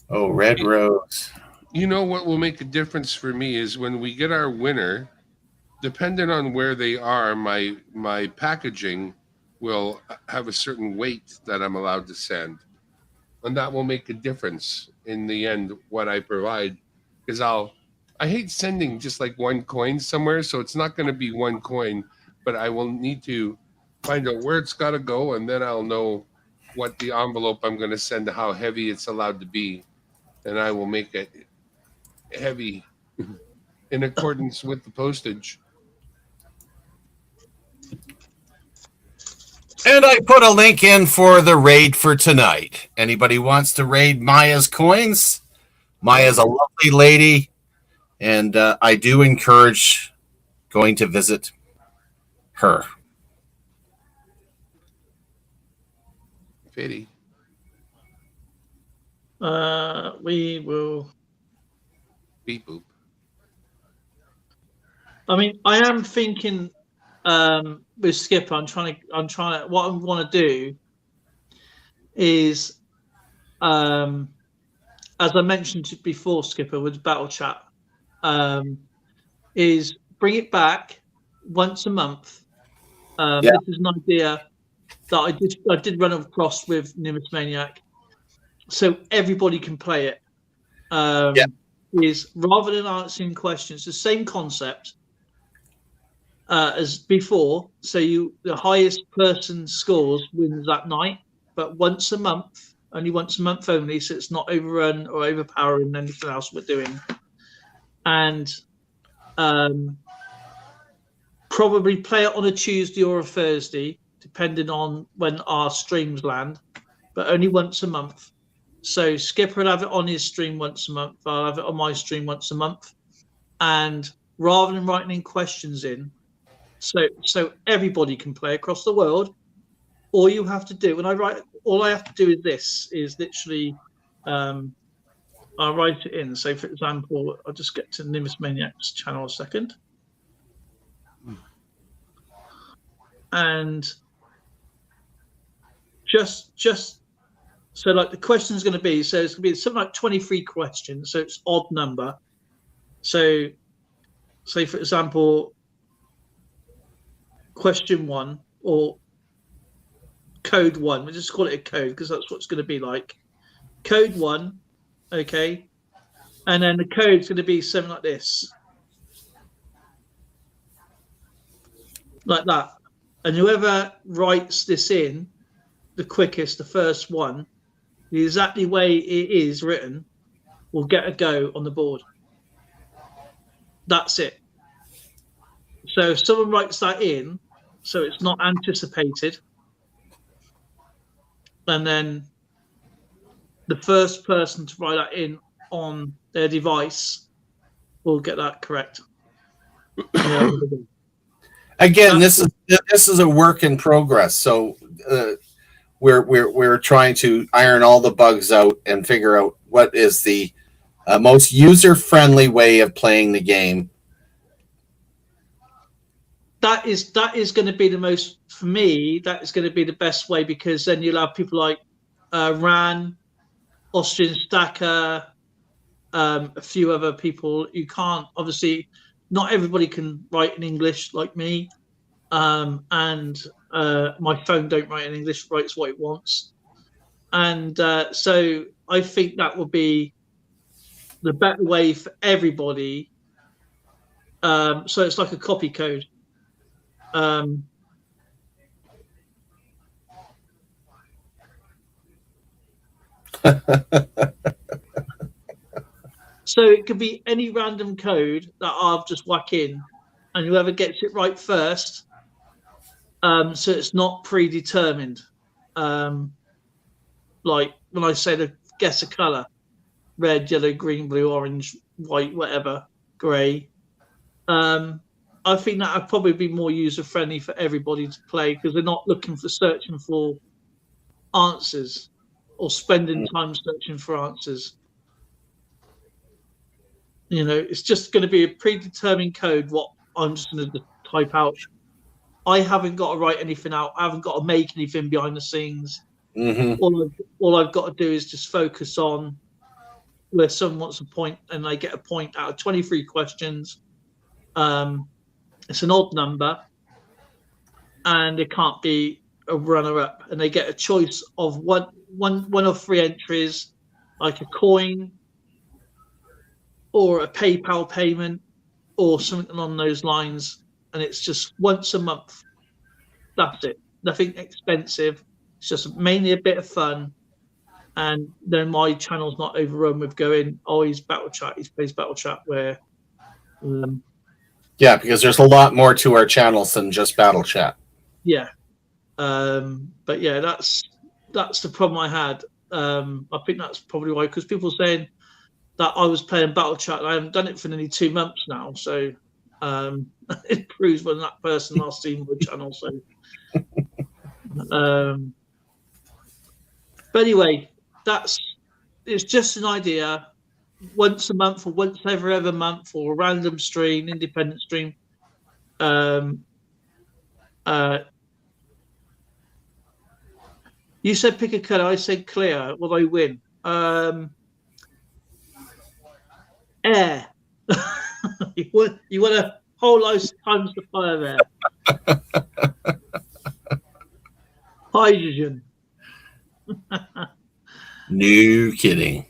Speaker 1: Oh, red rose.
Speaker 5: You know what will make a difference for me is when we get our winner, depending on where they are, my packaging will have a certain weight that I'm allowed to send. And that will make a difference in the end, what I provide. Because I hate sending just like one coin somewhere, so it's not going to be one coin, but I will need to find out where it's got to go, and then I'll know what the envelope I'm going to send, how heavy it's allowed to be, and I will make it heavy in accordance with the postage.
Speaker 1: And I put a link in for the raid for tonight. Anybody wants to raid Maya's coins? Maya's a lovely lady, and I do encourage going to visit her.
Speaker 5: Pity.
Speaker 2: We will.
Speaker 5: Beep boop.
Speaker 2: I mean, I am thinking with Skipper. I'm trying to. What I want to do is, as I mentioned before, Skipper, with Battle Chat, is bring it back once a month. This is an idea that I did run across with Numismaniac, so everybody can play it. Is rather than answering questions, the same concept as before. So the highest person scores wins that night, but once a month, only once a month only, so it's not overrun or overpowering anything else we're doing. And probably play it on a Tuesday or a Thursday, depending on when our streams land, but only once a month. So Skipper will have it on his stream once a month. I'll have it on my stream once a month. And rather than writing in questions in, so everybody can play across the world, all you have to do, all I have to do is literally, I'll write it in. So for example, I'll just get to Numismaniac's channel a second. And just so like the question is going to be, so it's going to be something like 23 questions, so it's odd number. So say for example, question 1 or code 1, we'll just call it a code because that's what it's going to be like. Code 1, okay, And then the code's going to be something like this. Like that. And whoever writes this in the quickest, the first one, the exactly way it is written, will get a go on the board. That's it. So if someone writes that in, so it's not anticipated, and then the first person to write that in on their device will get that correct.
Speaker 1: Again, this is a work in progress. So we're trying to iron all the bugs out and figure out what is the most user-friendly way of playing the game.
Speaker 2: That is going to be the most, for me, that is going to be the best way, because then you'll have people like Ran, Austrian Stacker, a few other people. You can't, obviously, not everybody can write in English like me, and my phone don't write in English, writes what it wants. And so I think that would be the better way for everybody. So it's like a copy code. So it could be any random code that I'll just whack in, and whoever gets it right first. So it's not predetermined. Like when I say to guess a color: red, yellow, green, blue, orange, white, whatever, grey. I think that would probably be more user friendly for everybody to play, because they're not looking for searching for answers or spending time searching for answers. You know, it's just going to be a predetermined code. What I'm just going to type out. I haven't got to write anything out. I haven't got to make anything behind the scenes.
Speaker 1: Mm-hmm.
Speaker 2: All I've got to do is just focus on where someone wants a point, and they get a point out of 23 questions. It's an odd number, and it can't be a runner-up, and they get a choice of one of 3 entries, like a coin or a PayPal payment or something along those lines, and it's just once a month. That's it. Nothing expensive. It's just mainly a bit of fun, and then my channel's not overrun with going, oh, he's Battle Chat, he plays Battle Chat, where
Speaker 1: yeah, because there's a lot more to our channels than just Battle Chat.
Speaker 2: Yeah. But yeah, that's the problem I had. I think that's probably why, because people are saying that I was playing Battle Chat, and I haven't done it for nearly 2 months now. So it proves when that person last seen my channel. So, but anyway, it's just an idea. Once a month or once every other month, or a random stream, independent stream. You said pick a colour. I said clear. Will I win? Air. you want a whole lot times the fire there. Hydrogen.
Speaker 1: No kidding.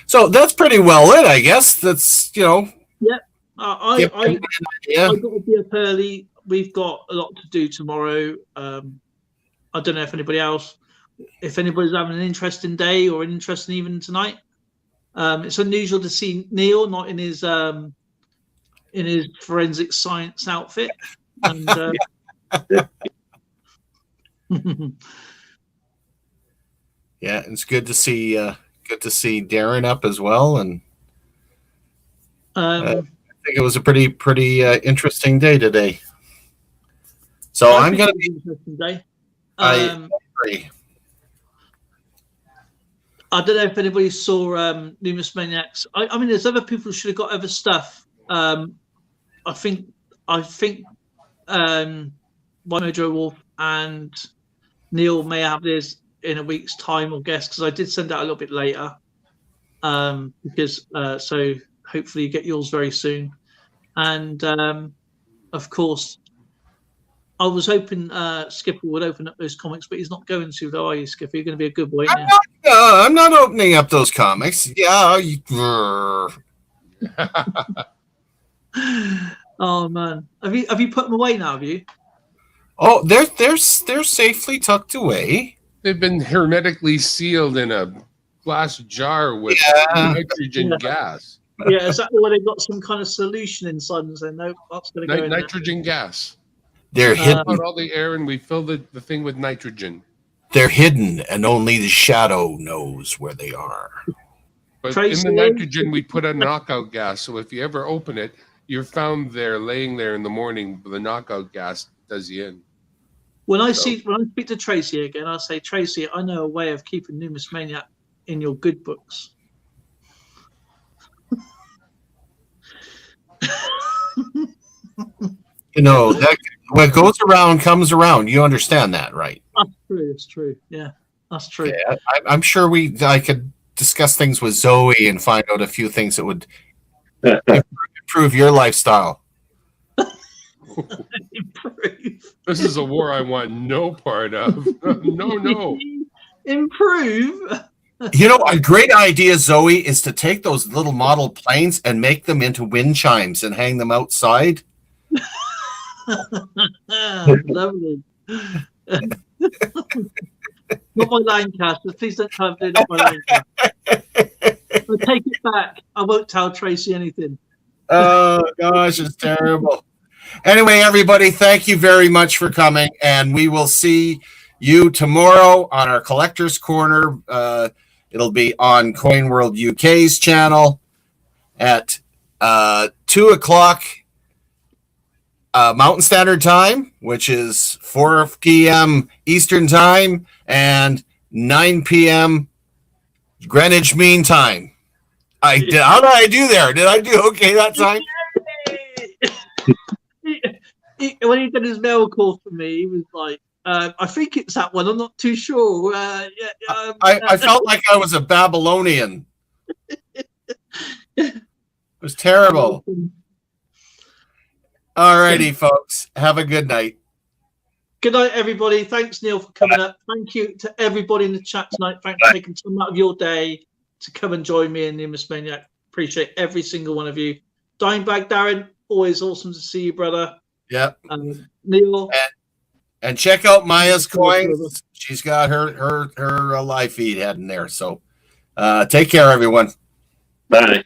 Speaker 1: So that's pretty well it, I guess. That's, you know.
Speaker 2: Yeah. I got to be up early. We've got a lot to do tomorrow. I don't know if anybody's having an interesting day or an interesting evening tonight. It's unusual to see Neil not in his forensic science outfit. And,
Speaker 1: yeah, it's good to see Darren up as well, and I think it was a pretty interesting day today. So I'm gonna be
Speaker 2: interesting day.
Speaker 1: I agree.
Speaker 2: I don't know if anybody saw Numismaniacs. I mean, there's other people who should have got other stuff. I think Mojo Wolf and Neil may have theirs in a week's time, or guess, because I did send out a little bit later. Because so hopefully you get yours very soon. And of course, I was hoping Skipper would open up those comics, but he's not going to, though, are you, Skipper? You're going to be a good boy, aren't you?
Speaker 1: I'm not opening up those comics. Yeah,
Speaker 2: Oh man, have you put them away now? Have you?
Speaker 1: Oh, they're safely tucked away.
Speaker 5: They've been hermetically sealed in a glass jar with nitrogen gas.
Speaker 2: Yeah, is that where they've got some kind of solution inside and say, no, that's going to go in there?
Speaker 5: Nitrogen gas.
Speaker 1: They're hidden.
Speaker 5: Out all the air and we fill the thing with nitrogen.
Speaker 1: They're hidden, and only the shadow knows where they are.
Speaker 5: But
Speaker 2: Tracy?
Speaker 5: in the nitrogen, we put a knockout gas. So if you ever open it, you're found there, laying there in the morning. The knockout gas does you in.
Speaker 2: When I speak to Tracy again, I'll say, Tracy, I know a way of keeping Numismaniac in your good books.
Speaker 1: You know, that what goes around comes around. You understand that, right?
Speaker 2: That's true. It's true. Yeah, that's true.
Speaker 1: Yeah, I'm sure I could discuss things with Zoe and find out a few things that would improve your lifestyle.
Speaker 2: Improve.
Speaker 5: This is a war I want no part of. No.
Speaker 2: Improve.
Speaker 1: You know, a great idea, Zoe, is to take those little model planes and make them into wind chimes and hang them outside.
Speaker 2: Lovely. Not my Lancaster. Please don't try to do not my Lancaster. I'll take it back. I won't tell Tracy anything.
Speaker 1: Oh, gosh, it's terrible. Anyway, everybody, thank you very much for coming, and we will see you tomorrow on our Collector's Corner. It'll be on Coin World UK's channel at 2 o'clock Mountain Standard Time, which is 4 p.m. Eastern Time, and 9 p.m. Greenwich Mean Time. How did I do there? Did I do okay that time?
Speaker 2: When he did his mail call for me, he was like, I think it's that one. I'm not too sure.
Speaker 1: I felt like I was a Babylonian. It was terrible. All righty, folks. Have a good night.
Speaker 2: Good night, everybody. Thanks, Neil, for coming up. Thank you to everybody in the chat tonight. Thanks for taking time out of your day to come and join me in Numismaniac. Appreciate every single one of you. Dimebag Darren, always awesome to see you, brother.
Speaker 1: Yep.
Speaker 2: Neil.
Speaker 1: And check out Maya's coins. She's got her live feed heading there. So take care, everyone.
Speaker 3: Bye.